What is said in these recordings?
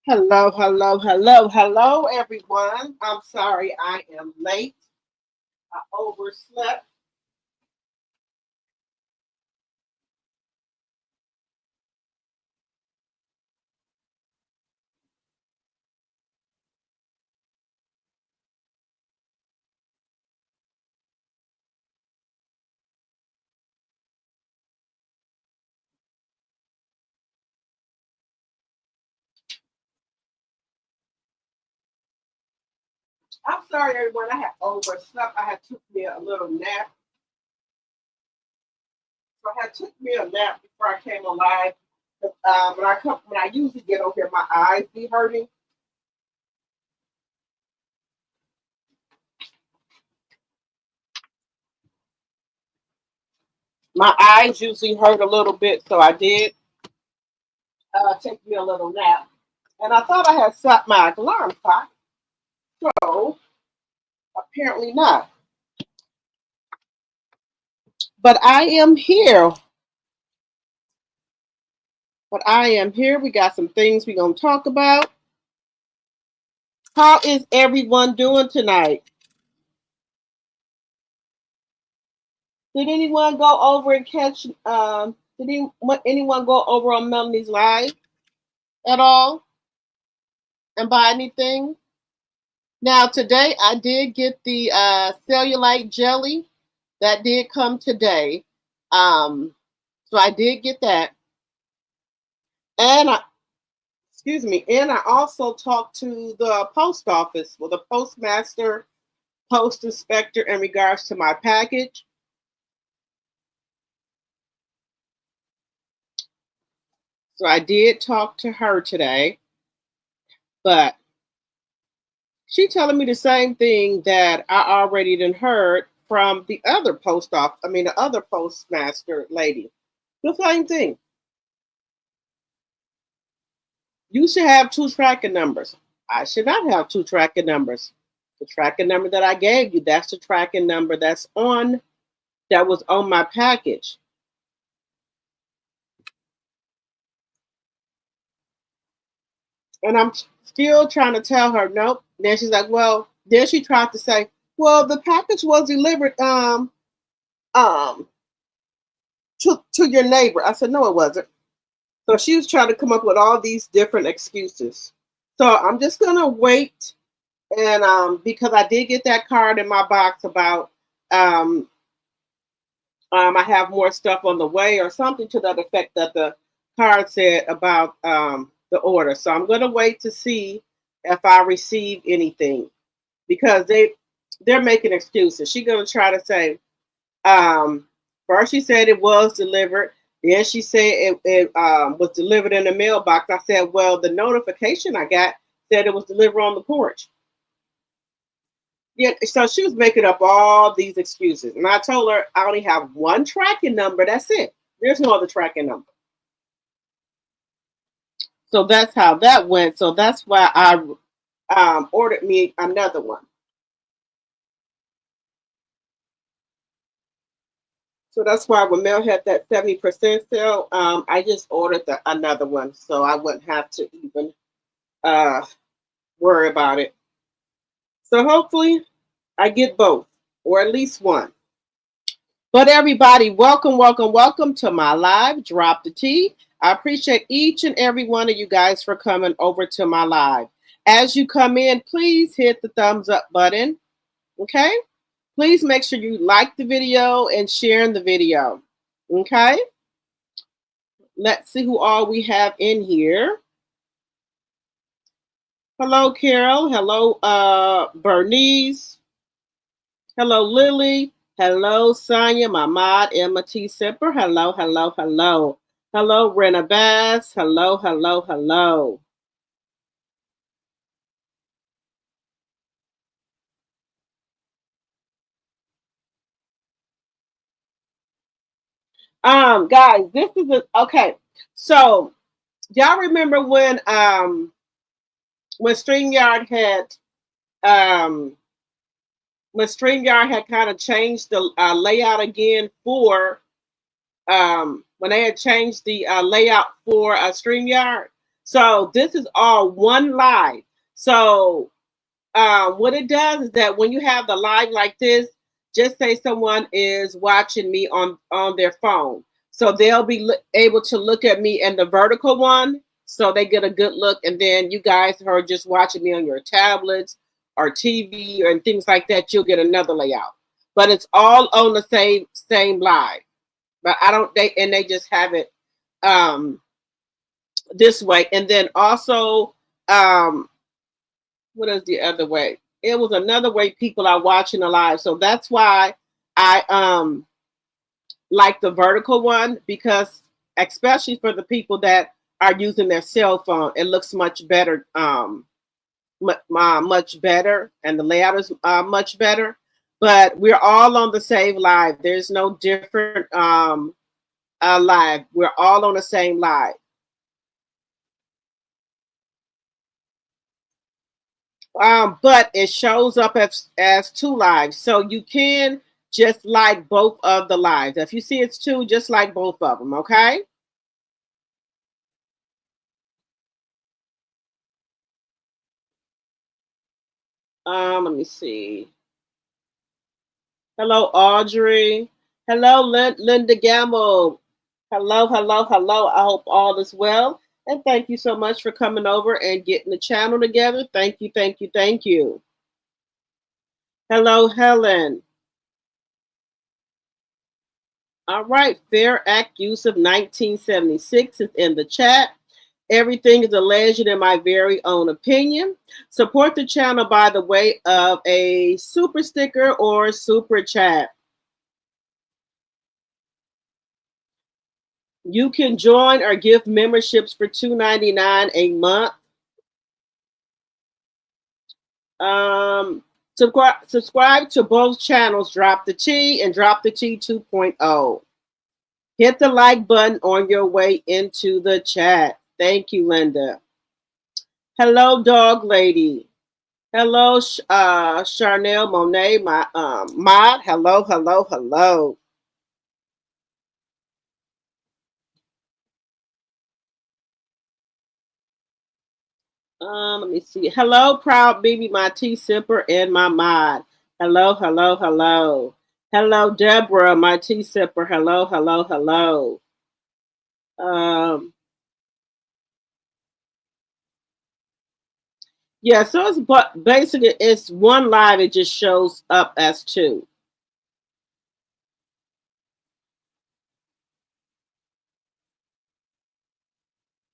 Hello, hello, hello, hello, everyone. I'm sorry I am late. I overslept. I'm sorry, everyone. I had overslept. I had took me a little nap. So I had took me a nap before I came alive. When I usually get over here, my eyes be hurting. My eyes usually hurt a little bit, so I did take me a little nap. And I thought I had set my alarm clock, so apparently not. But I am here. But I am here. We got some things we're going to talk about. How is everyone doing tonight? Did anyone go over and catch, anyone go over on Melanie's live at all and buy anything? Now, today I did get the cellulite jelly. That did come today. So I did get that. And and I also talked to the post office, well, the postmaster, post inspector in regards to my package. So I did talk to her today, but she telling me the same thing that I already done heard from the other the other postmaster lady. The same thing. You should have two tracking numbers. I should not have two tracking numbers. The tracking number that I gave you, that's the tracking number that was on my package. And I'm still trying to tell her, nope. Then she's like, well, then she tried to say, well, the package was delivered to your neighbor. I said, no, it wasn't. So she was trying to come up with all these different excuses. So I'm just gonna wait, and because I did get that card in my box about I have more stuff on the way or something to that effect that the card said about the order. So I'm gonna wait to see if I receive anything because they're making excuses. She's gonna try to say, first she said it was delivered. Then she said it was delivered in the mailbox. I said, well, the notification I got said it was delivered on the porch. Yeah, so she was making up all these excuses. And I told her I only have one tracking number. That's it. There's no other tracking number. So that's how that went. So that's why I ordered me another one. So that's why when Mel had that 70% sale, I just ordered another one. So I wouldn't have to even worry about it. So hopefully I get both or at least one. But everybody, welcome, welcome, welcome to my live Drop the Tea. I appreciate each and every one of you guys for coming over to my live. As you come in, please hit the thumbs up button. Okay? Please make sure you like the video and share the video. Okay? Let's see who all we have in here. Hello, Carol. Hello, Bernice. Hello, Lily. Hello, Sonia, Mamad, Emma T. Sipper. Hello, hello, hello. Hello, Rena Bass. Hello, hello, hello. Guys, this is okay. So, y'all remember when StreamYard had kind of changed the layout again for when they had changed the layout for StreamYard. So this is all one live. So what it does is that when you have the live like this, just say someone is watching me on their phone. So they'll be able to look at me in the vertical one. So they get a good look. And then you guys who are just watching me on your tablets or TV or things like that, you'll get another layout. But it's all on the same live. But they just have it this way. And then also, what is the other way? It was another way people are watching the live. So that's why I like the vertical one, because especially for the people that are using their cell phone, it looks much better, much better, and the layout is much better. But we're all on the same live. There's no different live. We're all on the same live. But it shows up as two lives. So you can just like both of the lives. If you see it's two, just like both of them, okay? Let me see. Hello, Audrey. Hello, Linda Gamble. Hello, hello, hello. I hope all is well. And thank you so much for coming over and getting the channel together. Thank you, thank you, thank you. Hello, Helen. All right, Fair Act use of 1976 is in the chat. Everything is alleged in my very own opinion. Support the channel by the way of a super sticker or super chat. You can join or give memberships for $2.99 a month. Subscribe to both channels, Drop the Tea and Drop the Tea 2.0. Hit the like button on your way into the chat. Thank you, Linda. Hello, Dog Lady. Hello, Charnel Monet, my mod. Hello, hello, hello. Let me see. Hello, Proud Baby, my tea sipper and my mod. Hello, hello, hello. Hello, Deborah, my tea sipper. Hello, hello, hello. Yeah, so it's basically it's one live. It just shows up as two.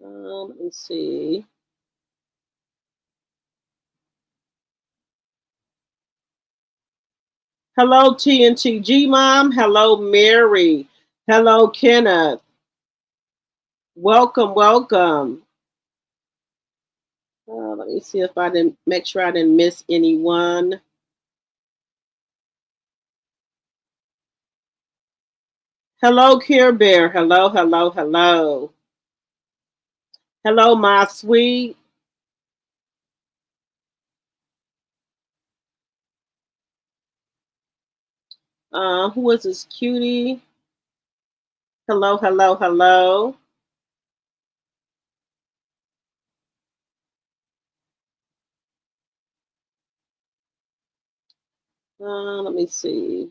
Let me see. Hello, TNTG Mom. Hello, Mary. Hello, Kenneth. Welcome, welcome. Let me see if I didn't make sure I didn't miss anyone. Hello, Care Bear. Hello, hello, hello. Hello, my sweet. Who is this cutie? Hello, hello, hello. Let me see.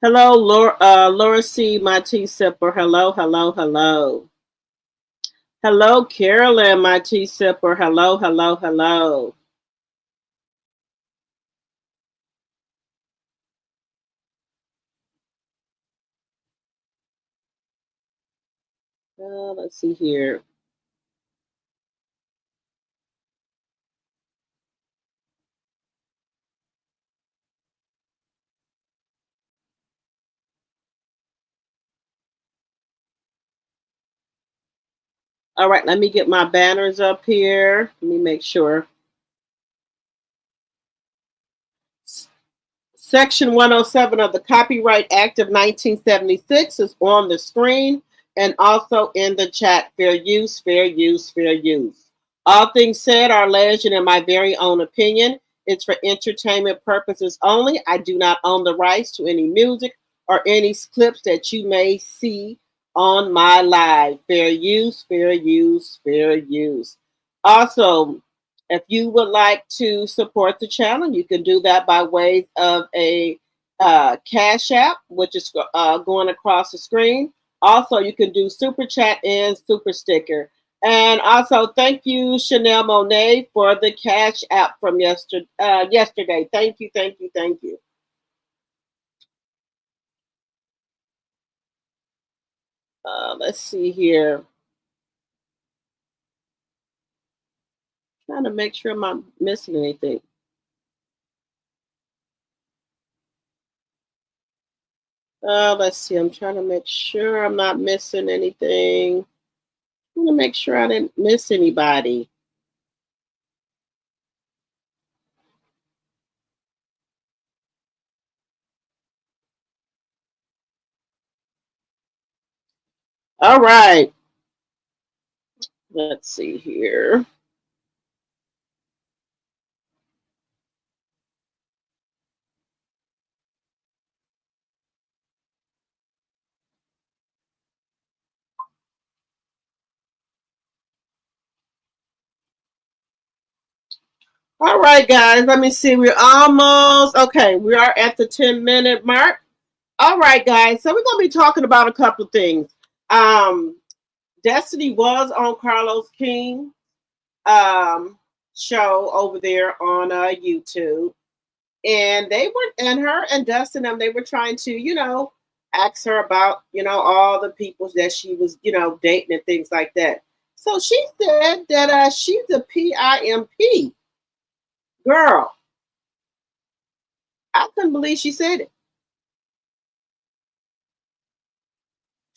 Hello, Laura C, my tea sipper. Hello, hello, hello. Hello, Carolyn, my tea sipper. Hello, hello, hello. Let's see here. All right, let me get my banners up here. Let me make sure. Section 107 of the Copyright Act of 1976 is on the screen and also in the chat. Fair use, fair use, fair use. All things said are alleged in my very own opinion. It's for entertainment purposes only. I do not own the rights to any music or any clips that you may see on my live. Fair use, fair use, fair use. Also, if you would like to support the channel, you can do that by way of a Cash App, which is going across the screen. Also, you can do Super Chat and Super Sticker. And also, thank you, Chanel Monet, for the Cash App from yesterday. Thank you, thank you, thank you. Let's see here. Trying to make sure I'm not missing anything. Let's see. I'm trying to make sure I'm not missing anything. I want to make sure I didn't miss anybody. All right. Let's see here. All right, guys. Let me see. We're almost okay. We are at the 10-minute mark. All right, guys. So we're gonna be talking about a couple of things. Destiny was on Carlos King show over there on YouTube, and they were, and her and Dustin, they were trying to, ask her about, all the people that she was, dating and things like that. So she said that she's a PIMP girl. I couldn't believe she said it.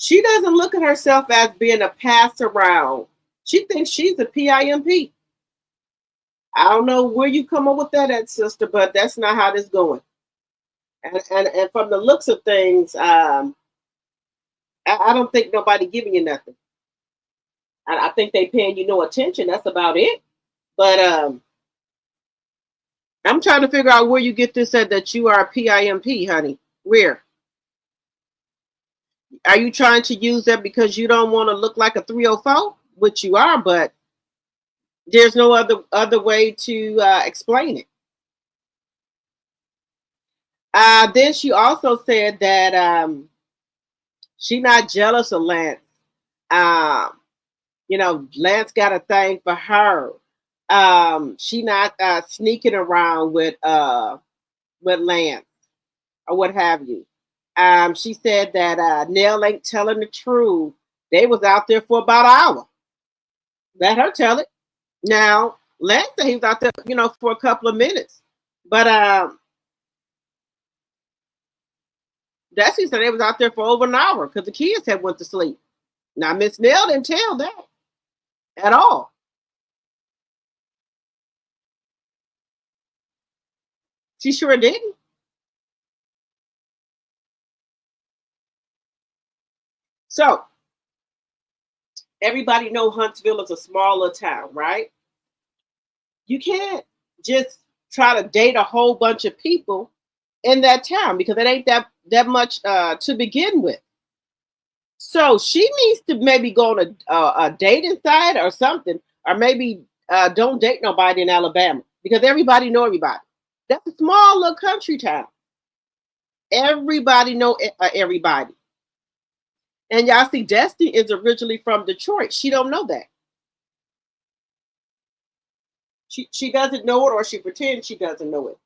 She doesn't look at herself as being a pass around. She thinks she's a PIMP. I don't know where you come up with that at, sister, but that's not how this going. And from the looks of things, I don't think nobody giving you nothing. I think they paying you no attention. That's about it. But I'm trying to figure out where you get this at that you are a PIMP, honey. Where? Are you trying to use that because you don't want to look like a 304? Which you are, but there's no other way to explain it. Then she also said that she's not jealous of Lance. Lance got a thing for her. She not sneaking around with Lance or what have you. She said that Nell ain't telling the truth. They was out there for about an hour. Let her tell it. Now, Lance said he was out there, for a couple of minutes. But Destiny said they was out there for over an hour because the kids had went to sleep. Now, Miss Nell didn't tell that at all. She sure didn't. So, everybody know Huntsville is a smaller town, right? You can't just try to date a whole bunch of people in that town because it ain't that much to begin with. So she needs to maybe go on a dating site or something, or maybe don't date nobody in Alabama because everybody know everybody. That's a small little country town. Everybody know everybody. And y'all see, Destiny is originally from Detroit. She don't know that. She doesn't know it, or she pretends she doesn't know it.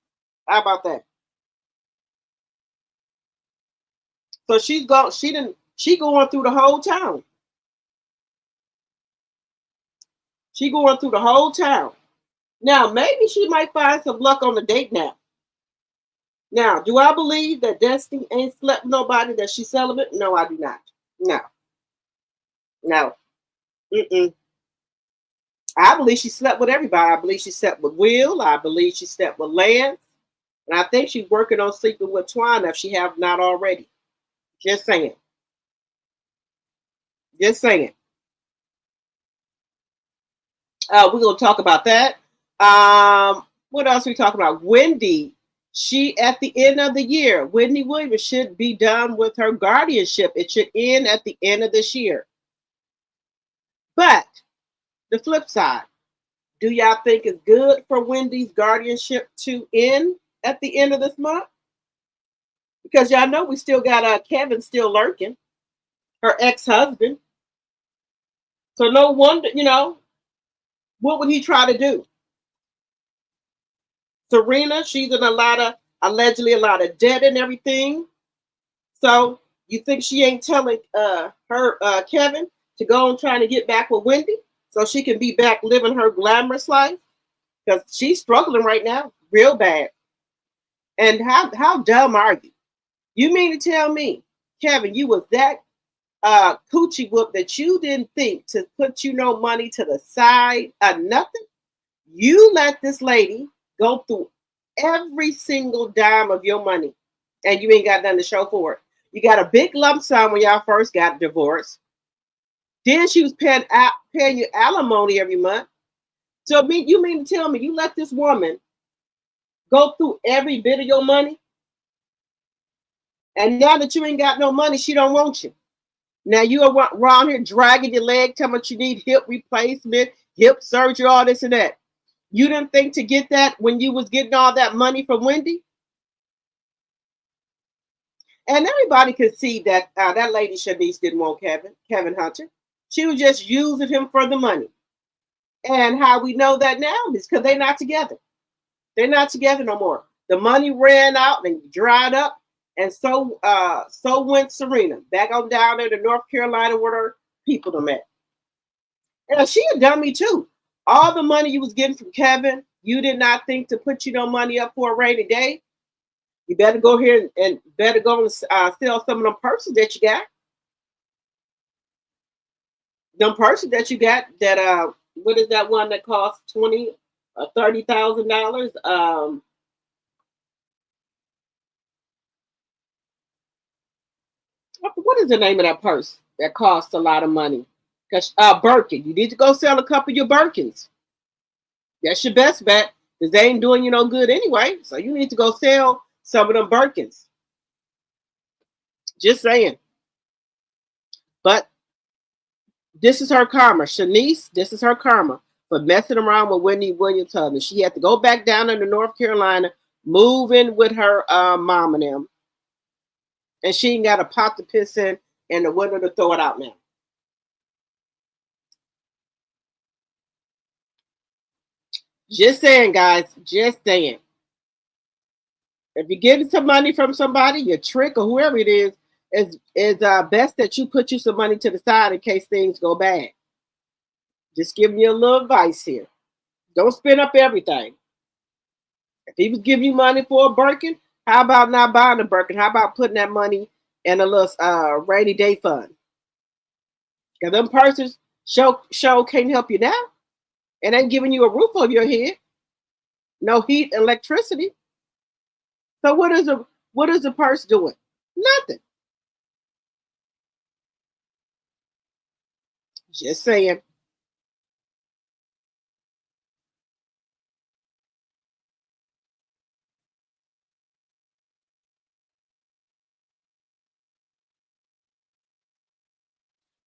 How about that? So she going through the whole town. She going through the whole town. Now, maybe she might find some luck on the date now. Now, do I believe that Destiny ain't slept with nobody, that she's celibate? No, I do not. No. No. Mm-mm. I believe she slept with everybody. I believe she slept with Will. I believe she slept with Lance. And I think she's working on sleeping with Twana if she have not already. Just saying. Just saying. We're going to talk about that. What else are we talking about? Wendy She, at the end of the year, Wendy Williams should be done with her guardianship. It should end at the end of this year. But the flip side, do y'all think it's good for Wendy's guardianship to end at the end of this month? Because y'all know we still got Kevin still lurking, her ex-husband. So no wonder, what would he try to do? Serena, she's in allegedly a lot of debt and everything. So you think she ain't telling Kevin to go on trying to get back with Wendy so she can be back living her glamorous life? Because she's struggling right now, real bad. And how dumb are you? You mean to tell me, Kevin, you was that coochie whoop that you didn't think to put no money to the side, nothing? You let this lady go through every single dime of your money, and you ain't got nothing to show for it. You got a big lump sum when y'all first got divorced. Then she was paying you alimony every month. So you mean to tell me you let this woman go through every bit of your money? And now that you ain't got no money, she don't want you. Now you are around here dragging your leg, telling me you need hip replacement, hip surgery, all this and that. You didn't think to get that when you was getting all that money from Wendy? And everybody could see that that lady Shanice didn't want Kevin Hunter. She was just using him for the money. And how we know that now is because they're not together. They're not together no more. The money ran out and dried up. And so went Serena back on down there to North Carolina where her people them at. And she a dummy too. All the money you was getting from Kevin, you did not think to put no money up for a rainy day. You better go here and better go and sell some of them purses that you got. Them purses that you got that what is that one that costs $20,000 or $30,000? What is the name of that purse that costs a lot of money? Because Birkin, you need to go sell a couple of your Birkins. That's your best bet because they ain't doing you no good anyway. So you need to go sell some of them Birkins. Just saying. But this is her karma. Shanice, this is her karma for messing around with Wendy Williams' husband. She had to go back down into North Carolina, move in with her mom and them. And she ain't got a pot to piss in and a window to throw it out now. Just saying, guys. Just saying. If you're getting some money from somebody, your trick or whoever it is best that you put you some money to the side in case things go bad. Just giving you a little advice here. Don't spend up everything. If he was giving you money for a Birkin, how about not buying a Birkin? How about putting that money in a little rainy day fund? Because them purses show can't help you now. It ain't giving you a roof over your head. No heat, electricity. So what is the purse doing? Nothing. Just saying.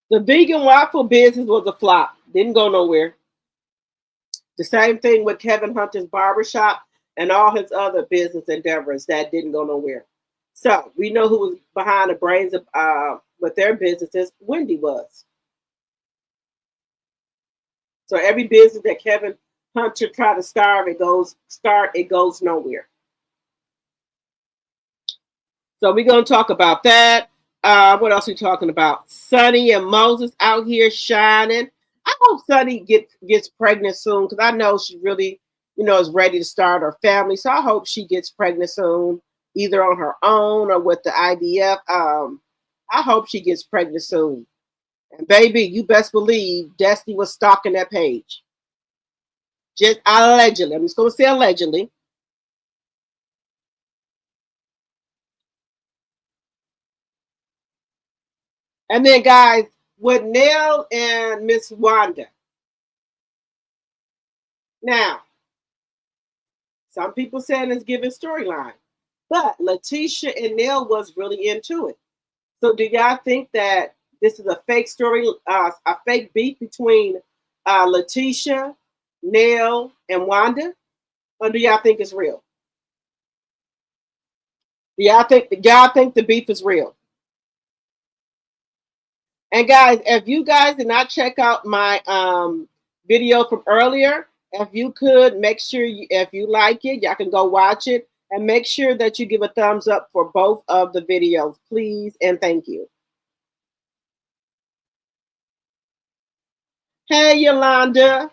The vegan waffle business was a flop. Didn't go nowhere. The same thing with Kevin Hunter's barbershop and all his other business endeavors that didn't go nowhere. So we know who was behind the brains of with their businesses. Wendy was. So every business that Kevin Hunter tried to start, it goes nowhere. So we're gonna talk about that. What else are we talking about? Sunni and Moses out here shining. I hope Sunni gets pregnant soon because I know she really, is ready to start her family. So I hope she gets pregnant soon, either on her own or with the IVF. I hope she gets pregnant soon. And baby, you best believe Destiny was stalking that page. Just allegedly. I'm just going to say allegedly. And then, guys, with Nell and Miss Wanda. Now, Some people saying it's giving storyline. But Letitia and Nell was really into it. So do y'all think that this is a fake story, a fake beef between Letitia, Nell, and Wanda? Or do y'all think it's real? Do y'all think the beef is real? And guys, if you guys did not check out my video from earlier, if you could make sure if you like it, y'all can go watch it and make sure that you give a thumbs up for both of the videos, please and thank you. Hey, Yolanda.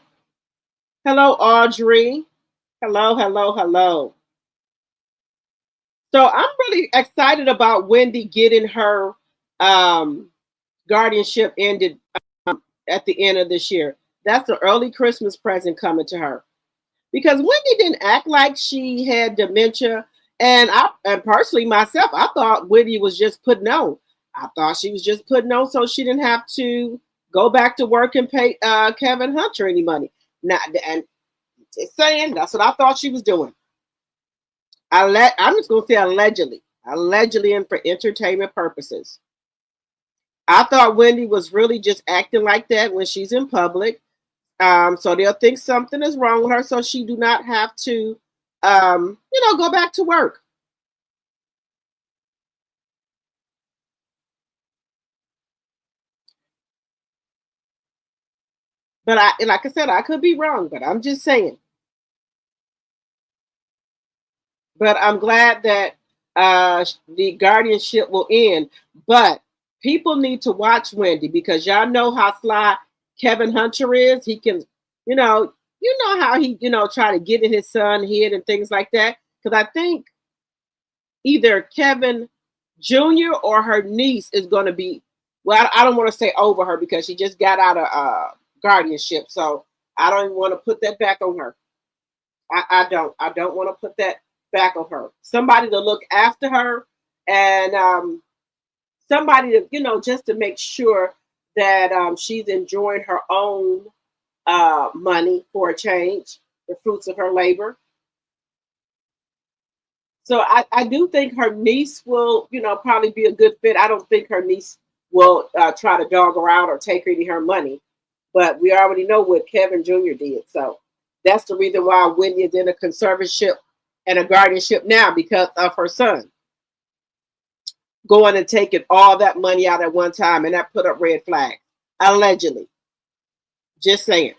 Hello, Audrey. Hello, hello, hello. So I'm really excited about Wendy getting her guardianship ended at the end of this year. That's an early Christmas present coming to her. Because Wendy didn't act like she had dementia. And personally myself, I thought Wendy was just putting on. I thought she was just putting on so she didn't have to go back to work and pay Kevin Hunter any money. And just saying, that's what I thought she was doing. I'm just going to say allegedly and for entertainment purposes. I thought Wendy was really just acting like that when she's in public. So they'll think something is wrong with her, so she do not have to, go back to work. But like I said, I could be wrong, but I'm just saying. But I'm glad that the guardianship will end. But people need to watch Wendy because y'all know how sly Kevin Hunter is. He can, you know how he, try to get in his son's head and things like that. Because I think either Kevin Jr. or her niece is going to be, well, I don't want to say over her because she just got out of guardianship. So I don't even want to put that back on her. I don't want to put that back on her. Somebody to look after her and somebody to, just to make sure that she's enjoying her own money for a change, the fruits of her labor. So I do think her niece will, probably be a good fit. I don't think her niece will try to dog her out or take any of her money. But we already know what Kevin Jr. did. So that's the reason why Wendy is in a conservatorship and a guardianship now because of her son going and taking all that money out at one time. And that put up red flags, allegedly. Just saying.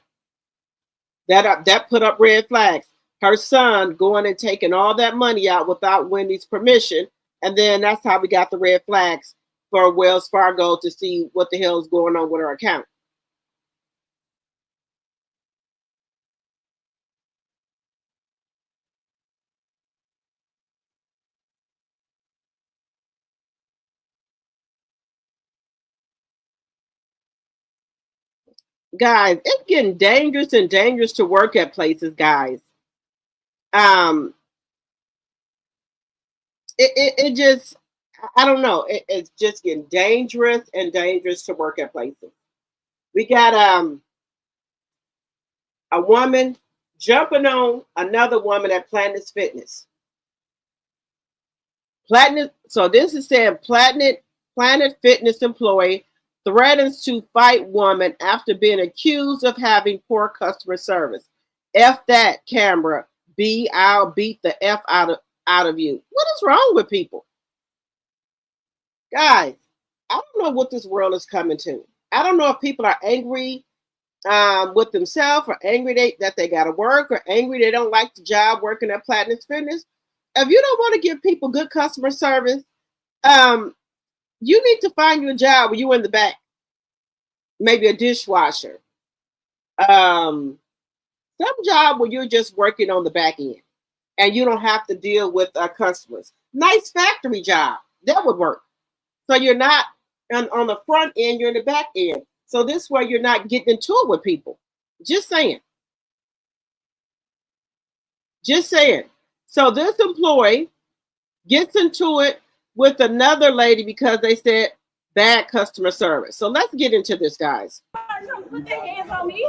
That put up red flags. Her son going and taking all that money out without Wendy's permission. And then that's how we got the red flags for Wells Fargo to see what the hell is going on with her account. Guys, it's getting dangerous and dangerous to work at places, guys. It just, I don't know. It's just getting dangerous and dangerous to work at places. We got a woman jumping on another woman at Planet Fitness. So this is saying Planet Fitness employee threatens to fight woman after being accused of having poor customer service. F that camera. I'll beat the F out of you. What is wrong with people? Guys, I don't know what this world is coming to. I don't know if people are angry with themselves or angry that they got to work or angry they don't like the job working at Platinum Fitness. If you don't want to give people good customer service, you need to find you a job where you're in the back. Maybe a dishwasher. Some job where you're just working on the back end and you don't have to deal with customers. Nice factory job. That would work. So you're not on the front end, you're in the back end. So this way you're not getting into it with people. Just saying. Just saying. So this employee gets into it with another lady because they said bad customer service. So let's get into this, guys. Put their hands on me.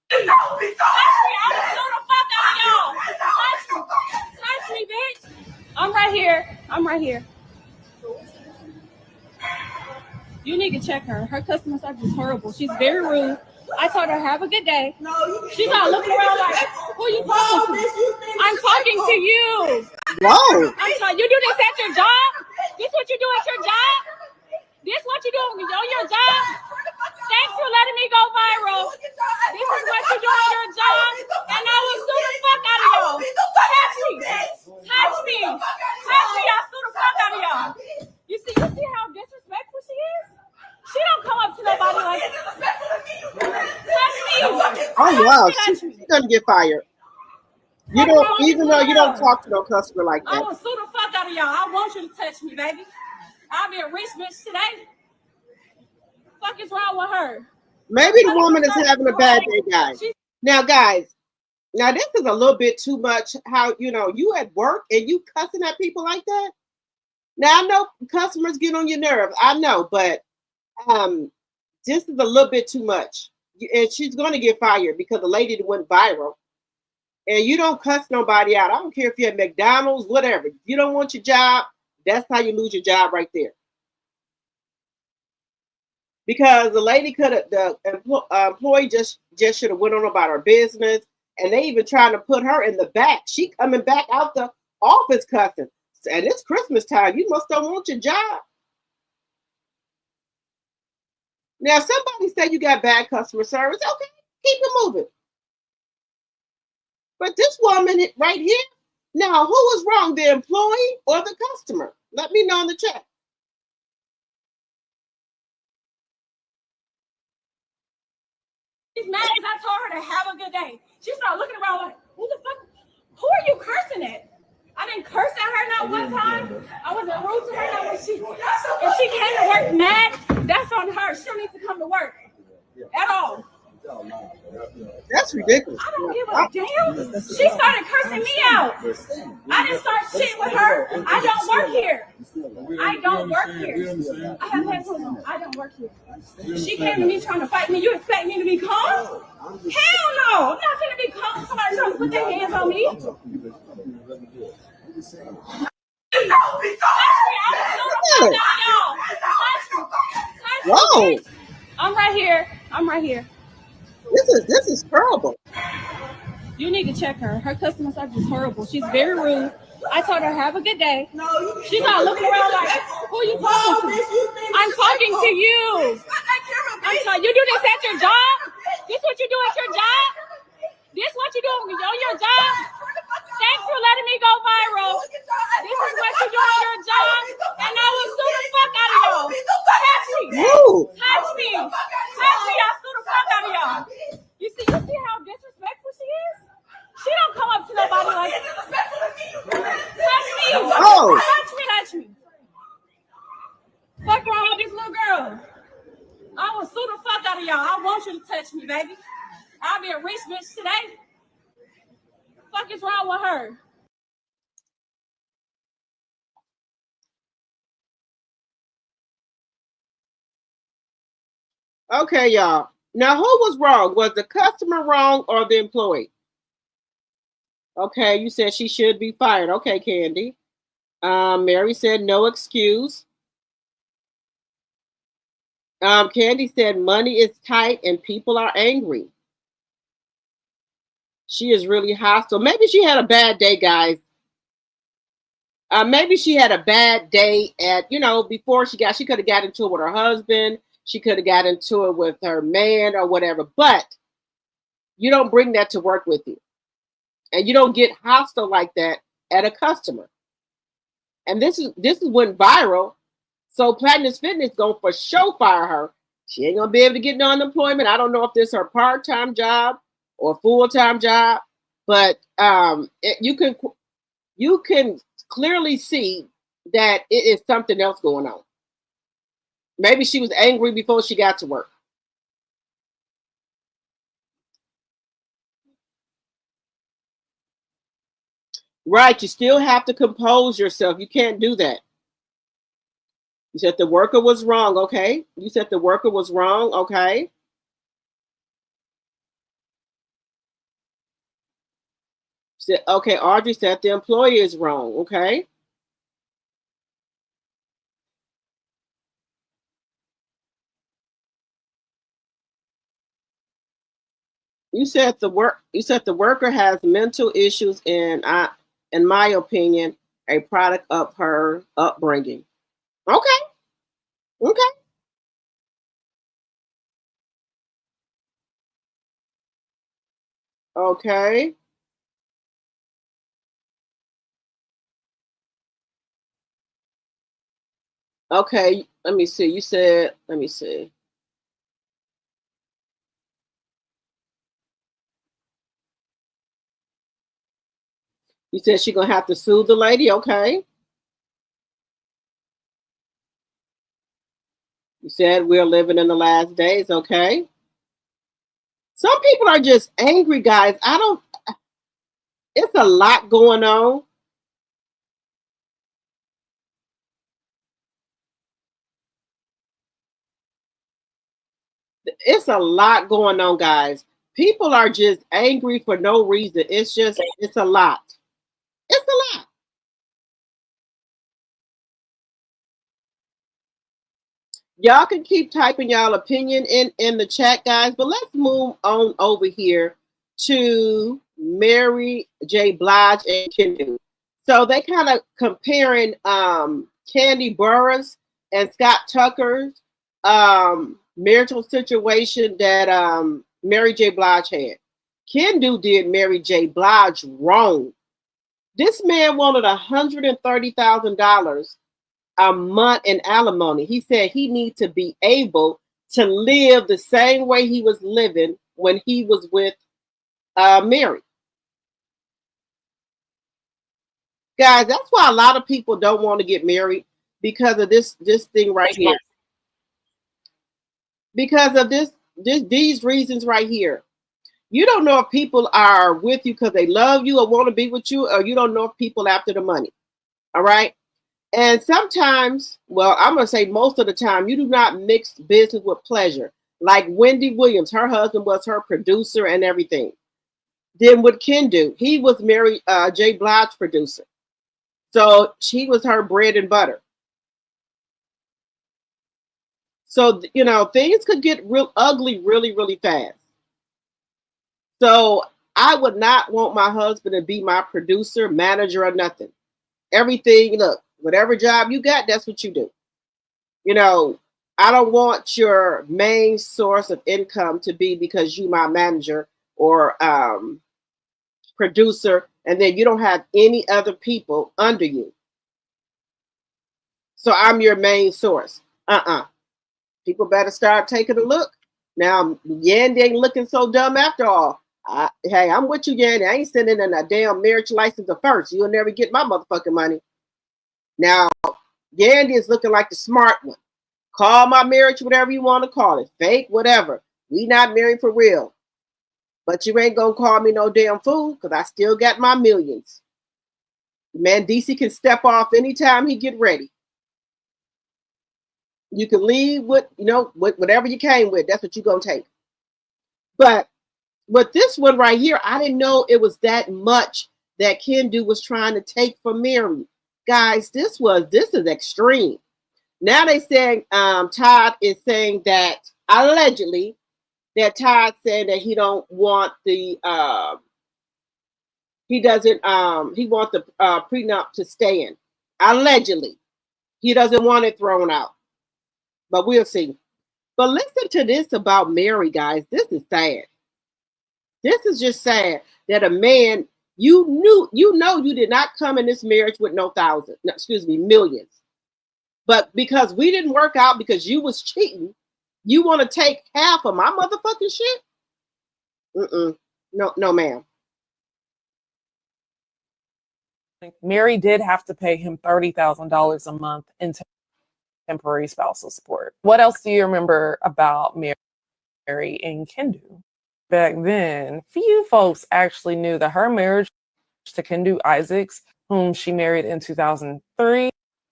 Touch me, I will sue the fuck out of y'all. Touch me, bitch. I'm right here. I'm right here. You need to check her. Her customer service is horrible. She's very rude. I told her, have a good day. She's not looking around like, who are you talking to? I'm talking to you. Whoa. I'm sorry. You do this at your job? This what you do at your job? This what you do on your job? Thanks for letting me go viral. This is what you do on your job, and I will sue the fuck out of y'all. Touch me. Touch me. Touch me. I'll sue the fuck out of y'all. You see how disrespectful she is? She don't come up to nobody like touch me. Oh wow, she's gonna get fired. You don't, even though you don't talk to no customer like that. I will sue the fuck out of y'all. I want you to touch me, baby. I'll be a rich bitch today. What the fuck is wrong with her? Maybe the woman is having a bad day, guys. Now, guys, now this is a little bit too much. How, you at work and you cussing at people like that? Now, I know customers get on your nerves. I know, but this is a little bit too much. And she's going to get fired because the lady went viral. And you don't cuss nobody out. I don't care if you're at McDonald's, whatever. If you don't want your job, that's how you lose your job right there. Because the lady the employee just should have went on about her business. And they even trying to put her in the back. She coming back out the office cussing. And it's Christmas time. You must don't want your job. Now, somebody say you got bad customer service. Okay, keep it moving. But this woman right here, now, who was wrong, the employee or the customer? Let me know in the chat. She's mad because I told her to have a good day. She started looking around like, who the fuck? Who are you cursing at? I didn't curse at her not one time. I wasn't rude to her not when if she came to work mad, that's on her. She don't need to come to work at all. That's ridiculous. I don't give a damn. She started cursing me out. I didn't start shit with her. I don't work here. I don't work here. I have headphones on. I don't work here. She came to me trying to fight me. You expect me to be calm? Hell no. I'm not going to be calm. Somebody trying to put their hands on me. Whoa. I'm right here. I'm right here. This is horrible. You need to check her. Her customer service is horrible. She's very rude. I told her, have a good day. She's not looking around like, who are you talking to? I'm talking to you. I'm sorry. You do this at your job? This what you do at your job? This what you do on your job? Thanks for letting me go viral. This is what you do on your job, and I will sue the fuck out of y'all. Touch me. Touch me. Touch me. I'll sue the fuck out of y'all. You see how disrespectful she is? She don't come up to nobody like, touch me. Oh. Touch me. Touch me. Fuck wrong with this little girl? I will sue the fuck out of y'all. I want you to touch me, baby. I'll be a rich bitch today. Fuck is wrong with her? Okay, y'all. Now, who was wrong? Was the customer wrong or the employee? Okay, you said she should be fired. Okay, Candy. Mary said no excuse. Candy said money is tight and people are angry. She is really hostile. Maybe she had a bad day, guys. Maybe she had a bad day at, before she could have got into it with her husband. She could have got into it with her man or whatever. But you don't bring that to work with you. And you don't get hostile like that at a customer. And this went viral. So Platinum Fitness going for sure fire her. She ain't going to be able to get no unemployment. I don't know if this is her part-time job or full-time job, but you can clearly see that it is something else going on. Maybe she was angry before she got to work. Right, you still have to compose yourself. You can't do that. You said the worker was wrong, okay? You said the worker was wrong, okay? Okay, Audrey said the employer is wrong. Okay. You said the worker has mental issues, and in my opinion, a product of her upbringing. Okay. Okay. Okay. Okay. Let me see. You said, let me see. You said she's gonna have to sue the lady. Okay. You said we're living in the last days. Okay. Some people are just angry, guys. I don't. It's a lot going on. It's a lot going on, guys. People are just angry for no reason. It's a lot. It's a lot. Y'all can keep typing y'all opinion in the chat, guys, but let's move on over here to Mary J. Blige and Kendi. So they kind of comparing Kandi Burruss and Scott Tucker's marital situation that Mary J. Blige had. Kendi did Mary J. Blige wrong. This man wanted $130,000 a month in alimony. He said he needs to be able to live the same way he was living when he was with Mary. Guys, that's why a lot of people don't want to get married, because of this thing right here. Because of these reasons right here. You don't know if people are with you because they love you or want to be with you, or you don't know if people after the money. All right. And sometimes, well, I'm going to say most of the time, you do not mix business with pleasure. Like Wendy Williams, her husband was her producer and everything. Then what Kendi, he was Mary J. Blige producer. So she was her bread and butter. So, you know, things could get real ugly really, really fast. So I would not want my husband to be my producer, manager, or nothing. Everything, look, whatever job you got, that's what you do. You know, I don't want your main source of income to be because you my manager or producer, and then you don't have any other people under you. So I'm your main source. People better start taking a look. Now, Yandy ain't looking so dumb after all. Hey, I'm with you, Yandy. I ain't sending in a damn marriage license at first. You'll never get my motherfucking money. Now, Yandy is looking like the smart one. Call my marriage whatever you want to call it. Fake, whatever. We not married for real. But you ain't going to call me no damn fool, because I still got my millions. Man, DC can step off anytime he get ready. You can leave with, you know, with whatever you came with. That's what you're going to take. But with this one right here, I didn't know it was that much that Kendi was trying to take from Mary. Guys, this is extreme. Now they saying Todd is saying that allegedly that Todd said that he don't want the he want the prenup to stand. Allegedly. He doesn't want it thrown out. But we'll see. But listen to this about Mary, guys. This is sad. This is just sad that a man, you did not come in this marriage with millions. But because we didn't work out because you was cheating, you want to take half of my motherfucking shit? No, ma'am. Mary did have to pay him $30,000 a month in temporary spousal support. What else do you remember about Mary and Kendi? Back then, few folks actually knew that her marriage to Kendi Isaacs, whom she married in 2003,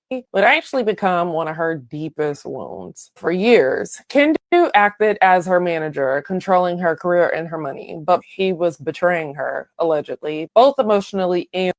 would actually become one of her deepest wounds. For years, Kendu acted as her manager, controlling her career and her money, but he was betraying her, allegedly, both emotionally and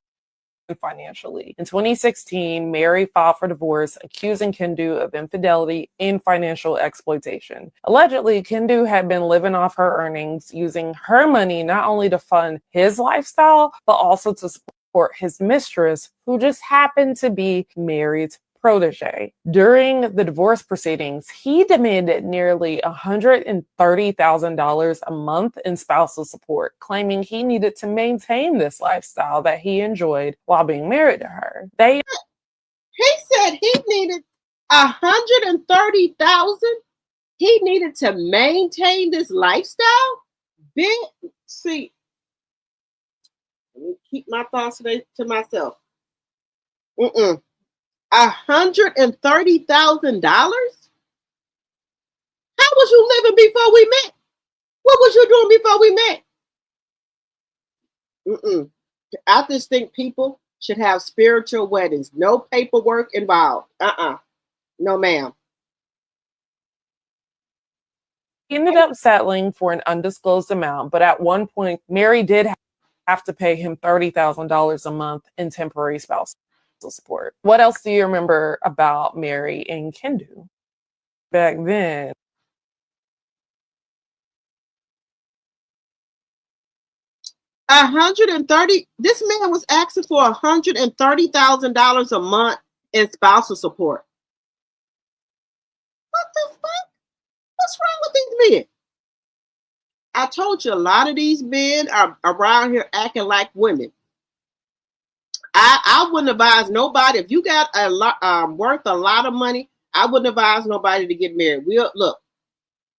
financially. In 2016, Mary filed for divorce, accusing Kendu of infidelity and financial exploitation. Allegedly, Kendu had been living off her earnings, using her money not only to fund his lifestyle, but also to support his mistress, who just happened to be Mary's protege. During the divorce proceedings, he demanded nearly $130,000 a month in spousal support, claiming he needed to maintain this lifestyle that he enjoyed while being married to her. He said he needed $130,000. He needed to maintain this lifestyle. See, let me keep my thoughts to myself. $130,000? How was you living before we met? What was you doing before we met? I just think people should have spiritual weddings. No paperwork involved. No, ma'am. He ended up settling for an undisclosed amount, but at one point, Mary did have to pay him $30,000 a month in temporary spousal support. What else do you remember about Mary and Kendu back then? This man was asking for $130,000 a month in spousal support. What the fuck? What's wrong with these men? I told you a lot of these men are around here acting like women. I wouldn't advise nobody, if you got a lot worth a lot of money, I wouldn't advise nobody to get married. Look,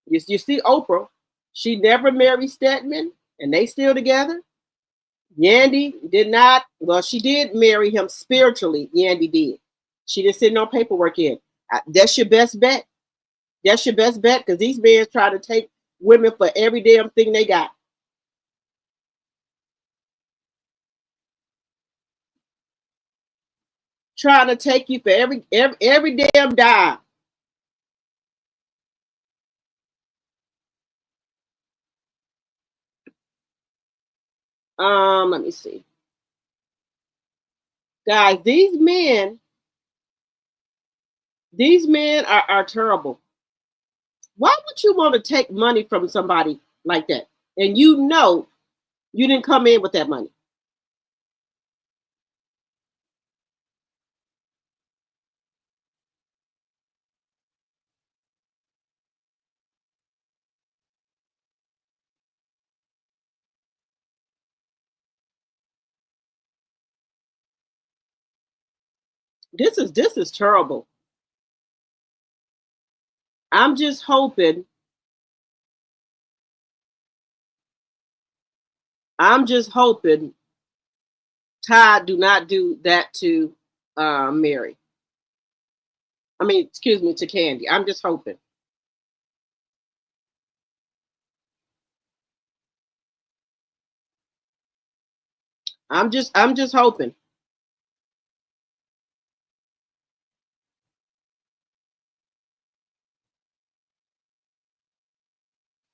you see Oprah, she never married Stedman, and they still together. Yandy did not, well, she did marry him spiritually. Yandy did. She just sent no paperwork in. That's your best bet. That's your best bet, because these men try to take women for every damn thing they got. Trying to take you for every damn dime. Let me see. Guys, these men are terrible. Why would you want to take money from somebody like that? And you know you didn't come in with that money. This is terrible. I'm just hoping Todd do not do that to Mary. I mean, excuse me, to Kandi. I'm just hoping. I'm just hoping.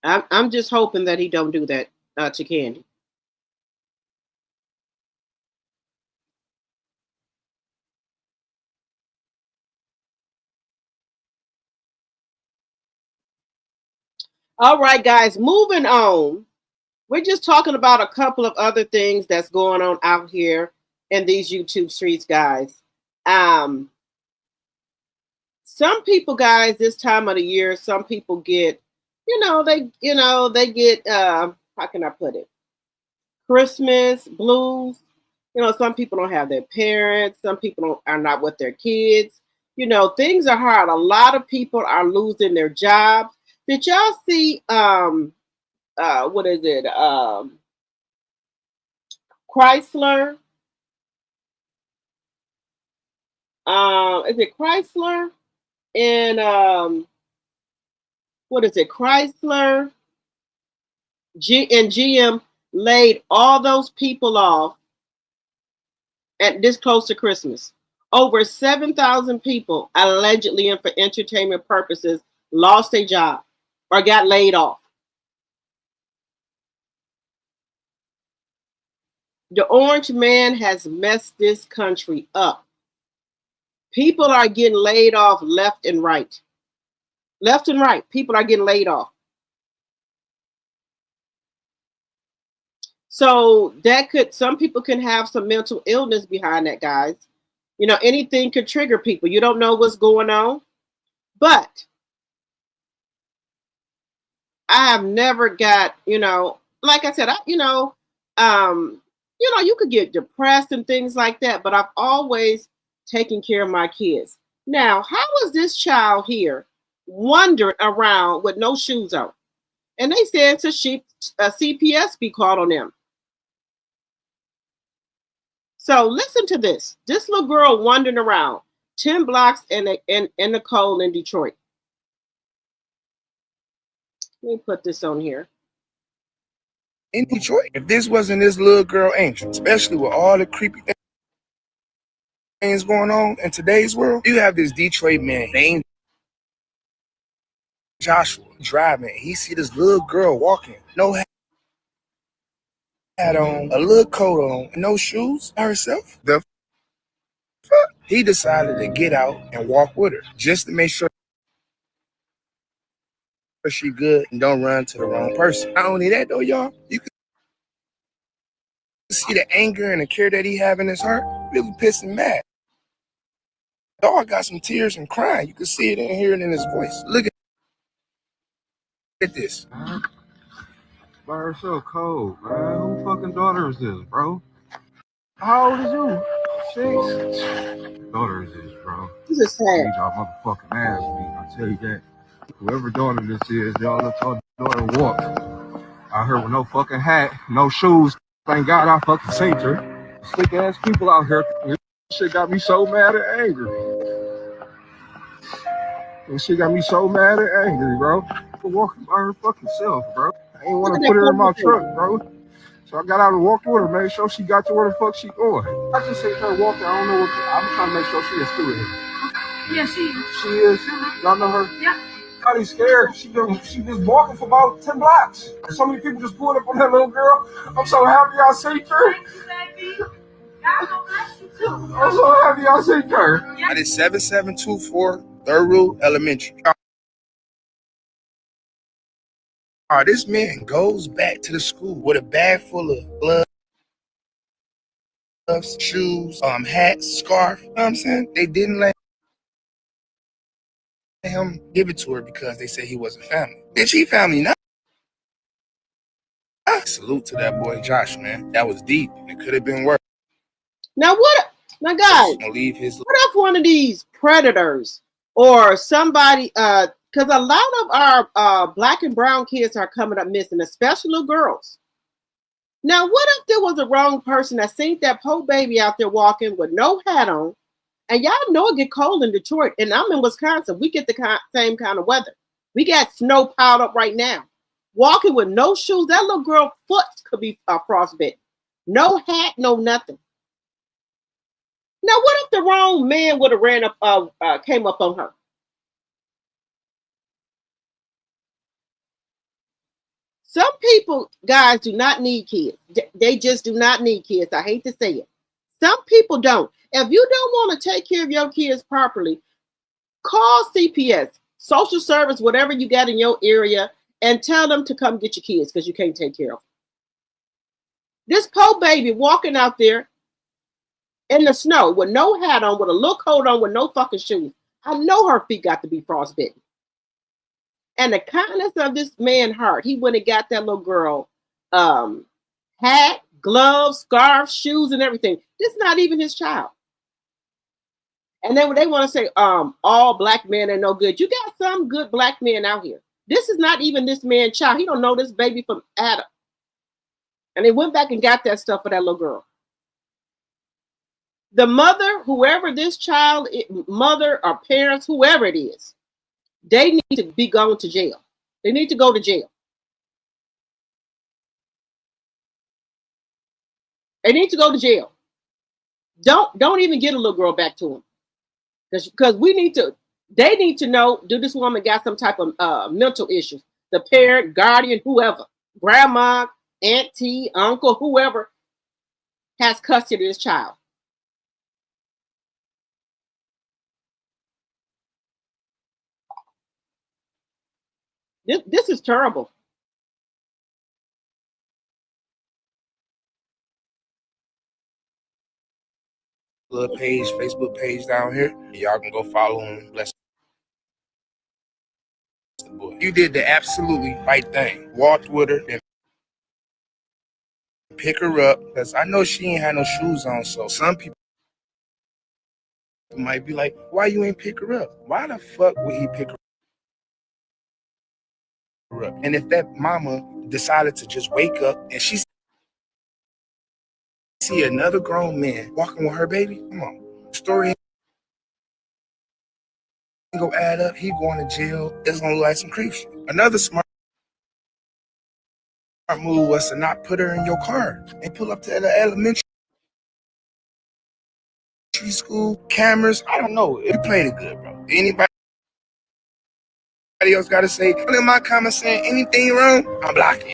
I'm just hoping that he don't do that to Kandi. All right, guys, moving on. We're just talking about a couple of other things that's going on out here in these YouTube streets, guys. Some people, guys, this time of the year, some people get, they get, how can I put it? Christmas blues. Some people don't have their parents. Some people are not with their kids. Things are hard. A lot of people are losing their jobs. Did y'all see, what is it? Chrysler. Is it Chrysler? And what is it? Chrysler and GM laid all those people off at this close to Christmas. over 7,000 people allegedly and for entertainment purposes lost their job or got laid off. The orange man has messed this country up. People are getting laid off left and right. Left and right, people are getting laid off. So that could, some people can have some mental illness behind that, guys. You know, anything could trigger people. You don't know what's going on. But I have never got, you know, like I said, you could get depressed and things like that, but I've always taken care of my kids. Now, how was this child here wandering around with no shoes on? And they said to CPS be called on them. So listen to this. This little girl wandering around 10 blocks in the cold in Detroit. Let me put this on here. In Detroit, if this wasn't this little girl Angel, especially with all the creepy things going on in today's world, you have this Detroit man named Joshua driving. He see this little girl walking, no hat on, a little coat on, no shoes by herself. The fuck? He decided to get out and walk with her just to make sure she good and don't run to the wrong person. Not only that though, y'all, you can see the anger and the care that he have in his heart, really pissing mad. Dog got some tears and crying. You can see it and hear it in his voice. Look at this. By herself, cold, man. Who fucking daughter is this, bro? How old is you? 6. Daughter is this, bro? This is sad. Need y'all motherfucking ass me. I tell you that. Whoever daughter this is, y'all let your daughter walk out here with no fucking hat, no shoes. Thank God I fucking seen her. Slick ass people out here. This shit got me so mad and angry. This shit got me so mad and angry, bro. For walking by her fucking self, bro. I ain't want to put her in my truck, bro. So I got out and walked with her, made sure she got to where the fuck she going. I just seen her walking. I don't know what. I'm trying to make sure she is still here. Yeah, she is. She is. Y'all know her? Yeah. Everybody's scared. She just walking for about 10 blocks. And so many people just pulled up on that little girl. I'm so happy I seen her. Thank you, baby. God will bless you too. I'm so happy I seen her. That is 7724 Third Road Elementary. This man goes back to the school with a bag full of gloves, shoes, hats, scarf. You know what I'm saying? They didn't let him give it to her because they said he wasn't family. Bitch, he family now. Salute to that boy Josh, man. That was deep. It could have been worse. Now guys, what if one of these predators or somebody, because a lot of our black and brown kids are coming up missing, especially little girls. Now, what if there was a wrong person that seen that poor baby out there walking with no hat on? And y'all know it get cold in Detroit, and I'm in Wisconsin. We get the same kind of weather. We got snow piled up right now. Walking with no shoes, that little girl foot could be frostbitten. No hat, no nothing. Now, what if the wrong man would have came up on her? Some people, guys, do not need kids. They just do not need kids. I hate to say it. Some people don't. If you don't want to take care of your kids properly, call CPS, social service, whatever you got in your area, and tell them to come get your kids because you can't take care of them. This poor baby walking out there in the snow with no hat on, with a little coat on, with no fucking shoes. I know her feet got to be frostbitten. And the kindness of this man's heart, he went and got that little girl hat, gloves, scarf, shoes, and everything. This is not even his child. And then when they want to say all black men are no good, you got some good black men out here. This is not even this man's child. He don't know this baby from Adam. And they went back and got that stuff for that little girl. The mother, whoever this child, mother or parents, whoever it is, they need to be going to jail. They need to go to jail. They need to go to jail. Don't even get a little girl back to him, because they need to know, do this woman got some type of mental issues? The parent, guardian, whoever, grandma, auntie, uncle, whoever has custody of this child. This is terrible. Little page, Facebook page down here. Y'all can go follow him. Bless the boy. You did the absolutely right thing. Walked with her and pick her up, because I know she ain't had no shoes on. So some people might be like, why you ain't pick her up? Why the fuck would he pick her up? And if that mama decided to just wake up and she see another grown man walking with her baby, come on, story ain't gonna add up. He going to jail. It's gonna look like some creep shit. Another smart move was to not put her in your car and pull up to the elementary school. Cameras, I don't know. You played it good, bro. Anybody else got to say in my comments saying anything wrong, I'm blocking.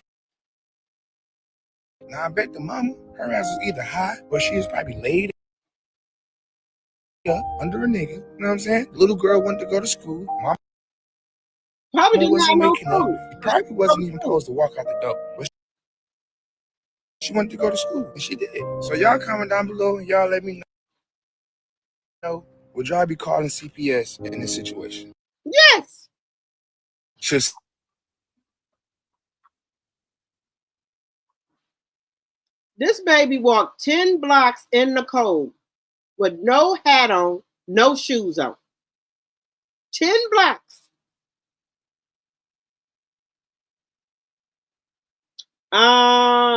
Now I bet the mama, her ass was either high or she was probably laid up under a nigga. You know what I'm saying? The little girl wanted to go to school. Mama Probably didn't have wasn't no waking up. food. He probably wasn't even supposed to walk out the door. But she wanted to go to school, and she did. So y'all comment down below and y'all let me know, would y'all be calling CPS in this situation? Yes. Just This baby walked 10 blocks in the cold with no hat on, no shoes on. 10 blocks.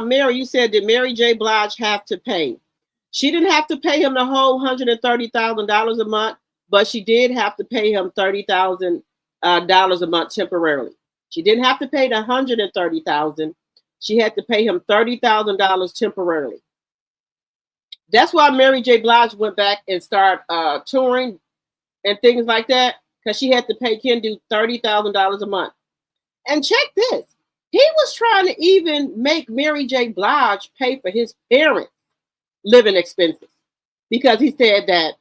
Mary, you said, did Mary J. Blige have to pay? She didn't have to pay him the whole $130,000 a month, but she did have to pay him $30,000 a month temporarily. She didn't have to pay the $130,000. She had to pay him $30,000 temporarily. That's why Mary J. Blige went back and started touring and things like that, because she had to pay Kendi $30,000 a month. And check this. He was trying to even make Mary J. Blige pay for his parents' living expenses, because he said that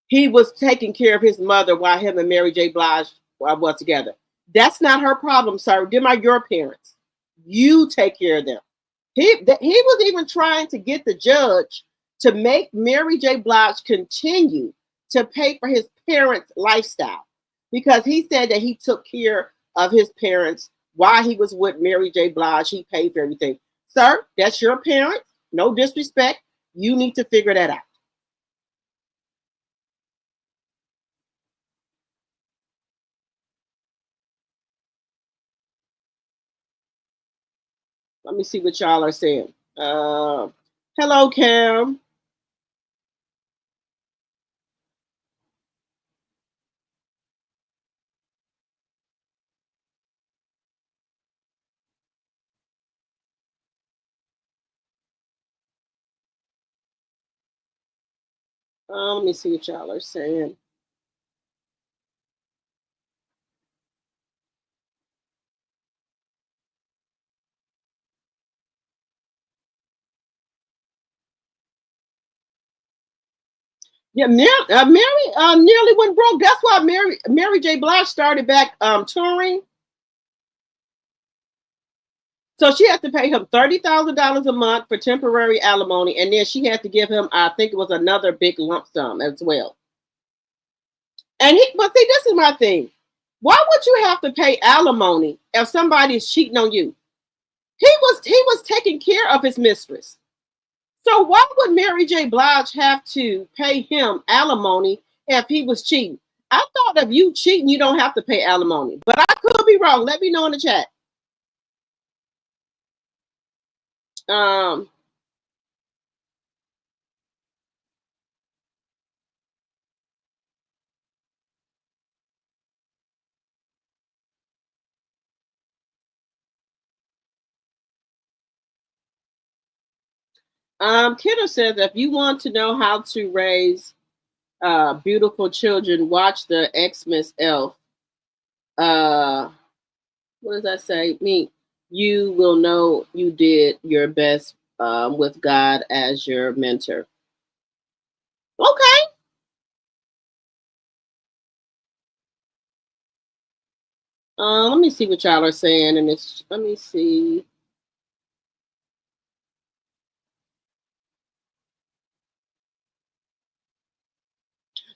he was taking care of his mother while him and Mary J. Blige was together. That's not her problem, sir. Them are your parents. You take care of them. He was even trying to get the judge to make Mary J. Blige continue to pay for his parents' lifestyle, because he said that he took care of his parents while he was with Mary J. Blige. He paid for everything. Sir, that's your parents. No disrespect. You need to figure that out. Let me see what y'all are saying. Hello, Cam. Let me see what y'all are saying. Yeah, Mary nearly went broke. That's why Mary J. Blige started back touring. So she had to pay him $30,000 a month for temporary alimony, and then she had to give him, I think it was another big lump sum as well. But see, this is my thing. Why would you have to pay alimony if somebody is cheating on you? He was taking care of his mistress. So why would Mary J. Blige have to pay him alimony if he was cheating? I thought if you cheating, you don't have to pay alimony. But I could be wrong. Let me know in the chat. Um, Kiddo says, if you want to know how to raise beautiful children, watch the Xmas Elf. What does that say? You will know you did your best with God as your mentor. Okay. Let me see what y'all are saying, and let me see.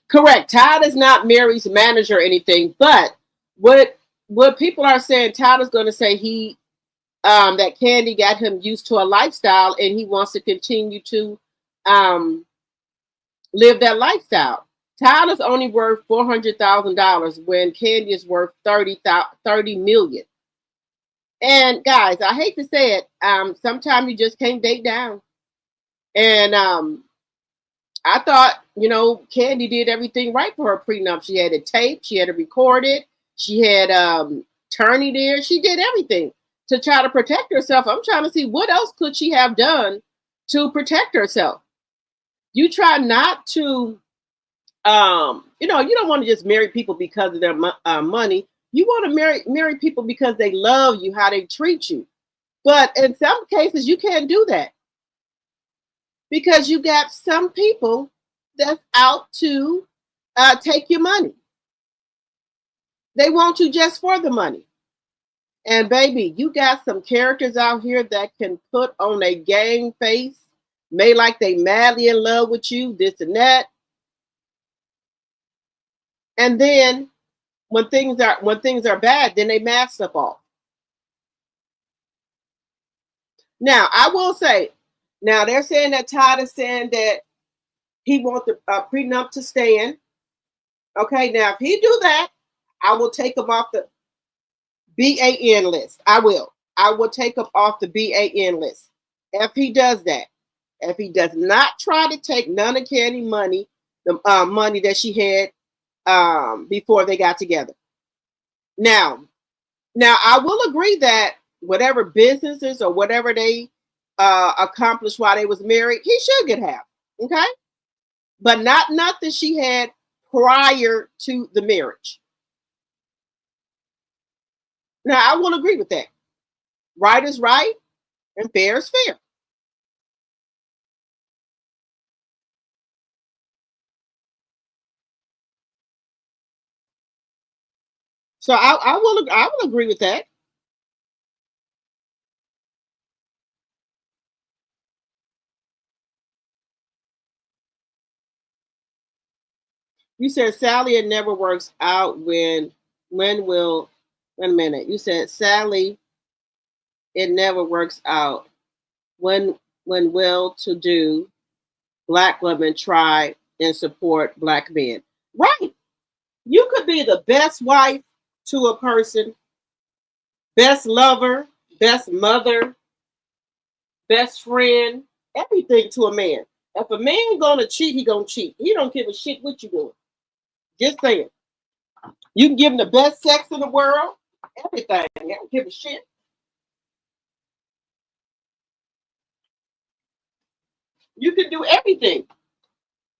Correct. Todd is not Mary's manager or anything, but what people are saying, Todd is going to say that Kandi got him used to a lifestyle, and he wants to continue to live that lifestyle. Todd is only worth $400,000 when Kandi is worth $30 million. And guys, I hate to say it, sometimes you just can't date down. And I thought, Kandi did everything right for her prenup. She had it taped, she had it recorded, she had attorney there, she did everything to try to protect herself. I'm trying to see what else could she have done to protect herself. You try not to, you don't want to just marry people because of their money. You want to marry people because they love you, how they treat you. But in some cases, you can't do that because you got some people that's out to take your money. They want you just for the money. And baby, you got some characters out here that can put on a game face, may like they madly in love with you, this and that. And then when things are bad, then they mask stuff off. Now, I will say, now they're saying that Todd is saying that he wants the prenup to stand. Okay, now if he do that, I will take him off the BAN list. I will take him off the BAN list. If he does that. If he does not try to take none of Kandi money, the money that she had before they got together. Now I will agree that whatever businesses or whatever they accomplished while they was married, he should get half. Okay, but not nothing she had prior to the marriage. Now I will agree with that. Right is right, and fair is fair. So I will agree with that. You said Sally, it never works out when will, wait a minute. You said Sally, it never works out when well-to-do Black women try and support Black men. Right. You could be the best wife to a person, best lover, best mother, best friend, everything to a man. If a man gonna cheat, he gonna cheat. He don't give a shit what you doing. Just saying. You can give him the best sex in the world, everything. He don't give a shit. You can do everything.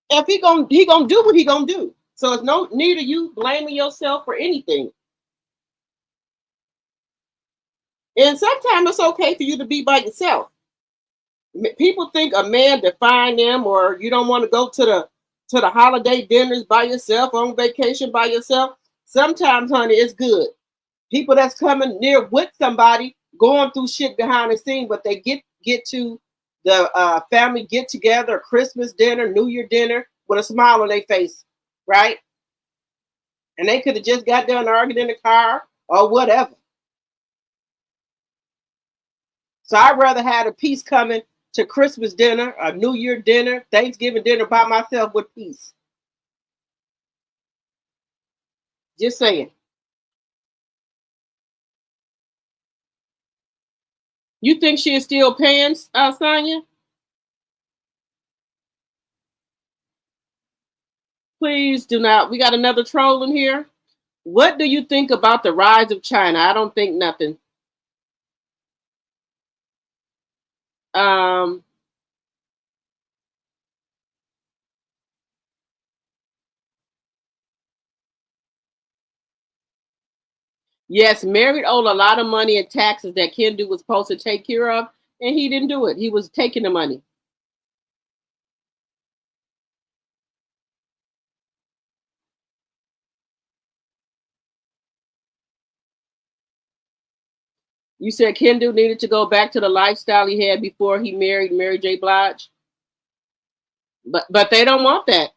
If he gonna do what he gonna do. So it's no need of you blaming yourself for anything. And sometimes it's okay for you to be by yourself. People think a man define them, or you don't want to go to the holiday dinners by yourself, on vacation by yourself. Sometimes, honey, it's good. People that's coming near with somebody going through shit behind the scene, but they get to the family get together, Christmas dinner, New Year dinner with a smile on their face, right? And they could have just got done arguing in the car or whatever. So I'd rather have a peace coming to Christmas dinner, a New Year dinner, Thanksgiving dinner by myself with peace. Just saying. You think she is still paying, Sonia? Please do not. We got another troll in here. What do you think about the rise of China? I don't think nothing. Yes, Mary owed a lot of money in taxes that Kendu was supposed to take care of, and he didn't do it. He was taking the money. You said Kendu needed to go back to the lifestyle he had before he married Mary J. Blige, but they don't want that.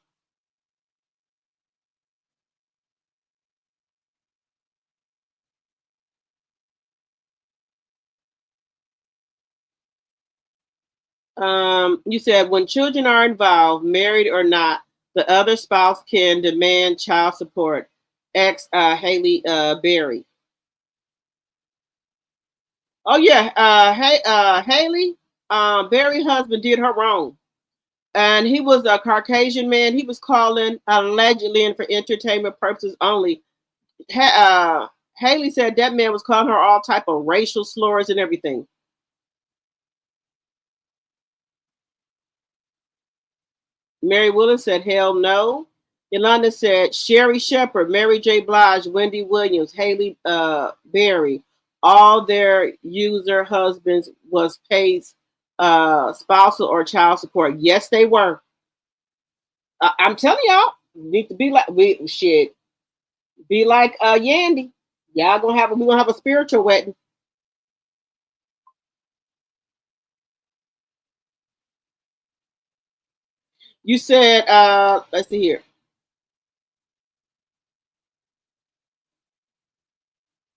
You said when children are involved, married or not, the other spouse can demand child support. Ex Haley Berry. Oh yeah, Haley Berry husband did her wrong, and he was a Caucasian man. He was calling allegedly and for entertainment purposes only. Haley said that man was calling her all type of racial slurs and everything. Mary Willis said, hell no. Yolanda said, Sherry Shepard, Mary J. Blige, Wendy Williams, Haley Berry, all their user husbands was paid spousal or child support. Yes, they were. I'm telling y'all, need to be like we shit. Be like Yandy. Y'all we gonna have a spiritual wedding. You said, let's see here.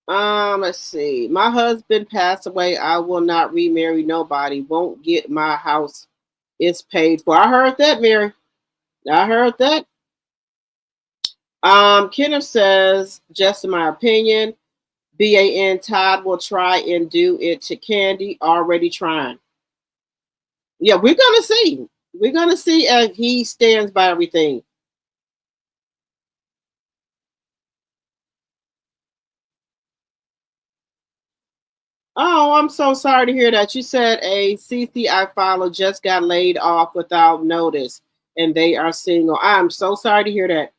Let's see. My husband passed away. I will not remarry nobody. Won't get my house. It's paid for. I heard that, Mary. I heard that. Kenneth says, just in my opinion, BAN Todd will try and do it to Kandi. Already trying. Yeah, we're gonna see. We're gonna see if he stands by everything. Oh, I'm so sorry to hear that. You said a CC I follow just got laid off without notice and they are single. I'm so sorry to hear that.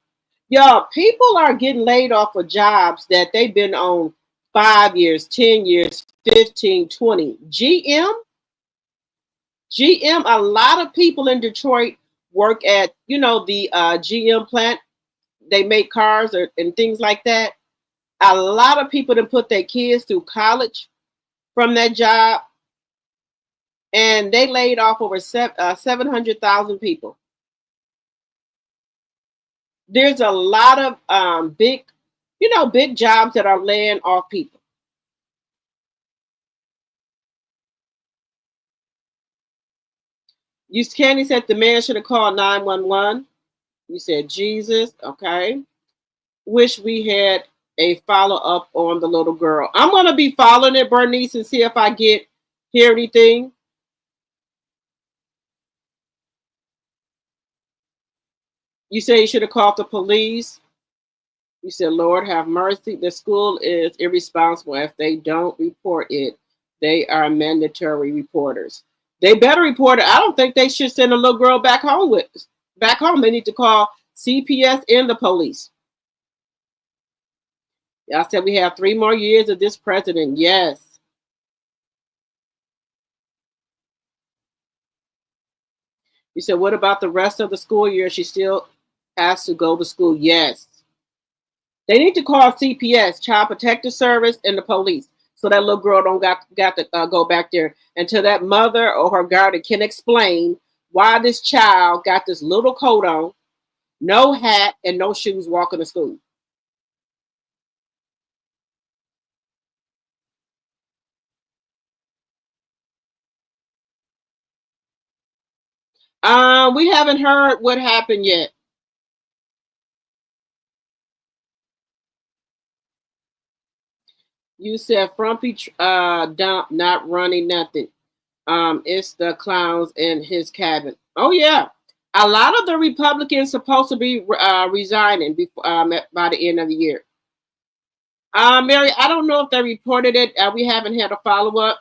Y'all, people are getting laid off of jobs that they've been on 5 years, 10 years, 15, 20. GM, a lot of people in Detroit work at, the GM plant. They make cars and things like that. A lot of people that put their kids through college from that job, and they laid off over 700,000 people. There's a lot of big jobs that are laying off people. Candy said the man should have called 911. You said Jesus. Okay. Wish we had a follow up on the little girl. I'm gonna be following it, Bernice, and see if I hear anything. You say you should have called the police. You said, Lord have mercy. The school is irresponsible. If they don't report it, they are mandatory reporters. They better report it. I don't think they should send a little girl back home. They need to call CPS and the police. Y'all said we have 3 more years of this president. Yes. You said, what about the rest of the school year? She still has to go to school. Yes. They need to call CPS, Child Protective Service, and the police, so that little girl don't got to go back there until that mother or her guardian can explain why this child got this little coat on, no hat, and no shoes walking to school. We haven't heard what happened yet. You said Frumpy not running nothing. It's the clowns in his cabin. Oh yeah, a lot of the Republicans supposed to be resigning before by the end of the year. Mary, I don't know if they reported it. We haven't had a follow up.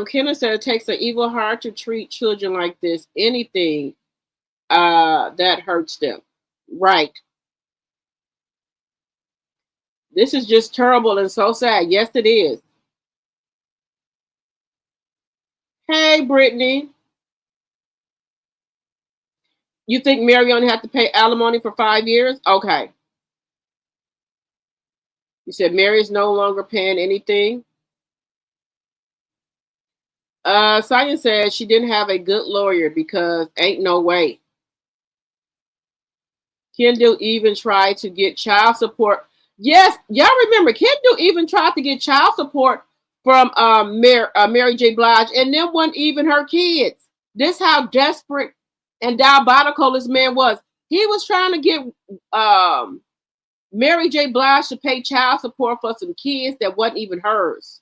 Kenneth said it takes an evil heart to treat children like this. Anything that hurts them, right? This is just terrible and so sad. Yes, it is. Hey, Brittany. You think Mary only had to pay alimony for 5 years? Okay. You said Mary is no longer paying anything. Sonia said she didn't have a good lawyer because ain't no way. Kendall even tried to get child support. Yes, y'all remember Kendall even tried to get child support from Mary J. Blige, and them weren't even her kids. This how desperate and diabolical this man was. He was trying to get Mary J. Blige to pay child support for some kids that wasn't even hers.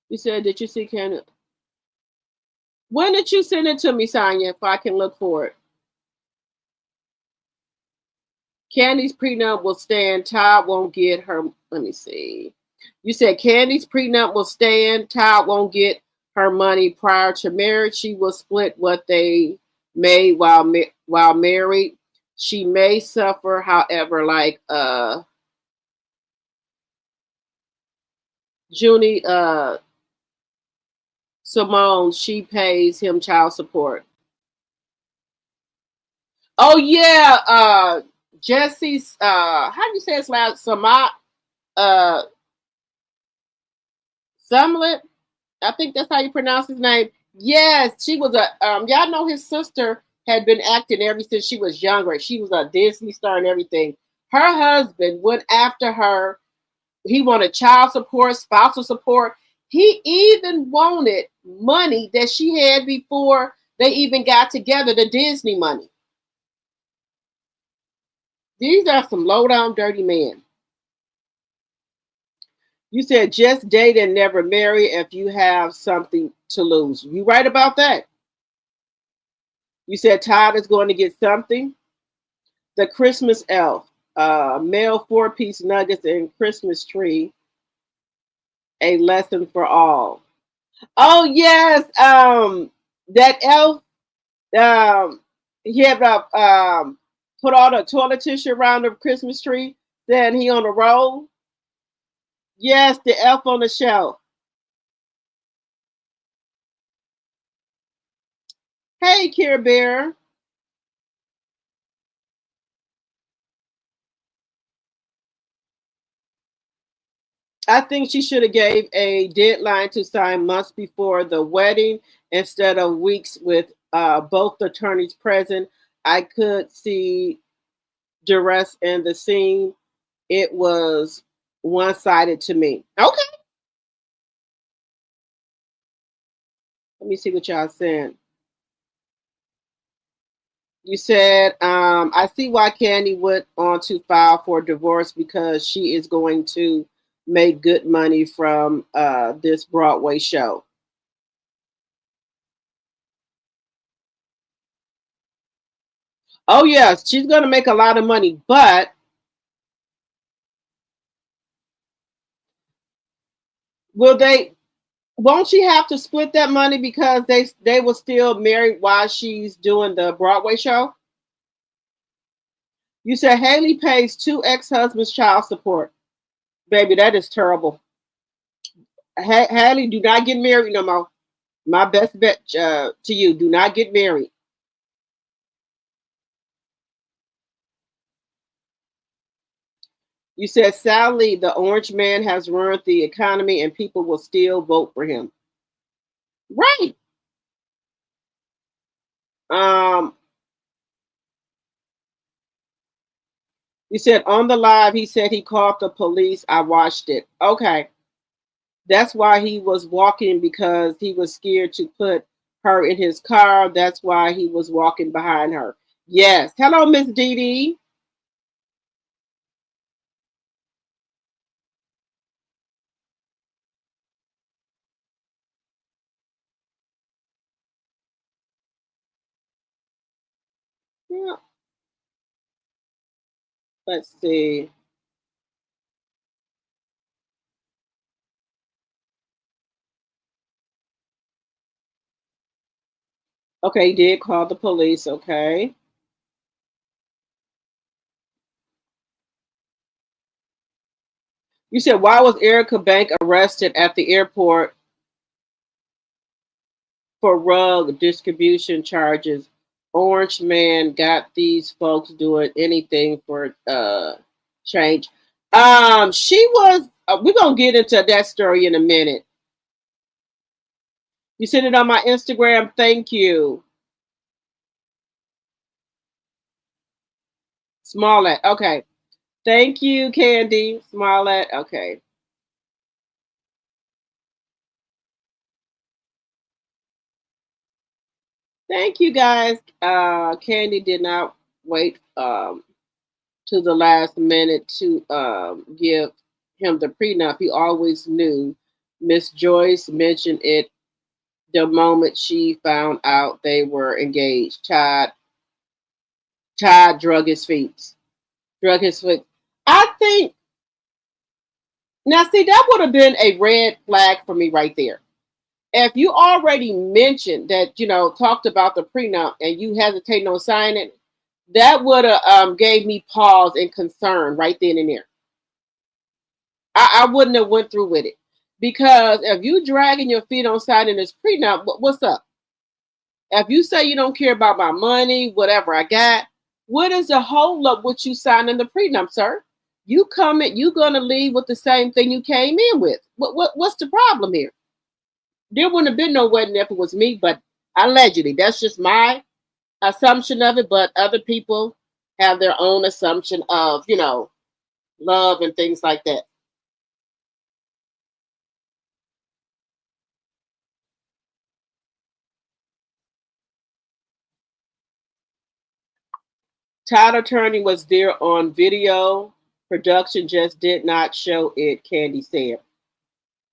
You said, did you see Kendall? When did you send it to me, Sonia, if I can look for it? Kandi's prenup will stand. Todd won't get her. Let me see. You said Kandi's prenup will stand. Todd won't get her money prior to marriage. She will split what they made while married. She may suffer, however, like Junie Simone, she pays him child support. Oh yeah, Jesse's how do you say his last Samat Sumlet? I think that's how you pronounce his name. Yes, she was a y'all know his sister had been acting ever since she was younger. She was a Disney star and everything. Her husband went after her. He wanted child support, spousal support. He even wanted money that she had before they even got together, the Disney money. These are some low down dirty men. You said just date and never marry if you have something to lose. You right about that. You said Todd is going to get something. The Christmas elf, male 4-piece nuggets and Christmas tree, a lesson for all. Oh yes, that elf, um, he had put all the toilet tissue around the Christmas tree. Then he on the roll. Yes, the elf on the shelf. Hey, Care Bear. I think she should have gave a deadline to sign months before the wedding instead of weeks with both attorneys present. I could see duress in the scene. It was one-sided to me. Okay, let me see what y'all saying. You said, I see why Kandi went on to file for divorce because she is going to make good money from this Broadway show. Oh yes, she's going to make a lot of money, but will they? Won't she have to split that money because they were still married while she's doing the Broadway show? You said Haley pays 2 ex-husbands child support. Baby, that is terrible. Haley, do not get married no more. My best bet to you: do not get married. You said sadly, the orange man has ruined the economy, and people will still vote for him. Right. Um, you said on the live, he said he called the police. I watched it. Okay. That's why he was walking because he was scared to put her in his car. That's why he was walking behind her. Yes. Hello, Miss Dee Dee. Yeah. Let's see. Okay, he did call the police. Okay. You said, why was Erica Bank arrested at the airport for rug distribution charges? Orange man got these folks doing anything for change. She was. We're gonna get into that story in a minute. You sent it on my Instagram. Thank you. Smollett. Okay. Thank you, Candy. Smollett. Okay. Thank you, guys. Candy did not wait to the last minute to give him the prenup. He always knew. Miss Joyce mentioned it the moment she found out they were engaged. Todd drug his feet. Drug his foot. I think now see that would have been a red flag for me right there. If you already mentioned that, talked about the prenup and you hesitate on signing it, that would have gave me pause and concern right then and there. I wouldn't have went through with it because if you dragging your feet on signing this prenup, what's up? If you say you don't care about my money, whatever I got, what is the hold up with you signing the prenup, sir? You gonna leave with the same thing you came in with. What's the problem here? There wouldn't have been no wedding if it was me, but allegedly, that's just my assumption of it. But other people have their own assumption of, love and things like that. Todd Attorney was there on video. Production just did not show it, Candy said.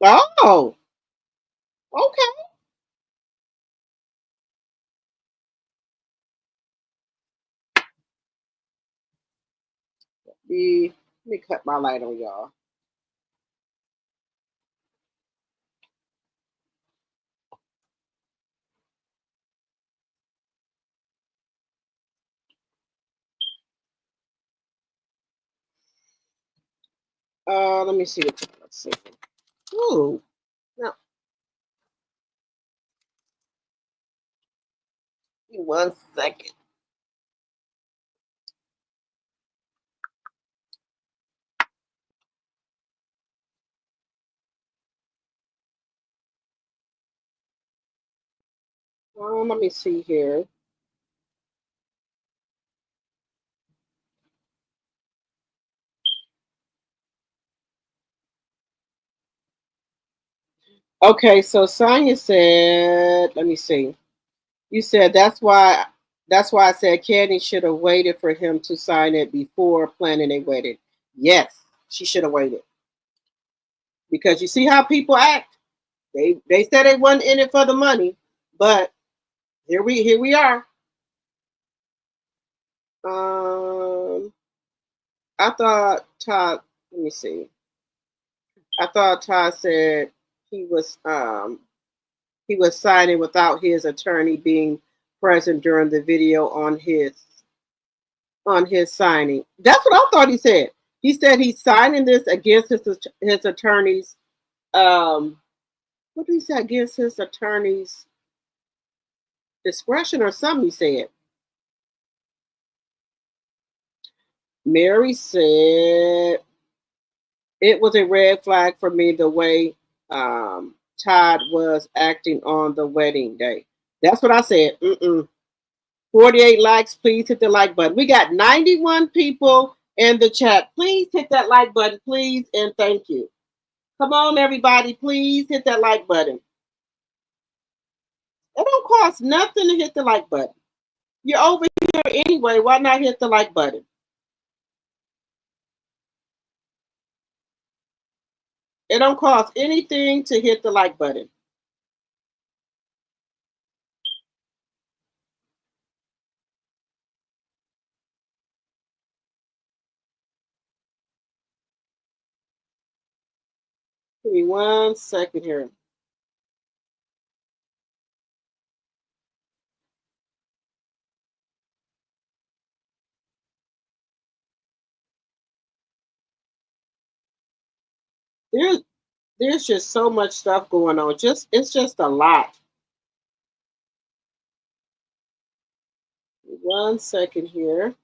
Oh, okay. Let me cut my light on, y'all. Let me see. Let's see. Ooh, no. Give me 1 second. Let me see here. Okay, so Sonya said, let me see. You said that's why I said Candy should have waited for him to sign it before planning a wedding. Yes, she should have waited. Because you see how people act. They said they wasn't in it for the money, but here we are. I thought Todd. Let me see. I thought Todd said he was he was signing without his attorney being present during the video on his signing. That's what I thought he said. He said he's signing this against his attorney's what did he say, against his attorney's discretion or something he said. Mary said it was a red flag for me the way Todd was acting on the wedding day. That's what I said. 48 likes. Please hit the like button. We got 91 people in the chat. Please hit that like button, please, and thank you. Come on, everybody. Please hit that like button. It don't cost nothing to hit the like button. You're over here anyway. Why not hit the like button? It don't cost anything to hit the like button. Give me 1 second here. There's just so much stuff going on. It's just a lot. 1 second here.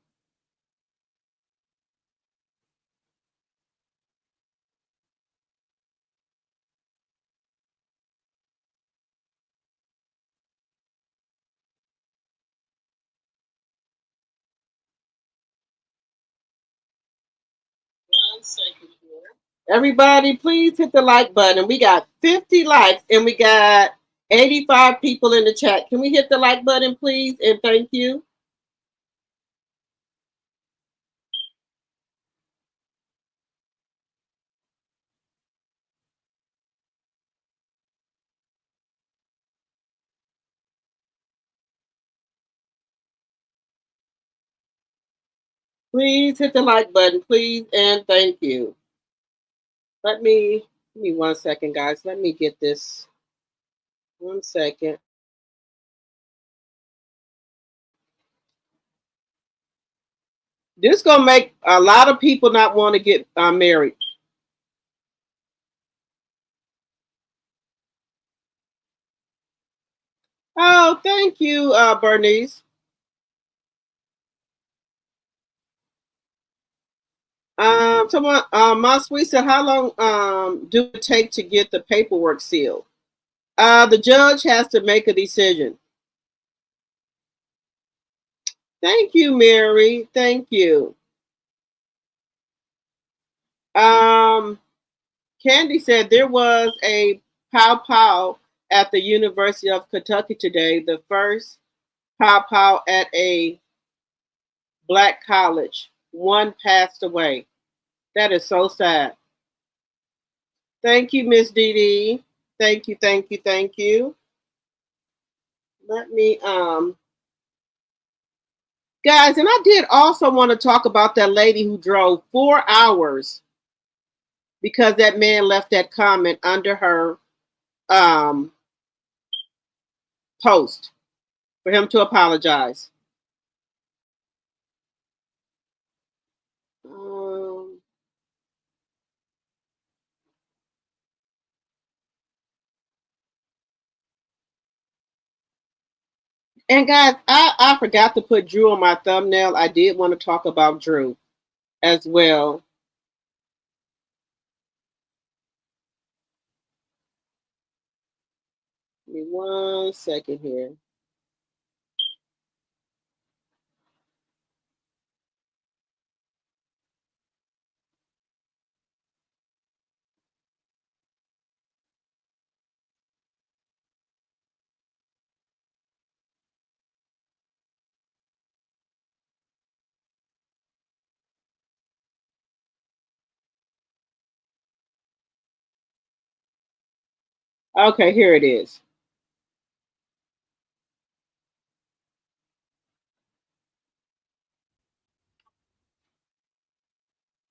Everybody, please hit the like button. We got 50 likes and we got 85 people in the chat. Can we hit the like button, please? And thank you. Please hit the like button, please, and thank you. Give me 1 second, guys. Let me get this. 1 second. This gonna make a lot of people not want to get married. Oh, thank you, Bernice. Someone, my sweet said, how long do it take to get the paperwork sealed? The judge has to make a decision. Thank you, Mary. Thank you. Candy said there was a pow at the University of Kentucky today, the first pow at a Black college. One passed away. That is so sad. Thank you, Miss Dee Dee. Thank you, thank you, thank you. Let me, guys, and I did also want to talk about that lady who drove 4 hours because that man left that comment under her post for him to apologize. And guys, I forgot to put Drew on my thumbnail. I did want to talk about Drew as well. Give me 1 second here. Okay, here it is.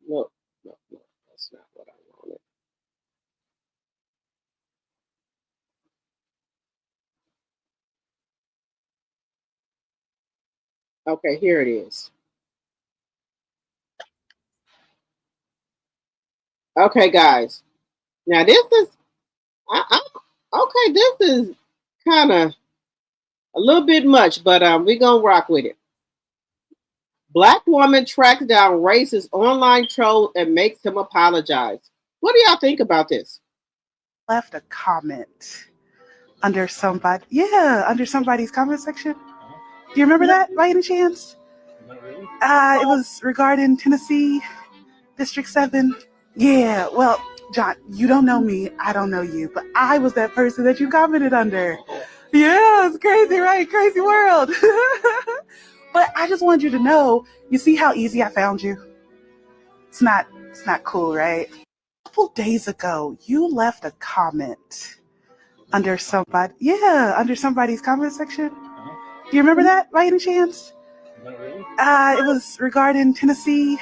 No, that's not what I wanted. Okay, here it is. Okay, guys. Now this is, okay, this is kind of a little bit much, but we're going to rock with it. Black woman tracks down racist online troll and makes him apologize. What do y'all think about this? Left a comment under somebody's comment section. Do you remember that by any chance? It was regarding Tennessee, District 7. Yeah, well, John, you don't know me, I don't know you, but I was that person that you commented under. Yeah, it's crazy, right? Crazy world. But I just wanted you to know, you see how easy I found you? It's not cool, right? A couple days ago, you left a comment under somebody's comment section. Do you remember that by any chance? It was regarding Tennessee,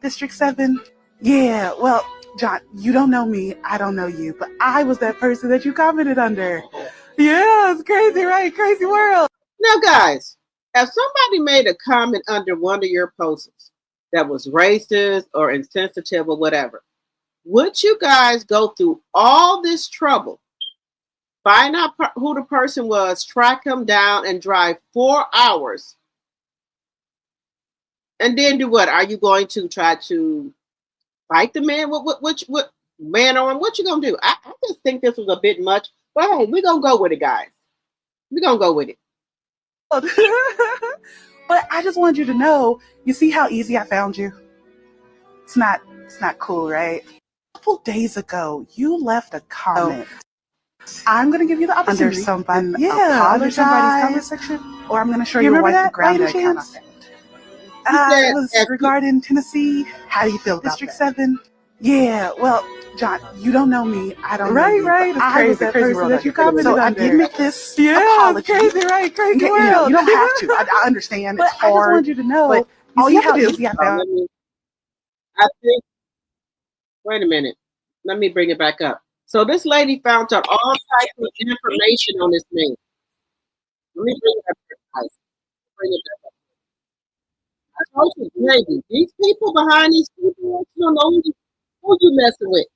District 7. Yeah, well, John, you don't know me, I don't know you, but I was that person that you commented under. Yeah, it's crazy, right? Crazy world. Now, guys, if somebody made a comment under one of your posts that was racist or insensitive or whatever, Would you guys go through all this trouble, find out who the person was, track him down, and drive 4 hours, and then do what? Are you going to try to fight the man? What man on? What you gonna do? I just think this was a bit much. But hey, we're gonna go with it, guys. We're gonna go with it. But I just wanted you to know, you see how easy I found you? It's not cool, right? A couple days ago, you left a comment. I'm going to give you the opportunity. Under somebody, under somebody's comment section, or I'm going to show you wife the ground account. It was regarding Tennessee. How do you feel about District 7? Yeah, well, John, you don't know me. I don't know you. Right. I was that person that you commented under. So I did make this apology. Crazy, right? Crazy world. You don't have to. I understand. It's hard. I just want you to know. But all you have to do. I think. Wait a minute. Let me bring it back up. So this lady found out all types of information on this man. Let me bring it back up. Bring it back up. I told you, maybe these people behind these people, you don't know who you messing with.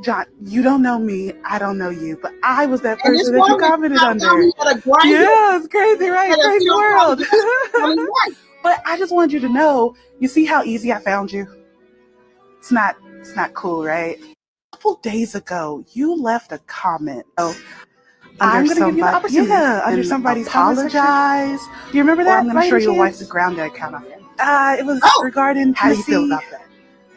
John, you don't know me. I don't know you, but I was that person that you commented under. Yeah, it's crazy, right? Crazy world. But I just wanted you to know, you see how easy I found you? It's not cool, right? A couple days ago, you left a comment. I'm going to give you the opportunity. Yeah, under somebody's apologize. Do you remember that? I'm going to show you wife the ground account. It was regarding Tennessee. How do you feel about that?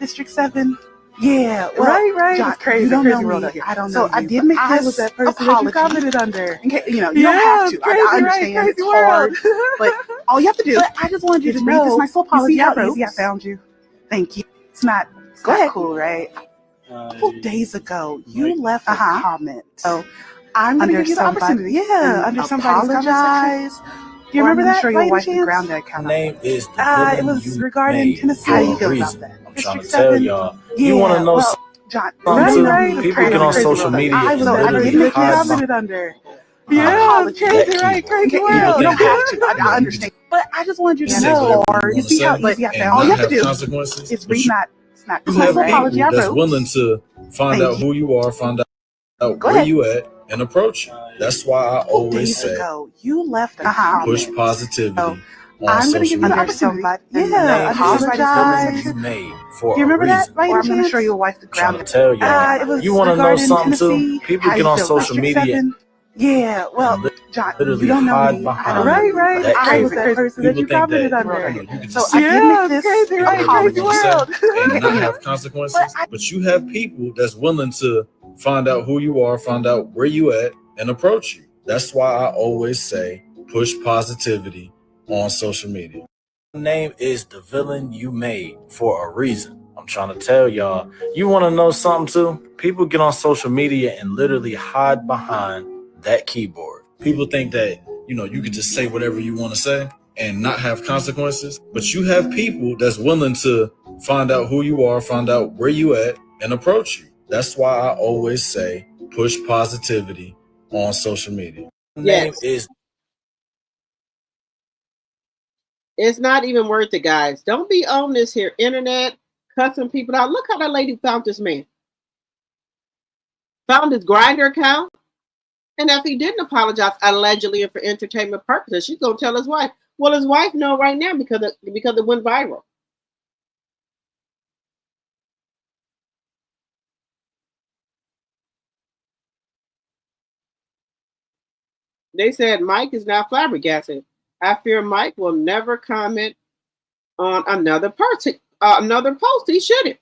District 7. Yeah, well, right. John, crazy, you don't know me. I don't know. So I did make this. I was that person that you commented under. You don't have to. I understand. It's hard, but all you have to do. But I just wanted you to know. This nice apology. You see how easy I found you? Thank you. It's not cool, right? A couple days ago, you left a comment. So I'm going to give you the opportunity. Yeah, under somebody's comment section. Do you remember that? Show your wife the ground account. Name is it was regarding Tennessee. How do you feel about that? I'm trying to tell y'all. You want to know John, something? People get on social media and literally hide under. Yeah, crazy, right? Crazy world. You don't have to. I understand. But I just wanted you to know. You see how easy I found. All you have to do is read not cool. You have people that's willing to find out who you are, find out where you at, and approach you. That's why I always say, you left push positivity. I'm going to give you the opportunity. Yeah, apologize. You made for you remember that? Or I'm going to show you wife the ground. I'm trying to tell y'all. You want to know something too? People get on social media. Yeah, well, John, you don't know me. Right. I was that person that you commented under. So I did make this crazy, right? Crazy world. And not have consequences. But you have people that's willing to find out who you are, find out where you at, and approach you. That's why I always say push positivity on social media. The name is the villain you made for a reason. I'm trying to tell y'all. You want to know something too? People get on social media and literally hide behind that keyboard. People think that, you can just say whatever you want to say and not have consequences. But you have people that's willing to find out who you are, find out where you at, and approach you. That's why I always say push positivity on social media. Name is. It's not even worth it, guys. Don't be on this here internet cussing people out. Look how that lady found this man. Found his Grindr account. And if he didn't apologize, allegedly and for entertainment purposes, she's gonna tell his wife. Well, his wife know right now because it went viral. They said Mike is now flabbergasted. I fear Mike will never comment on another post. He shouldn't.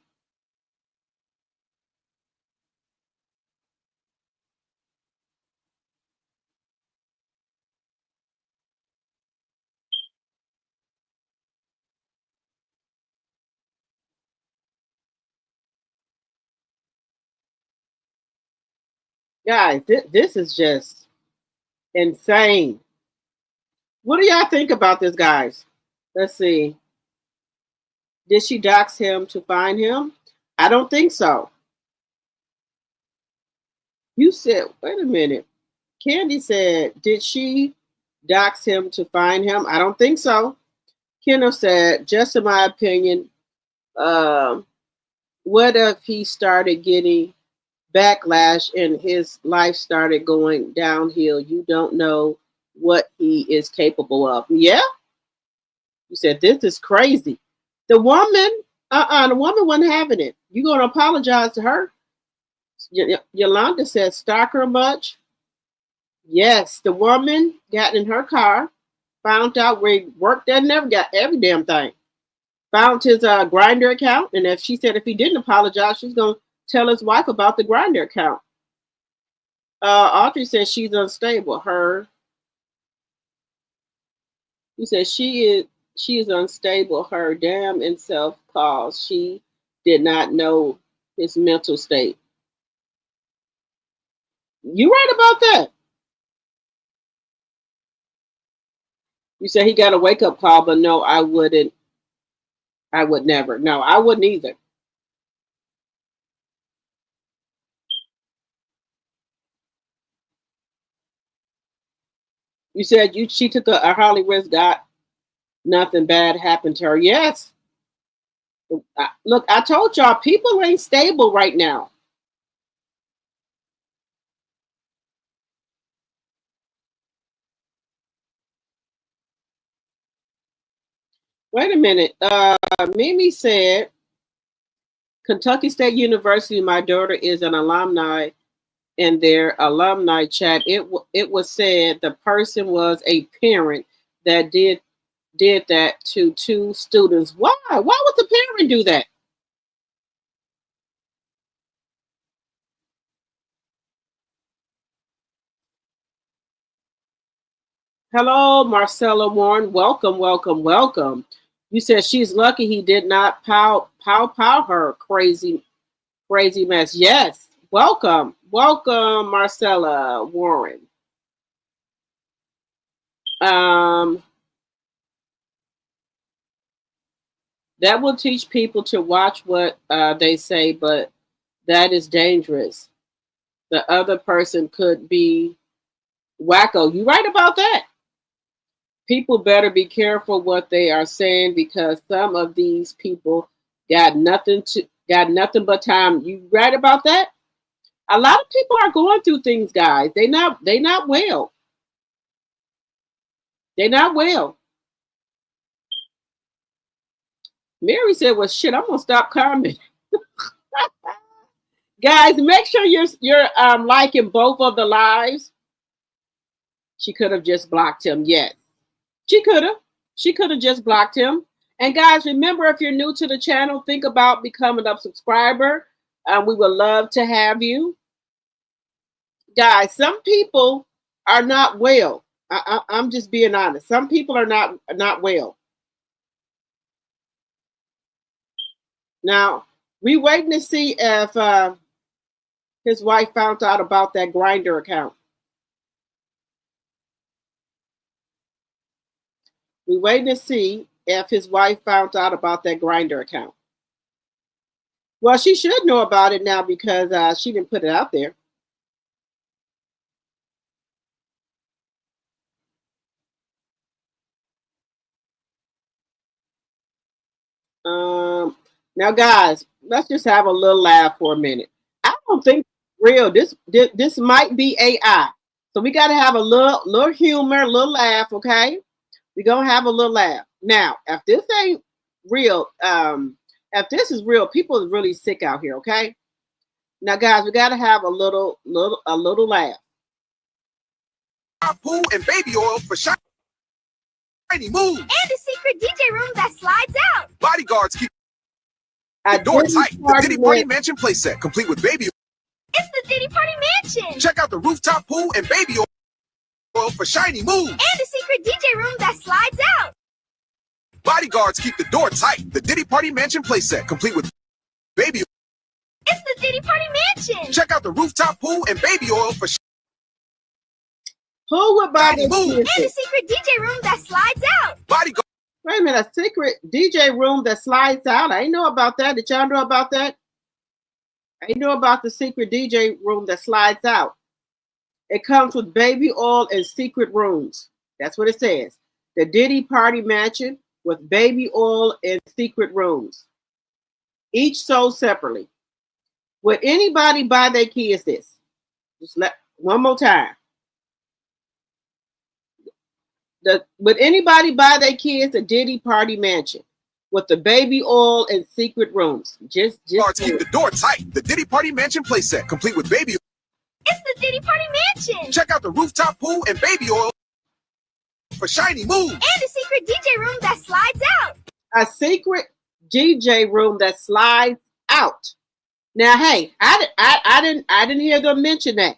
Guys, this is just insane. What do y'all think about this, guys? Let's see. Did she dox him to find him? I don't think so. You said, wait a minute. Kandi said, did she dox him to find him? I don't think so. Kendall said, just in my opinion, What if he started getting backlash and his life started going downhill? You don't know what he is capable of. Yeah, you said this is crazy. The woman, the woman wasn't having it. You gonna apologize to her? Yolanda said, stalk her much? Yes, the woman got in her car, found out where he worked at, never got every damn thing. Found his Grinder account, and if she said if he didn't apologize, she's gonna tell his wife about the Grinder account. Audrey says she's unstable. He said she is unstable. Her damn and self cause she did not know his mental state. You right about that. You said he got a wake up call, but no, I wouldn't. I would never. No, I wouldn't either. You said she took a Harley risk, got nothing bad happened to her. Yes. Look, I told y'all people ain't stable right now. Wait a minute. Mimi said, Kentucky State University, my daughter is an alumni. In their alumni chat, it was said the person was a parent that did that to two students. Why? Why would the parent do that? Hello, Marcella Warren. Welcome, welcome, welcome. You said she's lucky he did not pow her crazy mess. Yes. Welcome. Welcome, Marcella Warren. That will teach people to watch what they say, but that is dangerous. The other person could be wacko. You right about that. People better be careful what they are saying because some of these people got nothing but time. You right about that? A lot of people are going through things, guys. They not well. They're not well. Mary said, well, shit, I'm gonna stop commenting. Guys, make sure you're liking both of the lives. She could have just blocked him. Yes. She could have just blocked him. And guys, remember, if you're new to the channel, think about becoming a subscriber. We would love to have you. Guys, some people are not well. I'm just being honest. Some people are not well. Now, we waiting to see if his wife found out about that Grinder account. We waiting to see if his wife found out about that Grinder account. Well, she should know about it now because she didn't put it out there. Now, guys, let's just have a little laugh for a minute. I don't think it's real. This might be AI. So we got to have a little humor, a little laugh, okay? We're going to have a little laugh. Now, if this ain't real, if this is real, people are really sick out here, okay? Now, guys, we got to have a little laugh. Pool and baby oil for shiny moves. And a secret DJ room that slides out. Bodyguards keep the door tight. The Diddy Party Mansion playset, complete with baby oil. It's the Diddy Party Mansion. Check out the rooftop pool and baby oil for shiny moves. And a secret DJ room that slides out. Bodyguards keep the door tight. The Diddy Party Mansion playset, complete with baby oil. It's the Diddy Party Mansion. Check out the rooftop pool and baby oil for who would buy this? And a secret DJ room that slides out. Bodyguard. Wait a minute, a secret DJ room that slides out. I didn't know about that. Did y'all know about that? I didn't know about the secret DJ room that slides out. It comes with baby oil and secret rooms. That's what it says. The Diddy Party Mansion with baby oil and secret rooms. each sold separately. Would anybody buy their kids this? Just let one more time. Would anybody buy their kids a Diddy party mansion with the baby oil and secret rooms? Just keep the door tight. The Diddy Party Mansion playset, complete with baby. It's the Diddy Party Mansion. Check out the rooftop pool and baby oil for shiny moves. And a secret DJ room that slides out. A secret DJ room that slides out. Now, hey, I didn't hear them mention that.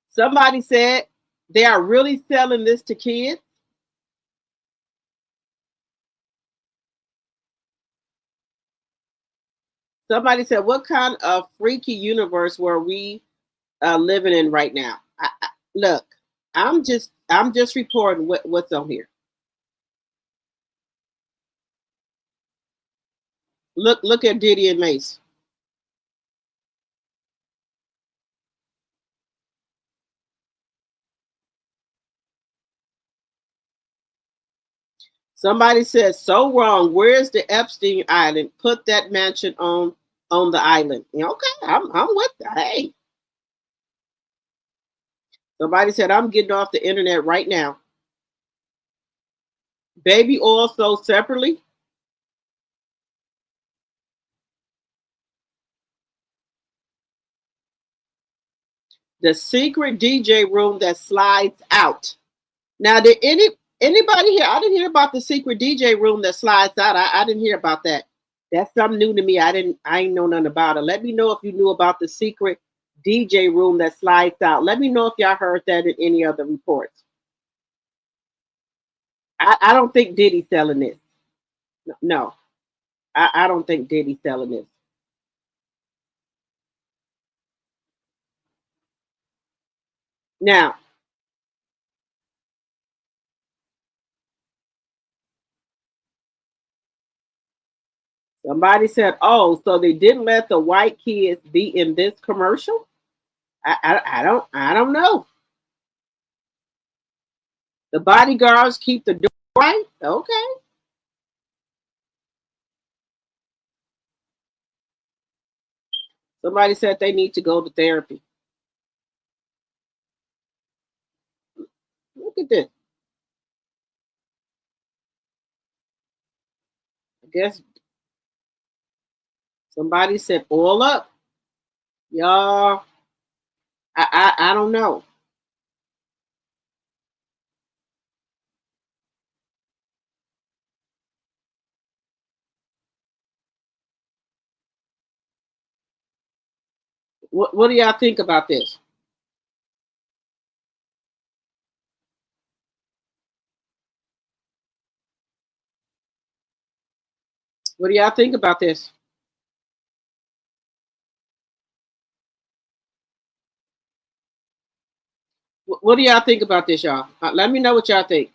Somebody said they are really selling this to kids. Somebody said, what kind of freaky universe were we living in right now? Look, I'm just reporting what's on here. Look at Diddy and Mace. Somebody says, so wrong. Where's the Epstein Island? Put that mansion on the island. Okay, I'm with that. Hey. Somebody said, I'm getting off the internet right now. Baby oil sold separately. The secret DJ room that slides out. Now, did anybody here? I didn't hear about the secret DJ room that slides out. I didn't hear about that. That's something new to me. I ain't know nothing about it. Let me know if you knew about the secret DJ room that slides out. Let me know if y'all heard that in any other reports. I don't think Diddy's selling this. No, I don't think Diddy's selling this. Now, somebody said, oh, so they didn't let the white kids be in this commercial? I don't know. The bodyguards keep the door right? Okay. Somebody said they need to go to therapy. Look at this. I guess somebody said all up. Y'all, I don't know. What do y'all think about this? What do y'all think about this? What do y'all think about this, y'all? Let me know what y'all think.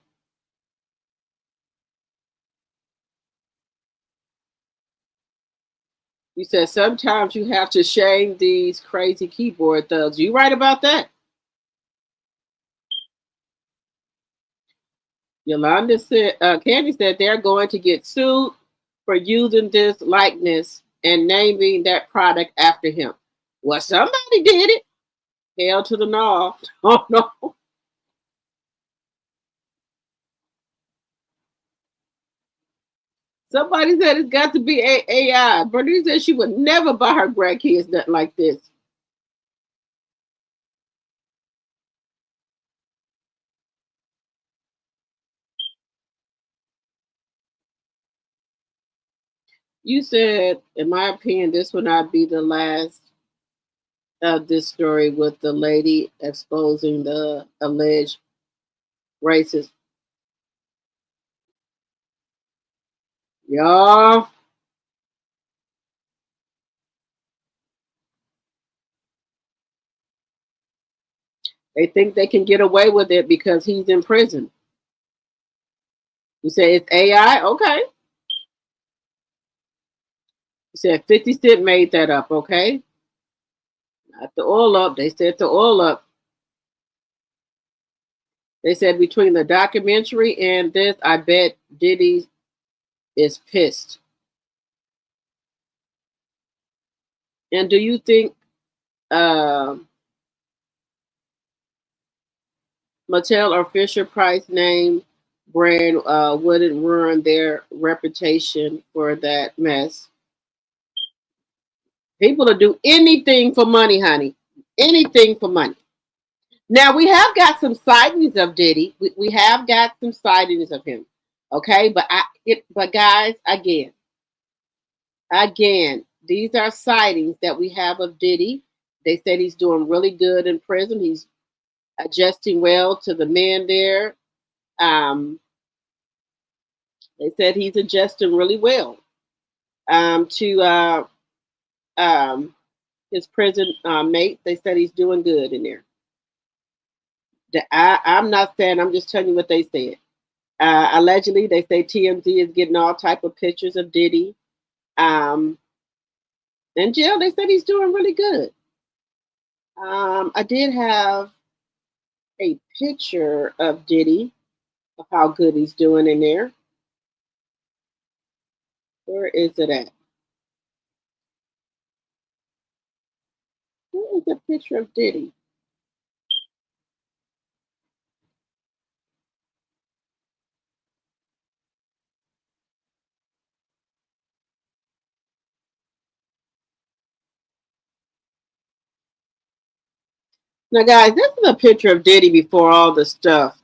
You said sometimes you have to shame these crazy keyboard thugs. You right about that? Yolanda said, Candy said they're going to get sued for using this likeness and naming that product after him. Well, somebody did it. Hell to the no. Oh, no. Somebody said it's got to be AI. Bernice said she would never buy her grandkids nothing like this. You said, in my opinion, this will not be the last of this story with the lady exposing the alleged racist. Y'all. They think they can get away with it because he's in prison. You say it's AI? Okay. You said 50 Cent made that up, okay? Not the oil up. They said the oil up. They said between the documentary and this, I bet Diddy is pissed. And do you think Mattel or Fisher Price name brand wouldn't ruin their reputation for that mess? People will do anything for money, honey. Anything for money. Now, we have got some sightings of Diddy. We have got some sightings of him. Okay, but guys, again, these are sightings that we have of Diddy. They said he's doing really good in prison. He's adjusting well to the men there. They said he's adjusting really well to his prison mate. They said he's doing good in there. I'm not saying, I'm just telling you what they said. Allegedly, they say TMZ is getting all type of pictures of Diddy. In jail, they said he's doing really good. I did have a picture of Diddy, of how good he's doing in there. Where is it at? Where is the picture of Diddy? Now, guys, this is a picture of Diddy before all the stuff.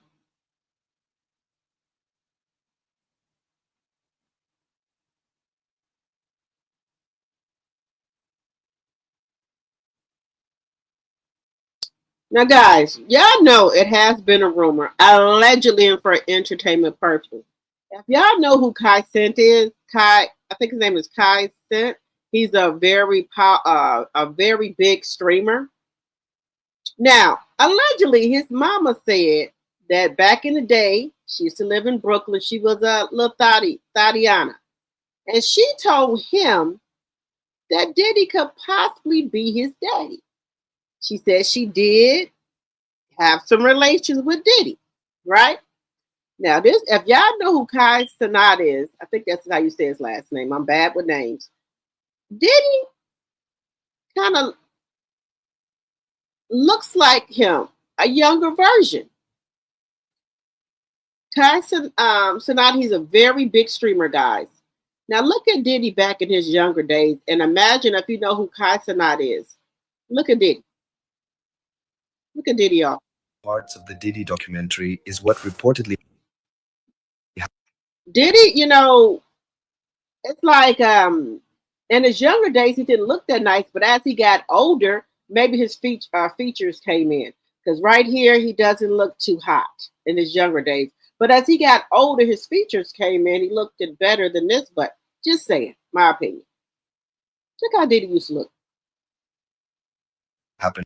Now, guys, y'all know it has been a rumor, allegedly and for entertainment purposes. If y'all know who Kai Cent is, I think his name is Kai Cent. He's a very big streamer. Now, allegedly, his mama said that back in the day, she used to live in Brooklyn. She was a little Thadiana. And she told him that Diddy could possibly be his daddy. She said she did have some relations with Diddy, right? Now, if y'all know who Kai Cenat is, I think that's how you say his last name. I'm bad with names. Diddy kind of looks like him, a younger version. Kai Cenat, he's a very big streamer, guys. Now, look at Diddy back in his younger days, and imagine if you know who Kai Cenat is. Look at Diddy. Look at Diddy, y'all. Parts of the Diddy documentary is what reportedly Diddy, it's like in his younger days he didn't look that nice, but as he got older, maybe his features came in. Because right here he doesn't look too hot in his younger days. But as he got older, his features came in. He looked it better than this, but just saying, my opinion. Look how Diddy used to look. Happened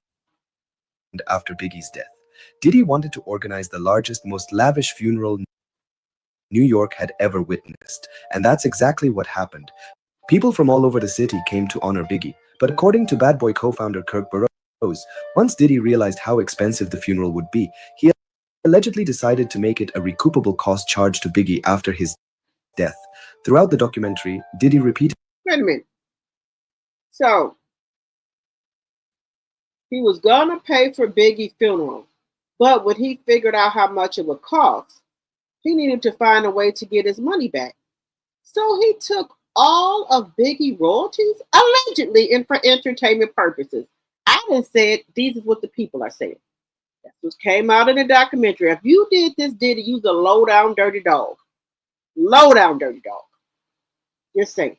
after Biggie's death. Diddy wanted to organize the largest, most lavish funeral New York had ever witnessed. And that's exactly what happened. People from all over the city came to honor Biggie. But according to Bad Boy co-founder Kirk Burroughs, once Diddy realized how expensive the funeral would be, he allegedly decided to make it a recoupable cost charge to Biggie after his death. Throughout the documentary, Diddy repeated... Wait a minute. So, he was going to pay for Biggie's funeral, but when he figured out how much it would cost, he needed to find a way to get his money back. So he took all of Biggie royalties, allegedly, and for entertainment purposes. I done said, these is what the people are saying. That's what came out in the documentary. If you did this, Diddy, you was a low-down dirty dog. Low-down dirty dog. Just saying.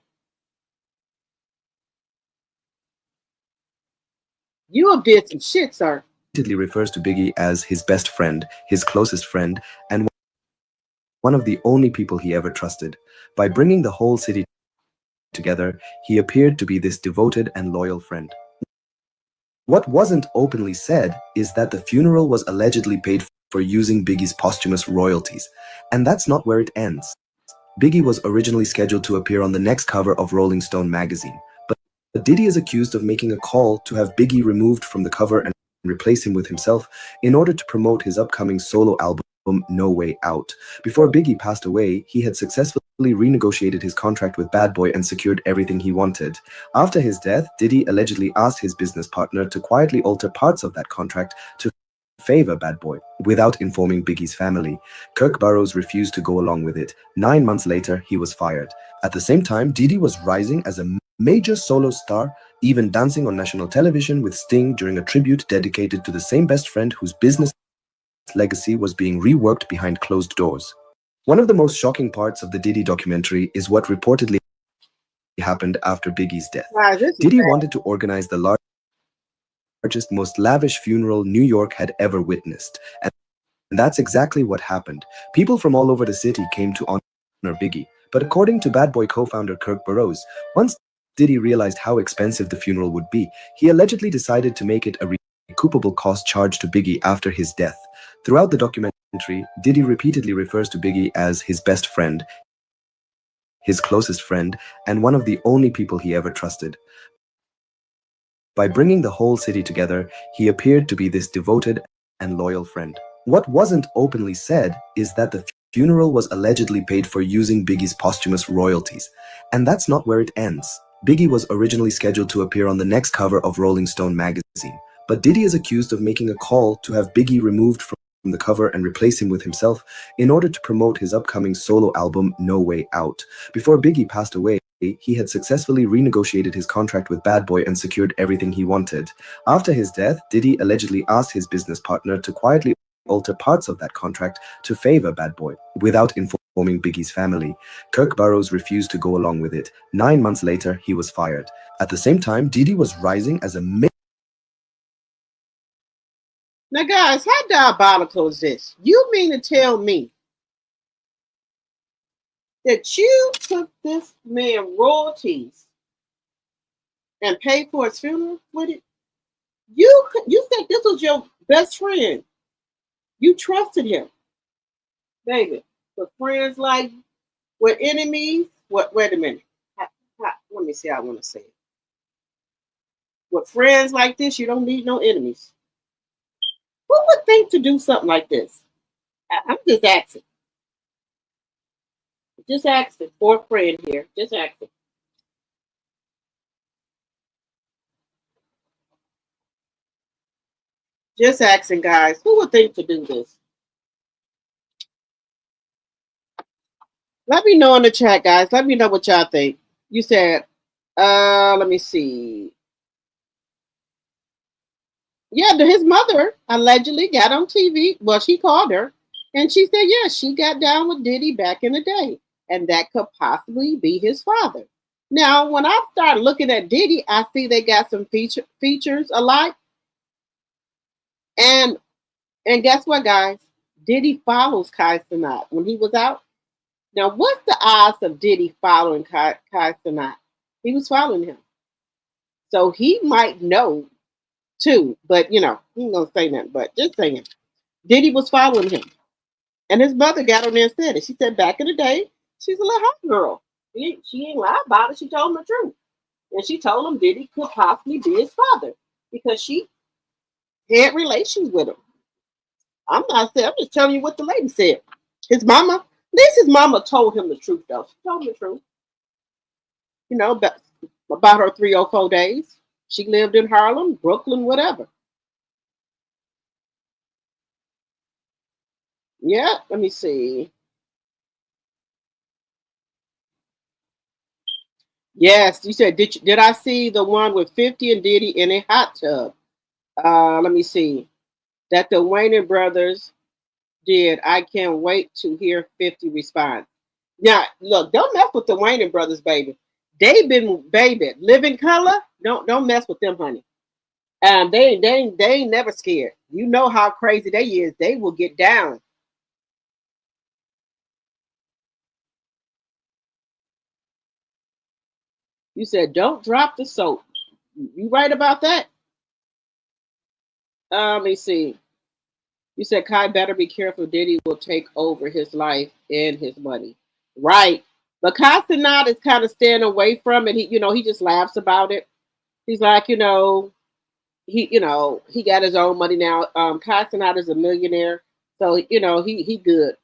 You have did some shit, sir. Refers to Biggie as his best friend, his closest friend, and one of the only people he ever trusted. By bringing the whole city together, he appeared to be this devoted and loyal friend. What wasn't openly said is that the funeral was allegedly paid for using Biggie's posthumous royalties. And that's not where it ends. Biggie was originally scheduled to appear on the next cover of Rolling Stone magazine, but Diddy is accused of making a call to have Biggie removed from the cover and replace him with himself in order to promote his upcoming solo album, No Way Out. Before Biggie passed away, he had successfully renegotiated his contract with Bad Boy and secured everything he wanted. After his death, Diddy allegedly asked his business partner to quietly alter parts of that contract to favor Bad Boy without informing Biggie's family. Kirk Burroughs refused to go along with it. 9 months later, he was fired. At the same time, Diddy was rising as a major solo star, even dancing on national television with Sting during a tribute dedicated to the same best friend whose business legacy was being reworked behind closed doors. One of the most shocking parts of the Diddy documentary is what reportedly happened after Biggie's death. Wow, Diddy wanted to organize the largest, most lavish funeral New York had ever witnessed. And that's exactly what happened. People from all over the city came to honor Biggie. But according to Bad Boy co-founder Kirk Burroughs, once Diddy realized how expensive the funeral would be, he allegedly decided to make it a recoupable cost charge to Biggie after his death. Throughout the documentary, Diddy repeatedly refers to Biggie as his best friend, his closest friend, and one of the only people he ever trusted. By bringing the whole city together, he appeared to be this devoted and loyal friend. What wasn't openly said is that the funeral was allegedly paid for using Biggie's posthumous royalties. And that's not where it ends. Biggie was originally scheduled to appear on the next cover of Rolling Stone magazine, but Diddy is accused of making a call to have Biggie removed from the cover and replace him with himself in order to promote his upcoming solo album, No Way Out. Before Biggie passed away, he had successfully renegotiated his contract with Bad Boy and secured everything he wanted. After his death, Diddy allegedly asked his business partner to quietly alter parts of that contract to favor Bad Boy without informing Biggie's family. Kirk Burroughs refused to go along with it. 9 months later, he was fired. At the same time, Diddy was rising as a Now, guys, how diabolical is this? You mean to tell me that you took this man royalties and paid for his funeral with it? You said this was your best friend. You trusted him, baby. But friends like with enemies. What? Wait a minute. Let me see. I want to say it. With friends like this, you don't need no enemies. Who would think to do something like this? I'm just asking. Just asking for a friend here. Just asking. Just asking, guys. Who would think to do this? Let me know in the chat, guys. Let me know what y'all think. You said, let me see. Yeah, his mother allegedly got on TV. Well, she called her, and she said, yeah, she got down with Diddy back in the day, and that could possibly be his father. Now, when I start looking at Diddy, I see they got some features alike. And guess what, guys? Diddy follows Kai Cenat when he was out. Now, what's the odds of Diddy following Kai Cenat? He was following him. So he might know too, but he ain't gonna say nothing, but just saying. Diddy was following him. And his mother got on there and said it. She said back in the day, she's a little hot girl. She ain't lied about it. She told him the truth. And she told him Diddy could possibly be his father because she had relations with him. I'm just telling you what the lady said. His mama, at least his mama told him the truth, though. She told him the truth. About her 304 days. She lived in Harlem, Brooklyn, whatever. Yeah, let me see. Yes, you said, did I see the one with 50 and Diddy in a hot tub? Let me see. That the Wayne brothers did. I can't wait to hear 50 respond. Now, look, don't mess with the Wayne brothers, baby. They've been, baby, Living Color. Don't mess with them, honey. They ain't never scared. You know how crazy they is. They will get down. You said, don't drop the soap. You right about that? Let me see. You said, Kai better be careful. Diddy will take over his life and his money. Right. But Kai Cenat is kind of staying away from it. He just laughs about it. He's like, he, he got his own money now. Kai Cenat is a millionaire, so he good.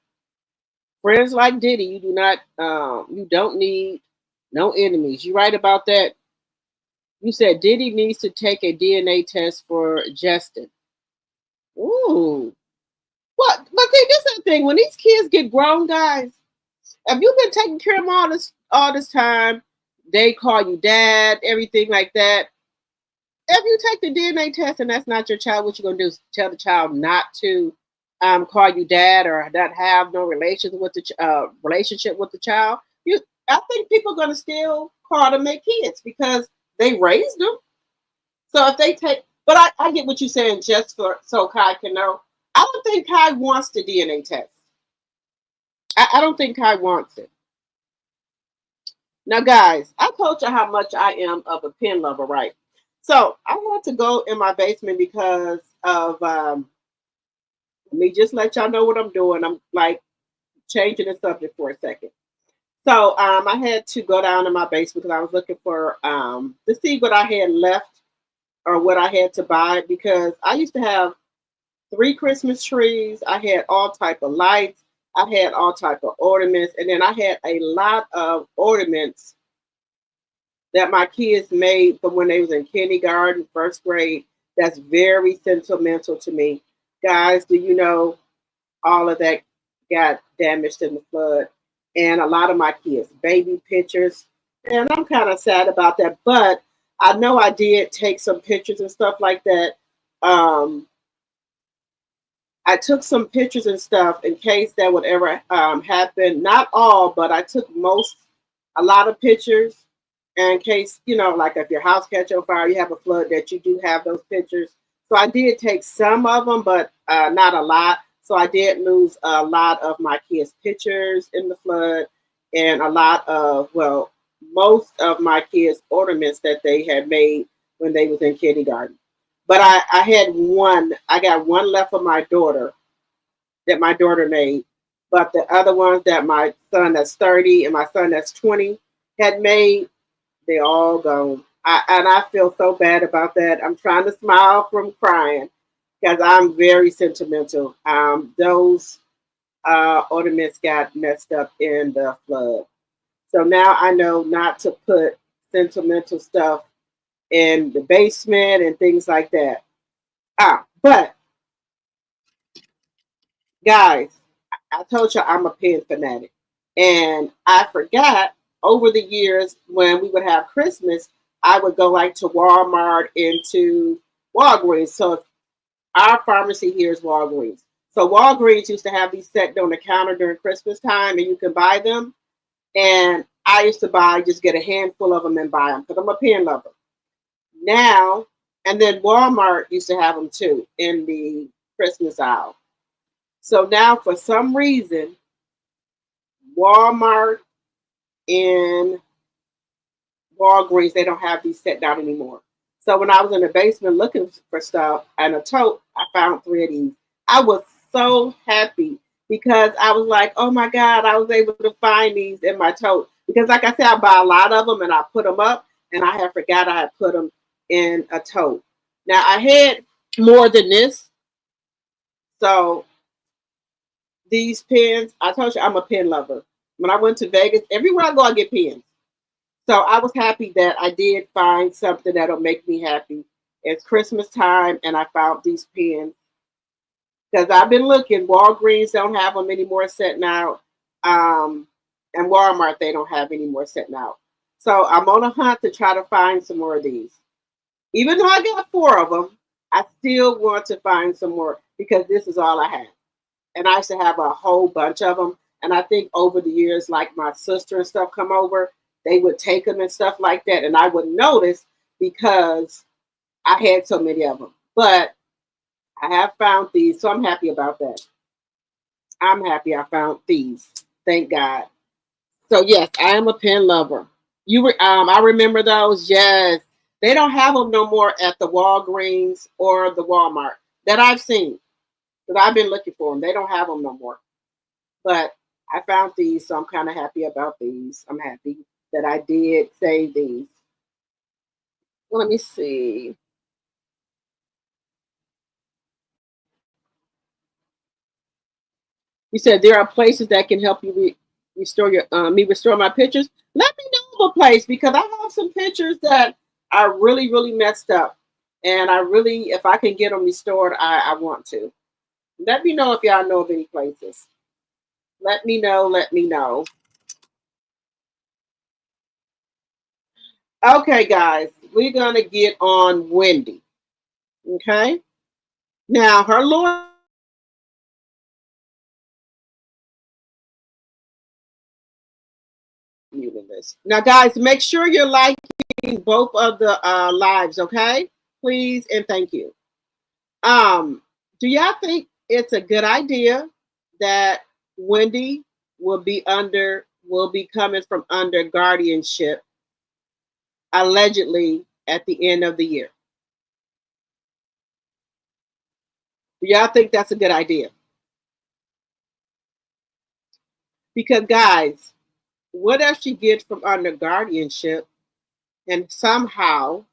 Friends like Diddy, you don't need no enemies. You right about that. You said Diddy needs to take a DNA test for Justin. Ooh. What? But see, this is the thing. When these kids get grown, guys, if you've been taking care of them all this time, they call you dad, everything like that. If you take the DNA test and that's not your child, what you gonna do is tell the child not to call you dad or not have no relationship with the child. I think people are gonna still call them their kids because they raised them. So if they take, but I get what you're saying, just so Kai can know. I don't think Kai wants the DNA test. I don't think Kai wants it. Now, guys, I told you how much I am of a pen lover, right? So I had to go in my basement because of let me just let y'all know what I'm doing. I'm like changing the subject for a second. So I had to go down in my basement because I was looking for to see what I had left or what I had to buy because I used to have 3 Christmas trees. I had all type of lights. I had all type of ornaments, and then I had a lot of ornaments that my kids made from when they was in kindergarten, first grade. That's very sentimental to me. Guys, do you know all of that got damaged in the flood? And a lot of my kids' baby pictures. And I'm kind of sad about that. But I know I did take some pictures and stuff like that. I took some pictures and stuff in case that would ever happen. Not all, but I took a lot of pictures in case, like if your house catch on fire, you have a flood, that you do have those pictures. So I did take some of them, but not a lot. So I did lose a lot of my kids' pictures in the flood and most of my kids' ornaments that they had made when they was in kindergarten. But I got one left for my daughter that my daughter made. But the other ones that my son that's 30 and my son that's 20 had made, they all gone. And I feel so bad about that. I'm trying to smile from crying because I'm very sentimental. Those ornaments got messed up in the flood. So now I know not to put sentimental stuff in the basement and things like that. But guys, I told you I'm a pen fanatic. And I forgot over the years when we would have Christmas, I would go like to Walmart into Walgreens. So our pharmacy here is Walgreens. So Walgreens used to have these set on the counter during Christmas time and you can buy them. And I used to just get a handful of them and buy them because I'm a pen lover. Now, and then Walmart used to have them too in the Christmas aisle. So now for some reason, Walmart and Walgreens, they don't have these set down anymore. So when I was in the basement looking for stuff and a tote, I found 3 of these. I was so happy because I was like, oh my God, I was able to find these in my tote. Because like I said, I buy a lot of them and I put them up and I had forgot I had put them in a tote. Now I had more than this. So these pens, I told you I'm a pen lover. When I went to Vegas, everywhere I go, I get pens. So I was happy that I did find something that'll make me happy. It's Christmas time and I found these pens. Because I've been looking, Walgreens don't have them anymore setting out. And Walmart, they don't have any more setting out. So I'm on a hunt to try to find some more of these. Even though I got 4 of them, I still want to find some more because this is all I have. And I used to have a whole bunch of them. And I think over the years, like my sister and stuff come over, they would take them and stuff like that. And I would notice because I had so many of them. But I have found these, so I'm happy about that. I'm happy I found these. Thank God. So yes, I am a pen lover. I remember those. Yes, they don't have them no more at the Walgreens or the Walmart that I've seen. Because I've been looking for them. They don't have them no more. But I found these, so I'm kind of happy about these. I'm happy that I did save these. Well, let me see. You said there are places that can help you restore your restore my pictures. Let me know of a place because I have some pictures that are really, really messed up. And I really, if I can get them restored, I want to. Let me know if y'all know of any places. Let me know. Let me know. Okay, guys, we're going to get on Wendy. Okay. Now, her lawyer. Now, guys, make sure you're liking both of the lives, okay? Please and thank you. Do y'all think it's a good idea that Wendy will be coming from under guardianship allegedly at the end of the year? Do y'all think that's a good idea? Because guys, what if she gets from under guardianship and somehow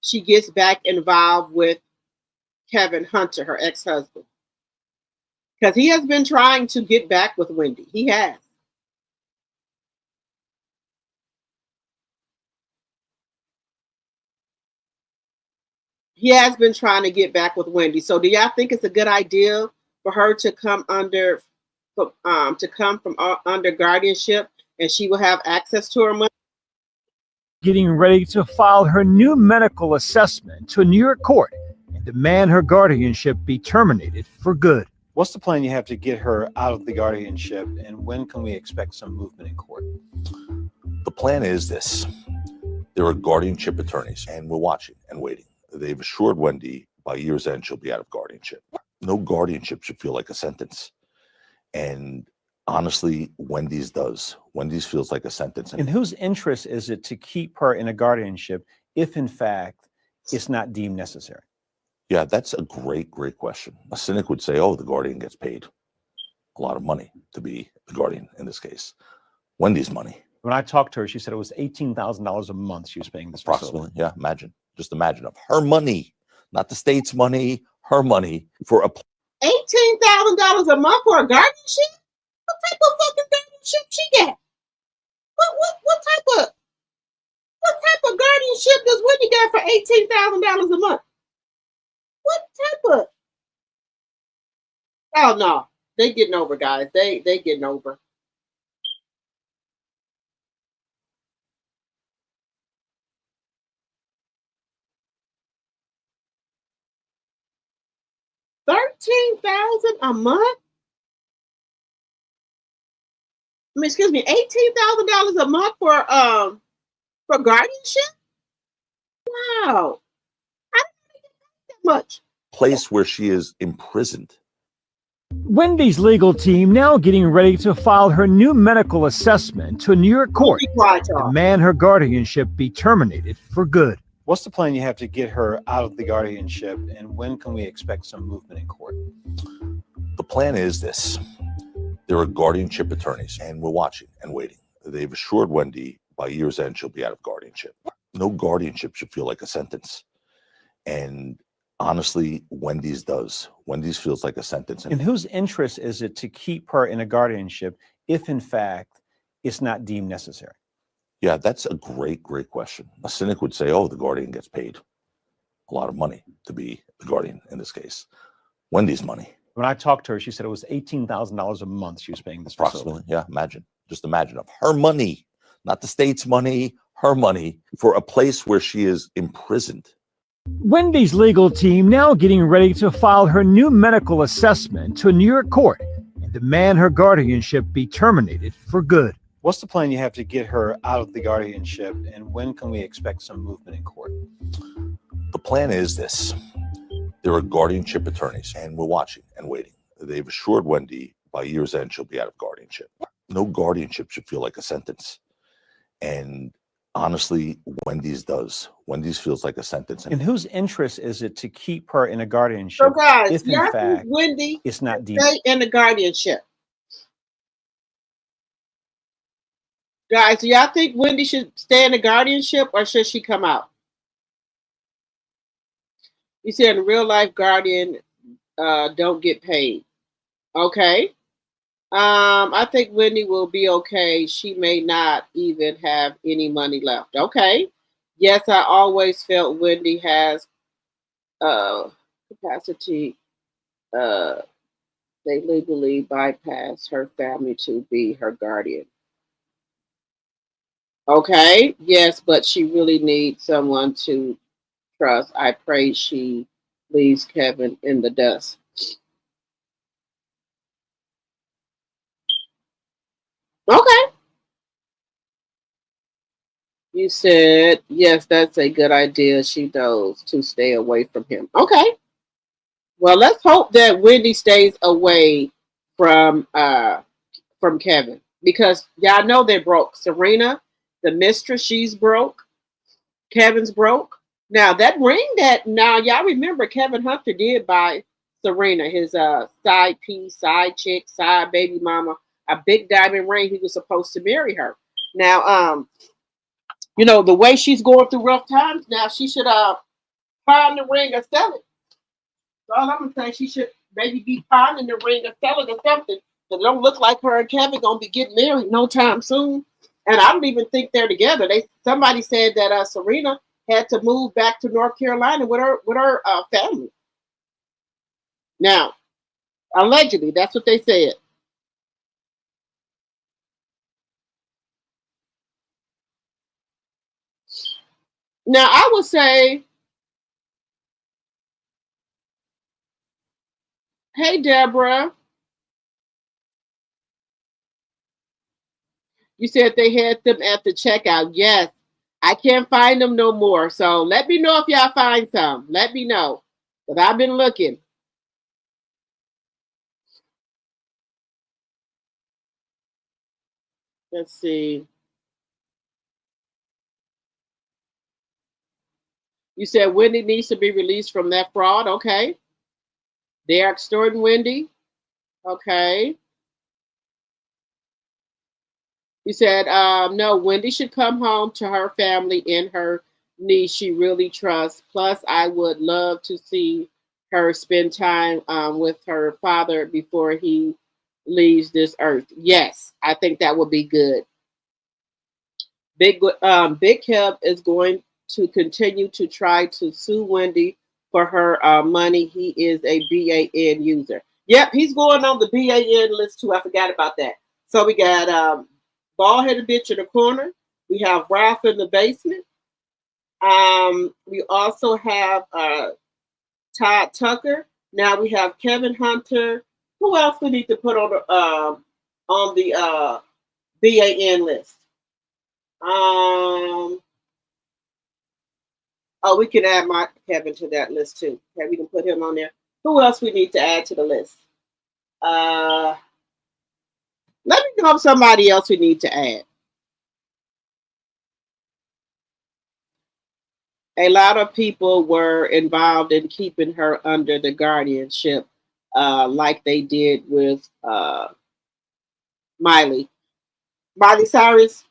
she gets back involved with Kevin Hunter, her ex-husband? Because he has been trying to get back with Wendy. He has. He has been trying to get back with Wendy. So do y'all think it's a good idea for her to come under under guardianship and she will have access to her money? Getting ready to file her new medical assessment to a New York court and demand her guardianship be terminated for good. What's the plan you have to get her out of the guardianship, and when can we expect some movement in court? The plan is this. There are guardianship attorneys, and we're watching and waiting. They've assured Wendy by year's end she'll be out of guardianship. No guardianship should feel like a sentence. And honestly, Wendy's does. Wendy's feels like a sentence. In whose interest is it to keep her in a guardianship if, in fact, it's not deemed necessary? Yeah, that's a great question. A cynic would say, oh, the guardian gets paid a lot of money to be the guardian in this case. Wendy's money. When I talked to her, she said it was $18,000 a month she was paying this approximately. Facility. Yeah, imagine. Just imagine of her money, not the state's money, her money for a $18,000 a month for a guardianship? What type of fucking guardianship she get? What type of guardianship does Wendy get for $18,000 a month? What type of? Oh no, they getting over, guys. They getting over. $13,000 a month? I mean, excuse me, $18,000 a month for guardianship? Wow. I didn't get that much. Place where she is imprisoned. Wendy's legal team now getting ready to file her new medical assessment to a New York court to demand her guardianship be terminated for good. What's the plan you have to get her out of the guardianship, and when can we expect some movement in court? The plan is this. There are guardianship attorneys, and we're watching and waiting. They've assured Wendy by year's end she'll be out of guardianship. No guardianship should feel like a sentence. And honestly, Wendy's does. Wendy's feels like a sentence. In whose interest is it to keep her in a guardianship if, in fact, it's not deemed necessary? Yeah, that's a great question. A cynic would say, oh, the guardian gets paid a lot of money to be the guardian in this case. Wendy's money. When I talked to her, she said it was $18,000 a month she was paying this approximately. Facility. Yeah, imagine. Just imagine of her money, not the state's money, her money for a place where she is imprisoned. Wendy's legal team now getting ready to file her new medical assessment to a New York court and demand her guardianship be terminated for good. What's the plan you have to get her out of the guardianship, and when can we expect some movement in court? The plan is this. There are guardianship attorneys, and we're watching and waiting. They've assured Wendy by year's end she'll be out of guardianship. No guardianship should feel like a sentence. And honestly, Wendy's does. Wendy's feels like a sentence. In whose interest is it to keep her in a guardianship? So guys, if in fact Wendy it's not deemed stay in the guardianship. Guys, do y'all think Wendy should stay in the guardianship or should she come out? You said in real life, guardian don't get paid. Okay. I think Wendy will be okay. She may not even have any money left. Okay. Yes, I always felt Wendy has capacity. They legally bypass her family to be her guardian. Okay. Yes, but she really needs someone to trust. I pray she leaves Kevin in the dust. Okay. You said, yes, that's a good idea. She knows to stay away from him. Okay. Well, let's hope that Wendy stays away from Kevin because y'all know they're broke. Serena, the mistress, she's broke. Kevin's broke. Now that ring that now y'all remember Kevin Hunter did buy Serena, his side piece, side chick, side baby mama, a big diamond ring. He was supposed to marry her. Now, you know, the way she's going through rough times now, she should pawn the ring or sell it. So all I'm gonna say, she should maybe be pawning the ring or sell it or something. It don't look like her and Kevin gonna be getting married no time soon. And I don't even think they're together. Somebody said that Serena had to move back to North Carolina with her family. Now, allegedly, that's what they said. Now, I would say, hey, Deborah, you said they had them at the checkout. Yes, I can't find them no more. So let me know if y'all find some. Let me know. Because I've been looking. Let's see. You said Wendy needs to be released from that fraud. Okay. They are extorting Wendy. Okay. You said, no, Wendy should come home to her family and her niece she really trusts. Plus, I would love to see her spend time with her father before he leaves this earth. Yes, I think that would be good. Big Kev is going to continue to try to sue Wendy for her money. He is a BAN user. Yep, he's going on the BAN list too. I forgot about that. So we got bald-headed bitch in the corner. We have Ralph in the basement. We also have Todd Tucker. Now we have Kevin Hunter. Who else we need to put on the BAN list? Oh, we can add my Kevin to that list too. Okay, we can put him on there. Who else we need to add to the list? Let me know if somebody else we need to add. A lot of people were involved in keeping her under the guardianship, like they did with Miley Cyrus.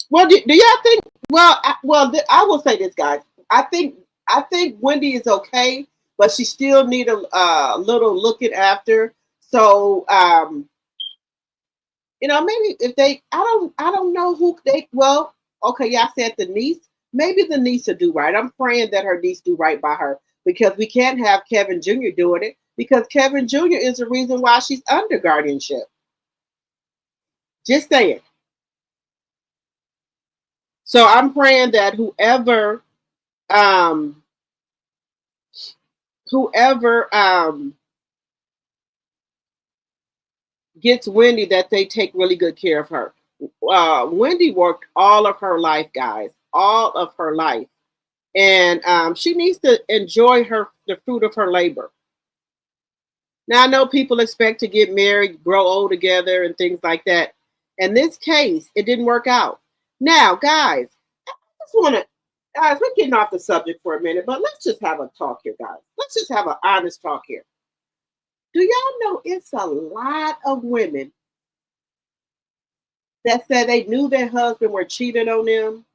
Well, do y'all think? Well, I will say this, guys. I think Wendy is okay, but she still need a little looking after. So, you know, maybe if I don't know who they. Well, okay, y'all said the niece. Maybe the niece will do right. I'm praying that her niece do right by her because we can't have Kevin Jr. doing it because Kevin Jr. is the reason why she's under guardianship. Just saying. So I'm praying that whoever gets Wendy, that they take really good care of her. Wendy worked all of her life, guys, all of her life, and she needs to enjoy the fruit of her labor. Now I know people expect to get married, grow old together, and things like that. In this case, it didn't work out. Now, guys, guys, we're getting off the subject for a minute, but let's just have a talk here, guys. Let's just have an honest talk here. Do y'all know it's a lot of women that said they knew their husband were cheating on them,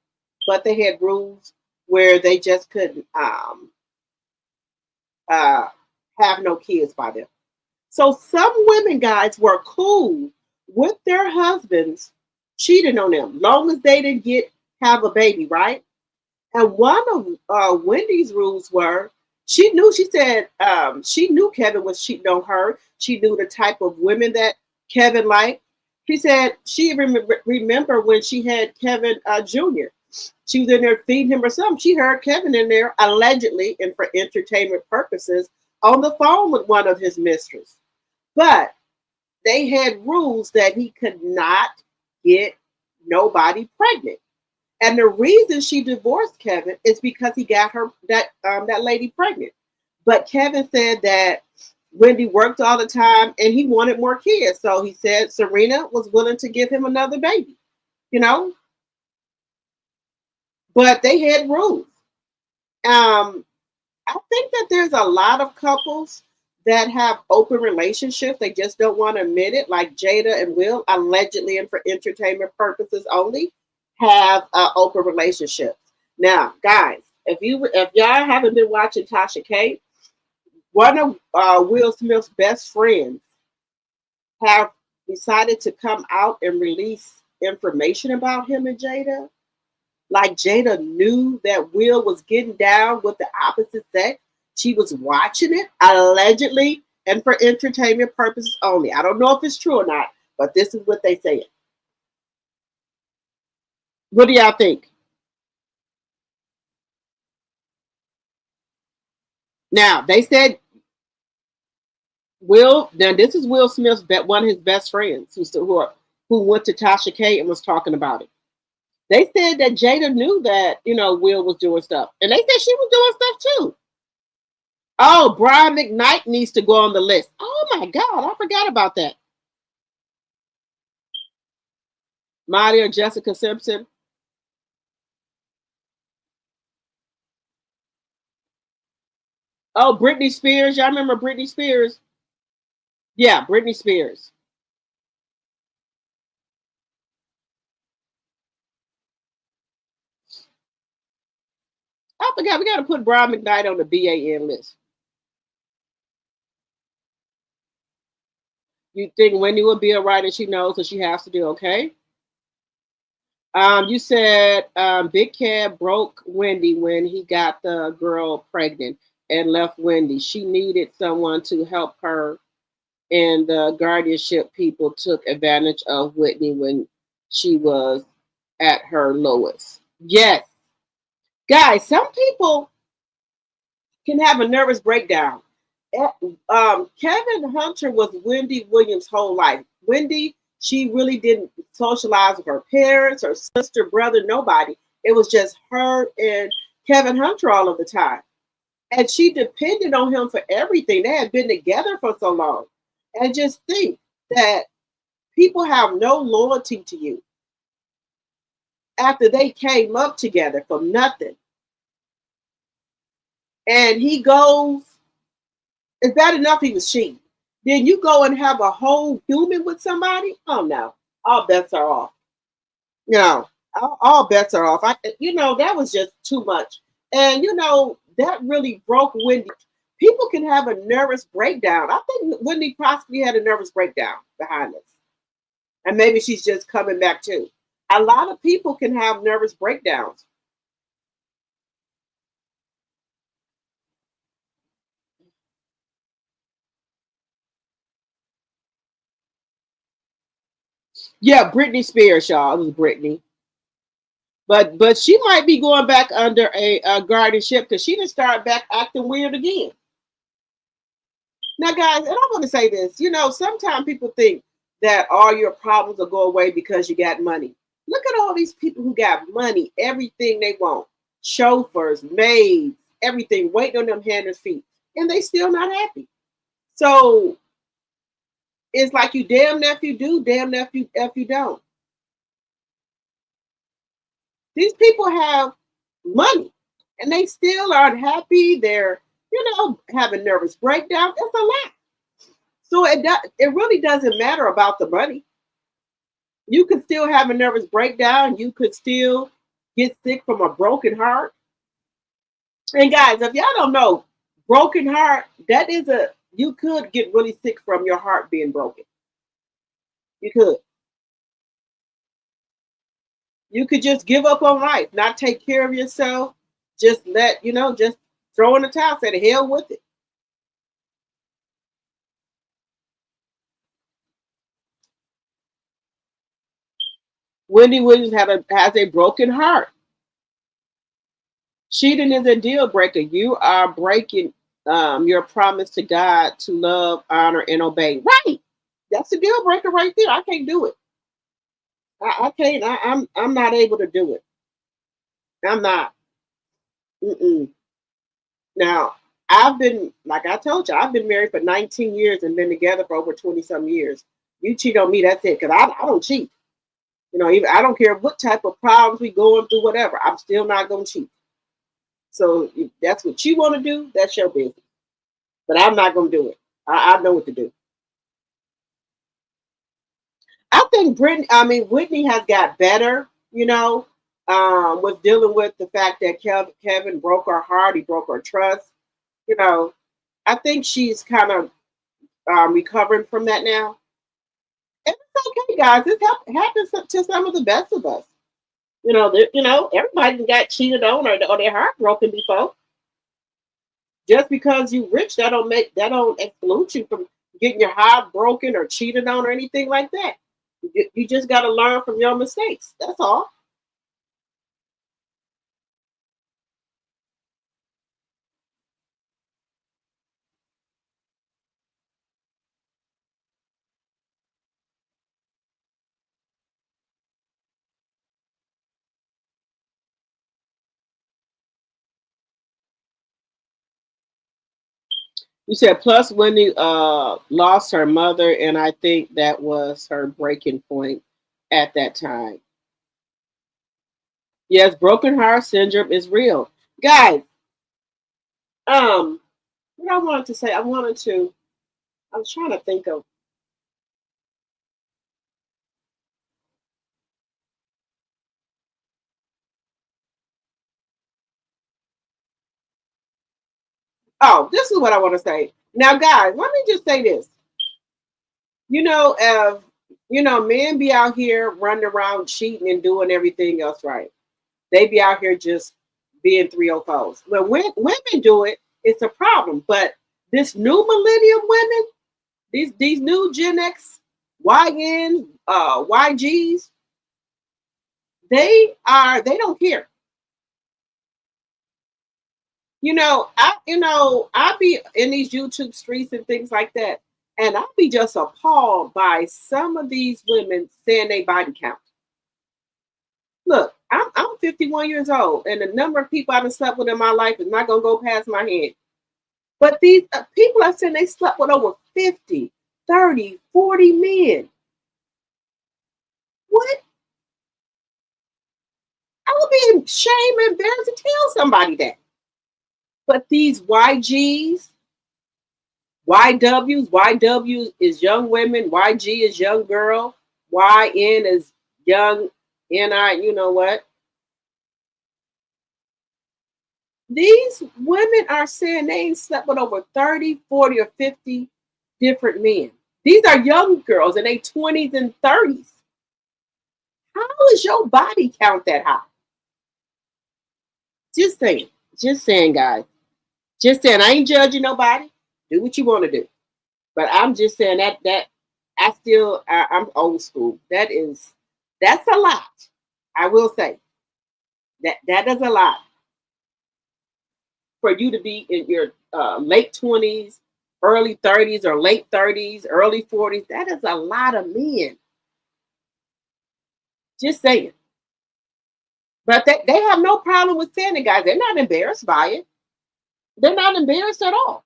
but they had rules where they just couldn't have no kids by them. So some women, guys, were cool with their husbands cheating on them, long as they didn't have a baby, right? And one of Wendy's rules were, she said she knew Kevin was cheating on her. She knew the type of women that Kevin liked. She said she remember when she had Kevin Jr. She was in there feeding him or something. She heard Kevin in there, allegedly, and for entertainment purposes, on the phone with one of his mistresses. But they had rules that he could not get nobody pregnant. And the reason she divorced Kevin is because he got her that lady pregnant. But Kevin said that Wendy worked all the time and he wanted more kids. So he said Serena was willing to give him another baby, you know. But they had rules. I think that there's a lot of couples that have open relationships. They just don't want to admit it, like Jada and Will, allegedly and for entertainment purposes only, have open relationships. Now, guys, if y'all haven't been watching Tasha K, one of Will Smith's best friends have decided to come out and release information about him and Jada. Like Jada knew that Will was getting down with the opposite sex. She was watching it, allegedly, and for entertainment purposes only. I don't know if it's true or not, but this is what they say. What do y'all think? Now, they said this is Will Smith's one of his best friends who went to Tasha K and was talking about it. They said that Jada knew that, Will was doing stuff. And they said she was doing stuff too. Oh, Brian McKnight needs to go on the list. Oh my God, I forgot about that. Molly or Jessica Simpson. Oh, Britney Spears. Y'all remember Britney Spears? Yeah, Britney Spears. I forgot. We got to put Brian McKnight on the BAN list. You think Wendy will be a writer? She knows what she has to do, okay? You said Big Cat broke Wendy when he got the girl pregnant and left Wendy. She needed someone to help her, and the guardianship people took advantage of Whitney when she was at her lowest. Yes. Guys, some people can have a nervous breakdown. Kevin Hunter was Wendy Williams' whole life. Wendy, she really didn't socialize with her parents, her sister, brother, nobody. It was just her and Kevin Hunter all of the time. And she depended on him for everything. They had been together for so long. And just think that people have no loyalty to you after they came up together from nothing. And he goes, it's bad enough he was cheating. Then you go and have a whole human with somebody? Oh no, all bets are off. No, all bets are off. That was just too much. And that really broke Wendy. People can have a nervous breakdown. I think Wendy possibly had a nervous breakdown behind this. And maybe she's just coming back too. A lot of people can have nervous breakdowns. Yeah, Britney Spears, y'all. It was Britney. But she might be going back under a guardianship because she didn't start back acting weird again. Now, guys, and I want to say this. Sometimes people think that all your problems will go away because you got money. Look at all these people who got money, everything they want. Chauffeurs, maids, everything, waiting on them hands and feet. And they still not happy. So it's like you damn if you do, damn if you don't. These people have money and they still aren't happy. They're, having nervous breakdowns. It's a lot. So it really doesn't matter about the money. You could still have a nervous breakdown. You could still get sick from a broken heart. And guys, if y'all don't know, broken heart, that is you could get really sick from your heart being broken. You could. You could just give up on life, not take care of yourself, just just throw in the towel, say the hell with it. Wendy Williams has a broken heart. Cheating is a deal breaker. You are breaking your promise to God to love, honor, and obey. Right. That's a deal breaker right there. I can't do it. I can't. I'm not able to do it. I'm not. Mm-mm. Now, I've been, like I told you, I've been married for 19 years and been together for over 20 some years. You cheat on me, that's it. Because I don't cheat. Even I don't care what type of problems we going through, whatever. I'm still not going to cheat. So if that's what you want to do, that's your business. But I'm not going to do it. I know what to do. I think Whitney has got better, with dealing with the fact that Kevin broke her heart. He broke her trust. I think she's kind of recovering from that now. And it's okay, guys. This happens to some of the best of us. Everybody got cheated on or their heart broken before. Just because you rich, that don't exclude you from getting your heart broken or cheated on or anything like that. You just got to learn from your mistakes. That's all. You said plus Wendy lost her mother, and I think that was her breaking point at that time. Yes, broken heart syndrome is real. Guys, what I wanted to say, I was trying to think of. Oh, this is what I want to say. Now, guys, let me just say this. Men be out here running around cheating and doing everything else right. They be out here just being 304s. When women do it, it's a problem. But this new millennium women, these new Gen X, YN, YGs, they don't care. I be in these YouTube streets and things like that, and I'll be just appalled by some of these women saying they body count. Look, I'm 51 years old, and the number of people I've slept with in my life is not gonna go past my head. But these people are saying they slept with over 50, 30, 40 men. What? I would be ashamed and embarrassed to tell somebody that. But these YGs, YW is young women, YG is young girl, YN is young NI, you know what? These women are saying they ain't slept with over 30, 40, or 50 different men. These are young girls in their 20s and 30s. How is your body count that high? Just saying, guys. Just saying, I ain't judging nobody. Do what you want to do. But I'm just saying that I'm old school. That's a lot. I will say that is a lot for you to be in your late 20s, early 30s, or late 30s, early 40s. That is a lot of men. Just saying. But they have no problem with saying it, guys. They're not embarrassed by it. They're not embarrassed at all.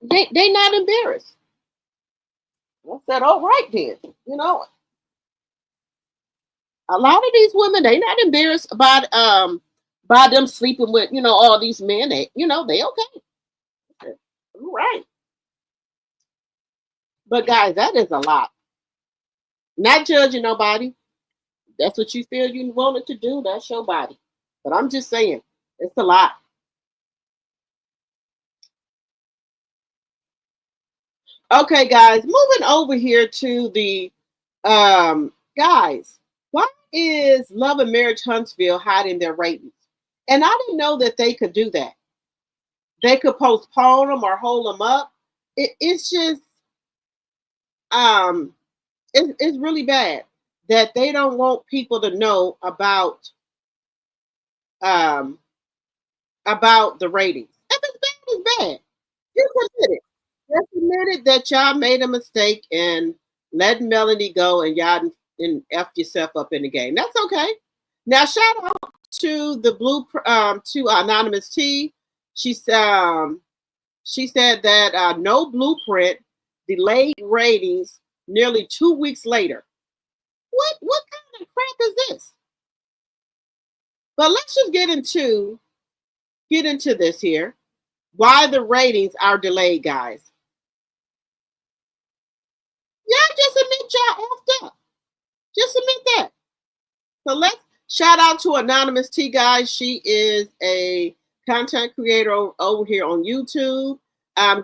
They not embarrassed. I said, all right then. A lot of these women, they not embarrassed about by them sleeping with, all these men. They okay. All right. But guys, that is a lot. Not judging nobody. That's what you feel you wanted to do. That's your body. But I'm just saying, It's a lot. Okay, guys, moving over here to the guys. Why is Love and Marriage Huntsville hiding their ratings? And I didn't know that they could do that. They could postpone them or hold them up. It's just it's really bad that they don't want people to know about the ratings. If it's bad, it's bad. Just admit it. Just admit it that y'all made a mistake and let Melanie go and y'all and F yourself up in the game. That's okay. Now shout out to the to Anonymous T. She said that no blueprint delayed ratings nearly 2 weeks later. What kind of crap is this? But let's just get into this here. Why the ratings are delayed, guys. Y'all just admit y'all effed up. Just admit that. So let's shout out to Anonymous T, guys. She is a content creator over here on YouTube.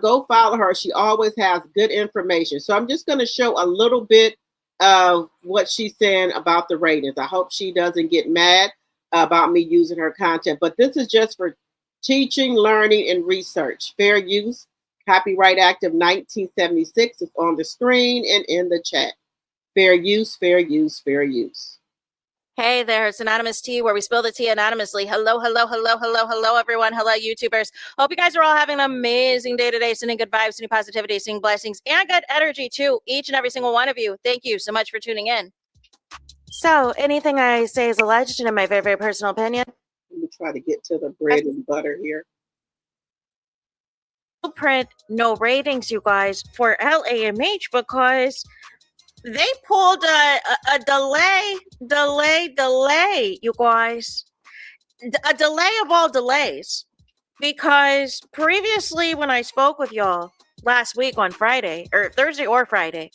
Go follow her. She always has good information. So I'm just going to show a little bit of what she's saying about the ratings. I hope she doesn't get mad about me using her content. But this is just for teaching, learning, and research. Fair use. Copyright Act of 1976 is on the screen and in the chat. Fair use, fair use, fair use. Hey there, it's Anonymous Tea, where we spill the tea anonymously. Hello, hello, hello, hello, hello, everyone. Hello, YouTubers. Hope you guys are all having an amazing day today, sending good vibes, sending positivity, sending blessings, and good energy to each and every single one of you. Thank you so much for tuning in. So, anything I say is alleged and in my very, very personal opinion. Let me try to get to the bread and butter here. Print no ratings, you guys, for LAMH because they pulled a delay, you guys. A delay of all delays. Because previously when I spoke with y'all last week on Friday, or Thursday or Friday,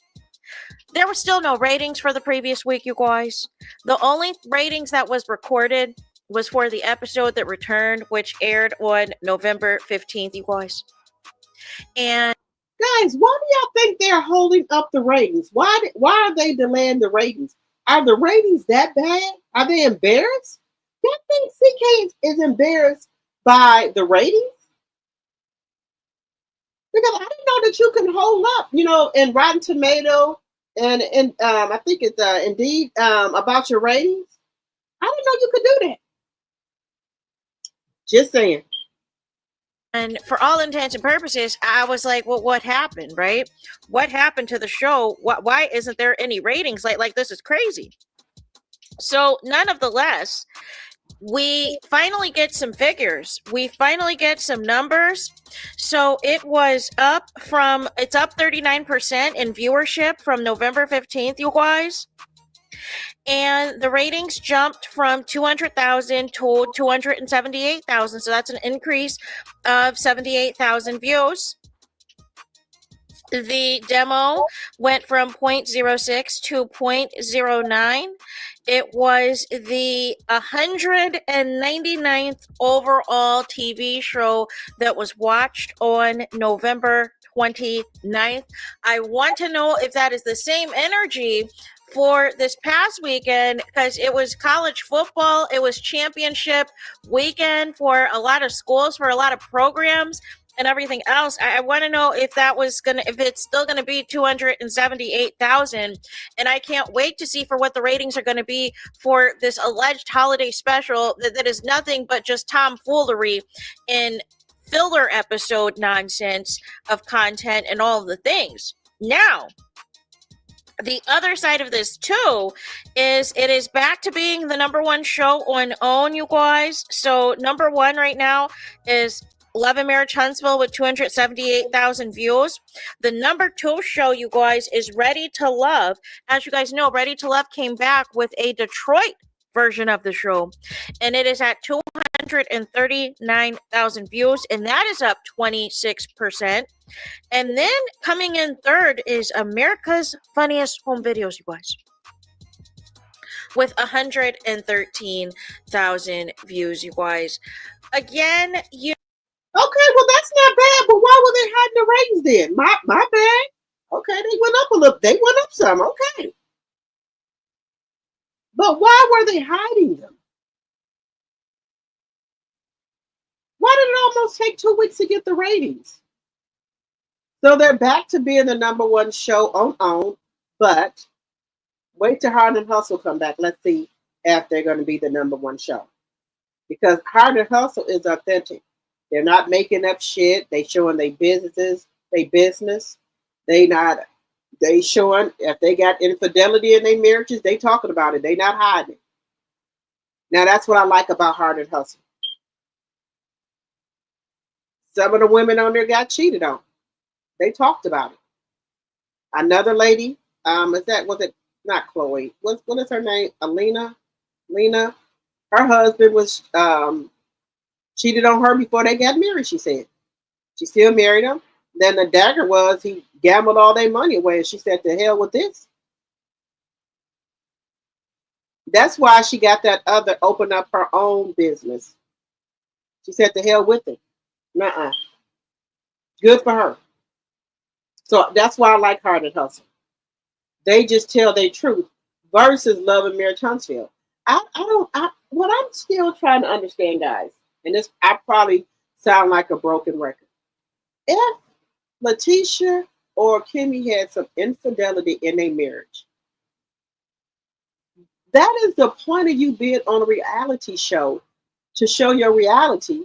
there were still no ratings for the previous week, you guys. The only ratings that was recorded was for the episode that returned, which aired on November 15th, you guys. And guys, why do y'all think they're holding up the ratings? Why are they delaying the ratings? Are the ratings that bad? Are they embarrassed? Y'all think CK is embarrassed by the ratings? Because I didn't know that you can hold up, in Rotten Tomato and I think it's Indeed about your ratings. I didn't know you could do that. Just saying. And for all intents and purposes, I was like, well, what happened, right? What happened to the show? Why isn't there any ratings? Like this is crazy. So nonetheless, we finally get some figures. We finally get some numbers. So it's up 39% in viewership from November 15th, you guys. And the ratings jumped from 200,000 to 278,000. So that's an increase of 78,000 views. The demo went from 0.06 to 0.09. It was the 199th overall TV show that was watched on November 29th. I want to know if that is the same energy for this past weekend, because it was college football, it was championship weekend for a lot of schools, for a lot of programs and everything else. I want to know if it's still gonna be 278,000, and I can't wait to see for what the ratings are gonna be for this alleged holiday special that is nothing but just tomfoolery in filler episode nonsense of content and all of the things. Now, the other side of this too is it is back to being the number one show on OWN, you guys. So number one right now is Love and Marriage Huntsville with 278,000 views. The number two show, you guys, is Ready to Love. As you guys know, Ready to Love came back with a Detroit version of the show, and it is at 239,000 views, and that is up 26%. And then coming in third is America's Funniest Home Videos, you guys, with 113,000 views, you guys. again, you. Okay, well that's not bad, but why were they hiding the ratings then? My bad. Okay, they went up a little. They went up some. Okay, but why were they hiding them? Why did it almost take 2 weeks to get the ratings? So they're back to being the #1 show on OWN, but wait till Hard and Hustle come back. Let's see if they're going to be the #1 show. Because Hard and Hustle is authentic. They're not making up shit. They showing their businesses, their business. They showing if they got infidelity in their marriages, they talking about it. They not hiding it. Now that's what I like about Hard and Hustle. Some of the women on there got cheated on. They talked about it. Another lady, was it not Chloe? What is her name? Lena. Her husband was cheated on her before they got married, she said. She still married him. Then the dagger was he gambled all their money away, and she said, to hell with this. That's why she got that other, open up her own business. She said, to hell with it. Nuh-uh. Good for her. So that's why I like Hard and Hustle. They just tell their truth versus Love and Marriage Huntsville. What I'm still trying to understand, guys, and this, I probably sound like a broken record. If Letitia or Kimmy had some infidelity in their marriage, that is the point of you being on a reality show, to show your reality.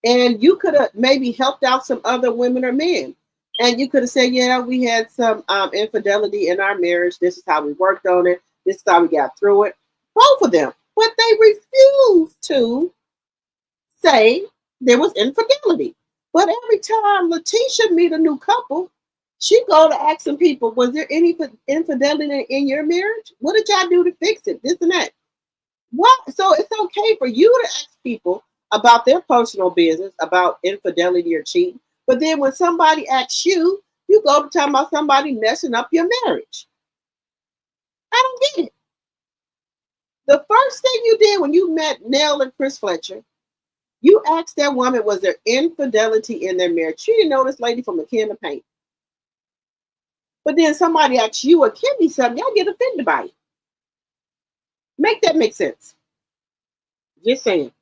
And you could have maybe helped out some other women or men. And you could have said, yeah, we had some infidelity in our marriage. This is how we worked on it. This is how we got through it. Both of them. But they refused to say there was infidelity. But every time Letitia meet a new couple, she go to ask some people, was there any infidelity in your marriage? What did y'all do to fix it? This and that. What? So it's okay for you to ask people about their personal business, about infidelity or cheating. But then when somebody asks you, you go to talk about somebody messing up your marriage. I don't get it. The first thing you did when you met Nell and Chris Fletcher, you asked that woman, was there infidelity in their marriage? She didn't know this lady from a can of paint. But then somebody asks you or Kimmy something, y'all get offended by it. Make that make sense. Just saying.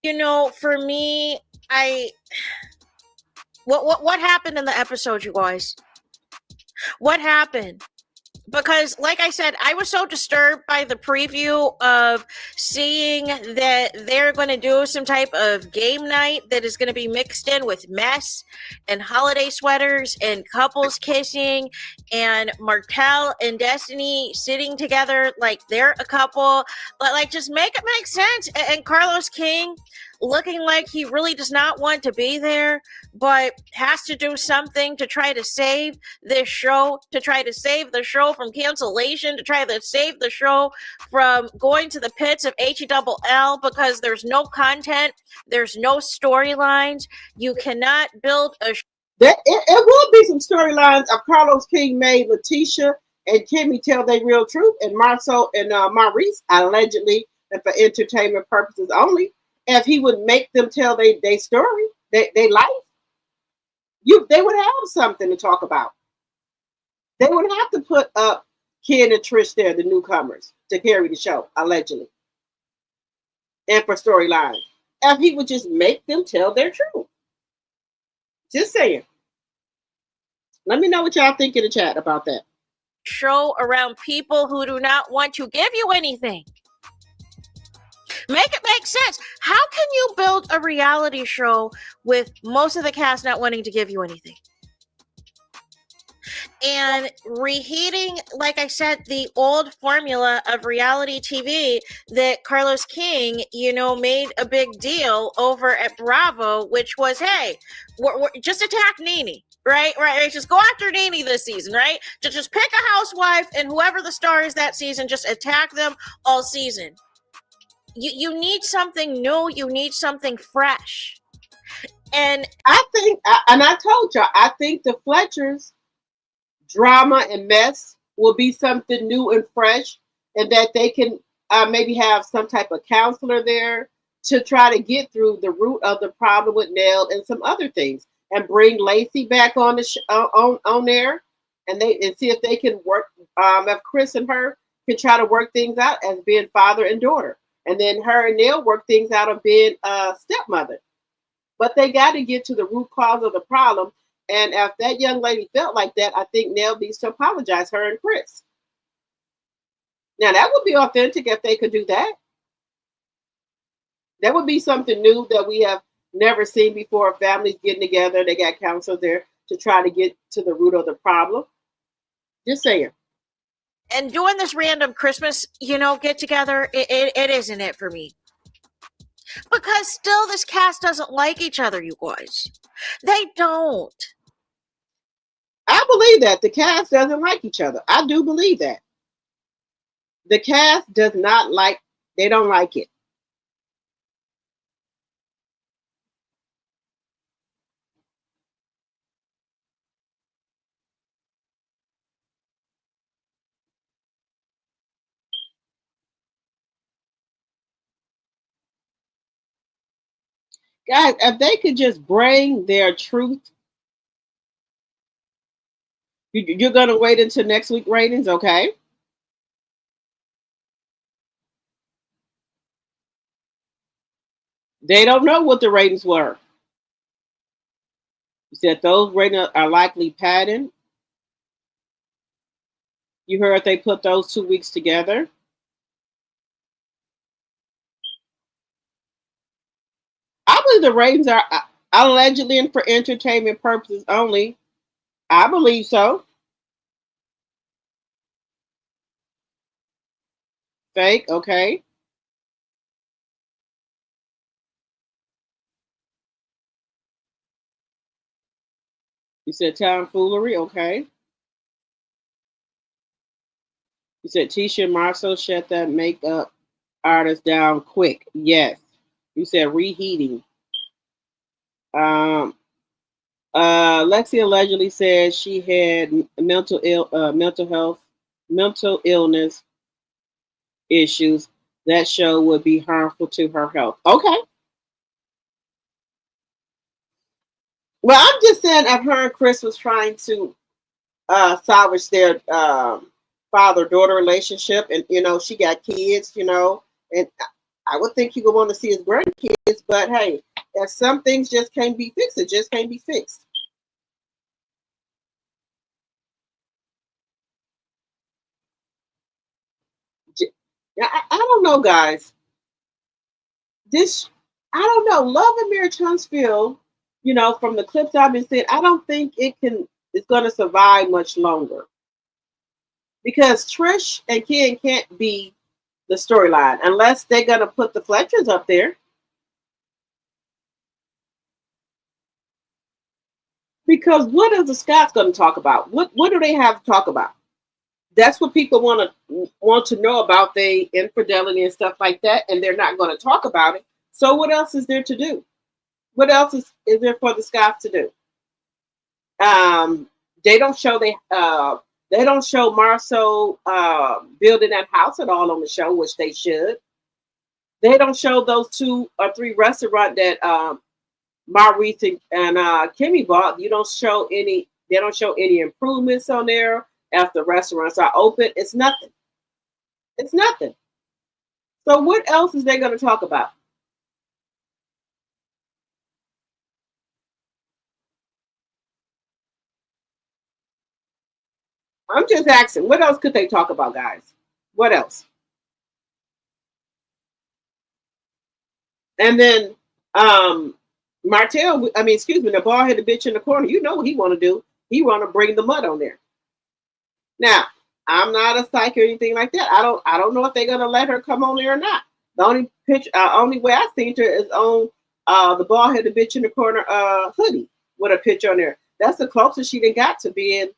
You know, for me, what happened in the episode, you guys? What happened? Because, like I said, I was so disturbed by the preview of seeing that they're going to do some type of game night that is going to be mixed in with mess and holiday sweaters and couples kissing and Martell and Destiny sitting together like they're a couple. But, like, just make it make sense. And Carlos King looking like he really does not want to be there, but has to do something to try to save this show, to try to save the show from cancellation, to try to save the show from going to the pits of HELL, because there's no content, there's no storylines. You cannot build a It will be some storylines of Carlos King made Letitia and Kimmy tell their real truth, and Marceau and Maurice allegedly, and for entertainment purposes only, if he would make them tell their story, their life, they would have something to talk about. They would have to put up Ken and Trish there, the newcomers, to carry the show, allegedly. And for storylines. If he would just make them tell their truth. Just saying. Let me know what y'all think in the chat about that. Show around people who do not want to give you anything. Make it make sense. How can you build a reality show with most of the cast not wanting to give you anything? And reheating, like I said, the old formula of reality TV that Carlos King, made a big deal over at Bravo, which was, hey, we're just attack Nene, right? Just go after Nene this season, right? Just pick a housewife, and whoever the star is that season, just attack them all season. You need something new. You need something fresh. And I think, and I told y'all, I think the Fletchers drama and mess will be something new and fresh, and that they can maybe have some type of counselor there to try to get through the root of the problem with Nell and some other things, and bring Lacey back on the on there, and see if they can work. If Chris and her can try to work things out as being father and daughter, and then her and Nell work things out of being a stepmother. But they got to get to the root cause of the problem. And if that young lady felt like that, I think Nell needs to apologize, her and Chris. Now, that would be authentic if they could do that. That would be something new that we have never seen before. Families getting together, they got counsel there to try to get to the root of the problem. Just saying. And doing this random Christmas, get together, it isn't it for me. Because still this cast doesn't like each other, you guys. They don't. I believe that. The cast doesn't like each other. I do believe that. The cast does not like, they don't like it. Guys, if they could just bring their truth. You're going to wait until next week ratings, okay? They don't know what the ratings were. You said those ratings are likely padding. You heard they put those 2 weeks together. I believe the ratings are allegedly and for entertainment purposes only. I believe so. Fake, okay. You said tomfoolery, okay. You said Tisha Marceau shut that makeup artist down quick. Yes. You said reheating. Lexi allegedly said she had mental illness issues. That show would be harmful to her health. Okay. Well, I'm just saying, if her and Chris was trying to salvage their father-daughter relationship, and she got kids, and I would think he would want to see his grandkids. But hey, if some things just can't be fixed, it just can't be fixed. I don't know, guys. I don't know. Love and Marriage Huntsville, from the clips I've been seeing, I don't think it's going to survive much longer, because Trish and Ken can't be the storyline unless they're going to put the Fletchers up there. Because what is the Scots going to talk about? What do they have to talk about? That's what people want to know about, the infidelity and stuff like that, and they're not going to talk about it. So what else is there to do? What else is there for the Scots to do? They don't show Marceau building that house at all on the show, which they should. They don't show those 2 or 3 restaurants that Maurice and Kimmy bought. They don't show any improvements on there after restaurants are open. It's nothing. It's nothing. So what else is they going to talk about? I'm just asking, what else could they talk about, guys? What else? And then Martell, the bald-headed bitch in the corner, you know what he want to do. He want to bring the mud on there. Now, I'm not a psych or anything like that. I don't know if they're gonna let her come on there or not. The only way I've seen her is on the bald-headed bitch in the corner hoodie with a picture on there. That's the closest she done got to being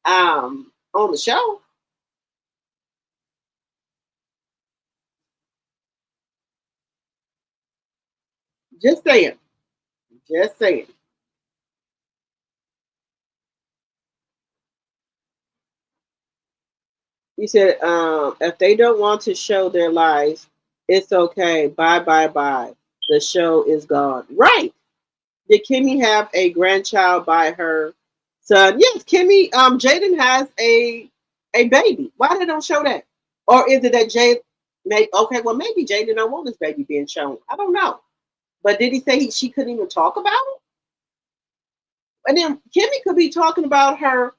on the show. Just saying. Just saying. He said, if they don't want to show their lives, it's okay. Bye, bye, bye. The show is gone. Right. Did Kimmy have a grandchild by her son? Yes, Kimmy, Jaden has a baby. Why they don't show that? Or is it that Jaden maybe Jaden don't want his baby being shown. I don't know. But did he say she couldn't even talk about it? And then Kimmy could be talking about her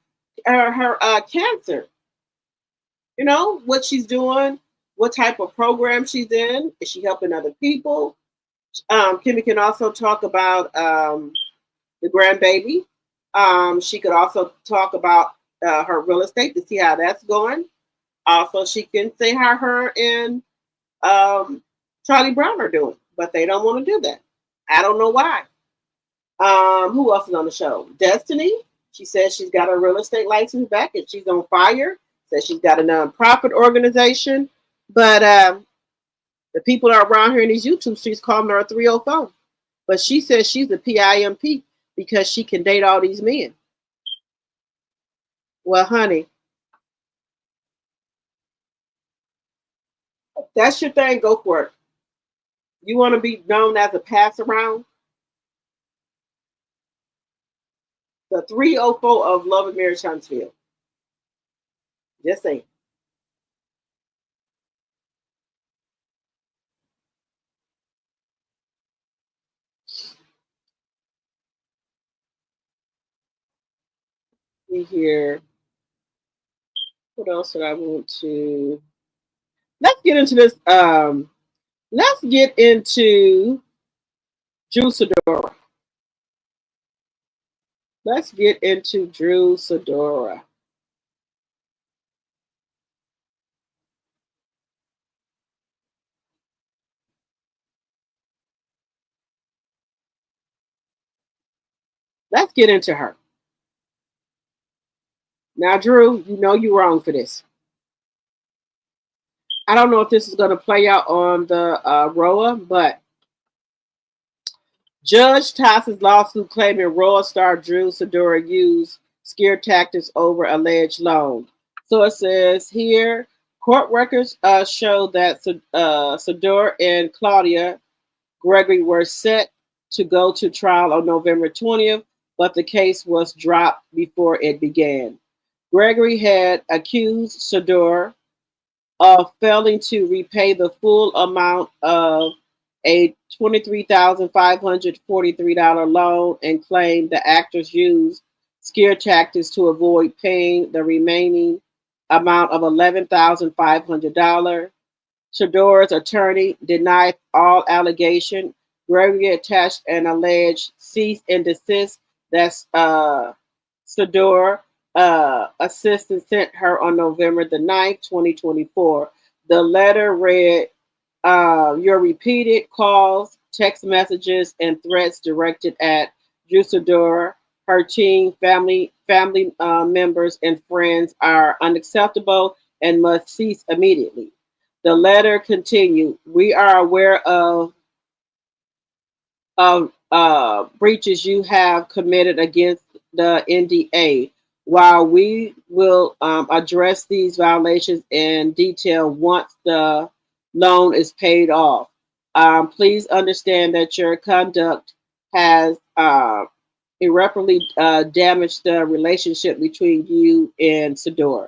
cancer. You know, what she's doing, what type of program she's in. Is she helping other people? Kimmy can also talk about the grandbaby. She could also talk about her real estate to see how that's going. Also, she can say how her and Charlie Brown are doing, but they don't want to do that. I don't know why. Who else is on the show? Destiny. She says she's got her real estate license back and she's on fire. Says she's got a nonprofit organization, but the people that are around here in these YouTube streets calling her a 304. But she says she's a PIMP because she can date all these men. Well, honey, that's your thing. Go for it. You want to be known as a pass around? The 304 of Love and Marriage Huntsville. Just saying. See here. What else did I want to? Let's get into this. Let's get into Drew Sidora. Let's get into Drew Sidora. Let's get into her. Now, Drew, you know you're wrong for this. I don't know if this is going to play out on the ROA, but Judge tosses lawsuit claiming ROA star Drew Sidora used scare tactics over alleged loan. So it says here, court records show that Sidora and Claudia Gregory were set to go to trial on November 20th, but the case was dropped before it began. Gregory had accused Sidora of failing to repay the full amount of a $23,543 loan and claimed the actors used scare tactics to avoid paying the remaining amount of $11,500. Sidora's attorney denied all allegation. Gregory attached an alleged cease and desist that Sidora assistant sent her on November the 9th, 2024. The letter read, your repeated calls, text messages, and threats directed at Drew Sidora, her team, family members, and friends are unacceptable and must cease immediately. The letter continued, we are aware of breaches you have committed against the NDA. While we will address these violations in detail once the loan is paid off, please understand that your conduct has irreparably damaged the relationship between you and Sidora.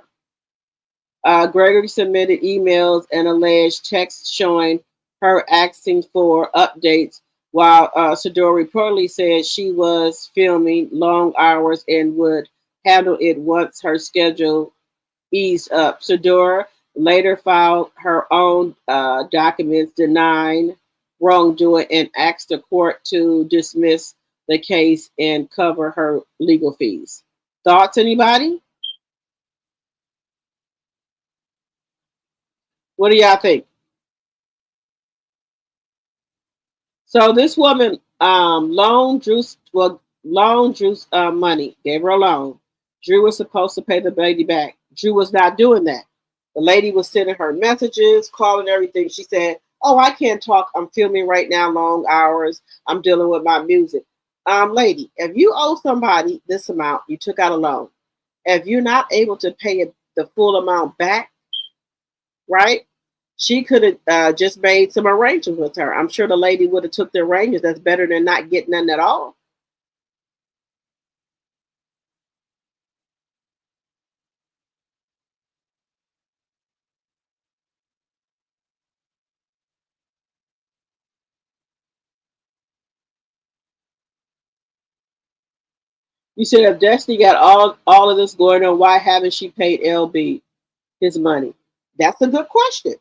Gregory submitted emails and alleged texts showing her asking for updates, while Sidora reportedly said she was filming long hours and would handle it once her schedule eased up. Sidora later filed her own documents denying wrongdoing and asked the court to dismiss the case and cover her legal fees. Thoughts, anybody? What do y'all think? So this woman loaned Drew's money, gave her a loan. Drew was supposed to pay the lady back. Drew was not doing that. The lady was sending her messages, calling everything. She said, oh, I can't talk. I'm filming right now, long hours. I'm dealing with my music. Lady, if you owe somebody this amount, you took out a loan. If you're not able to pay the full amount back, right? She could have just made some arrangements with her. I'm sure the lady would have took the arrangements. That's better than not getting none at all. You said if Destiny got all of this going on, why haven't she paid LB his money? That's a good question.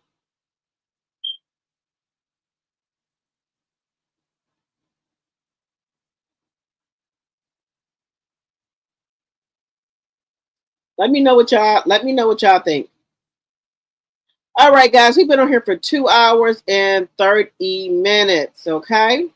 Let me know what y'all think. All right, guys, we've been on here for 2 hours and 30 minutes. Okay.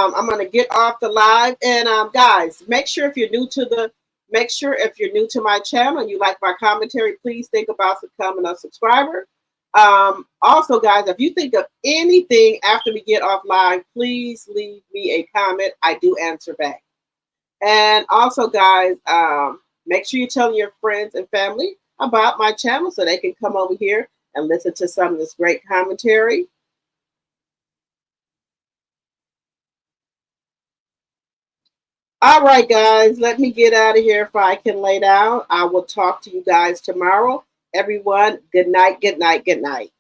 I'm gonna get off the live, and guys, make sure if you're new to my channel and you like my commentary, please think about becoming a subscriber. Also, guys, if you think of anything after we get off live, please leave me a comment. I do answer back. And also, guys, make sure you're telling your friends and family about my channel so they can come over here and listen to some of this great commentary. All right, guys, let me get out of here if I can lay down. I will talk to you guys tomorrow. Everyone, good night, good night, good night.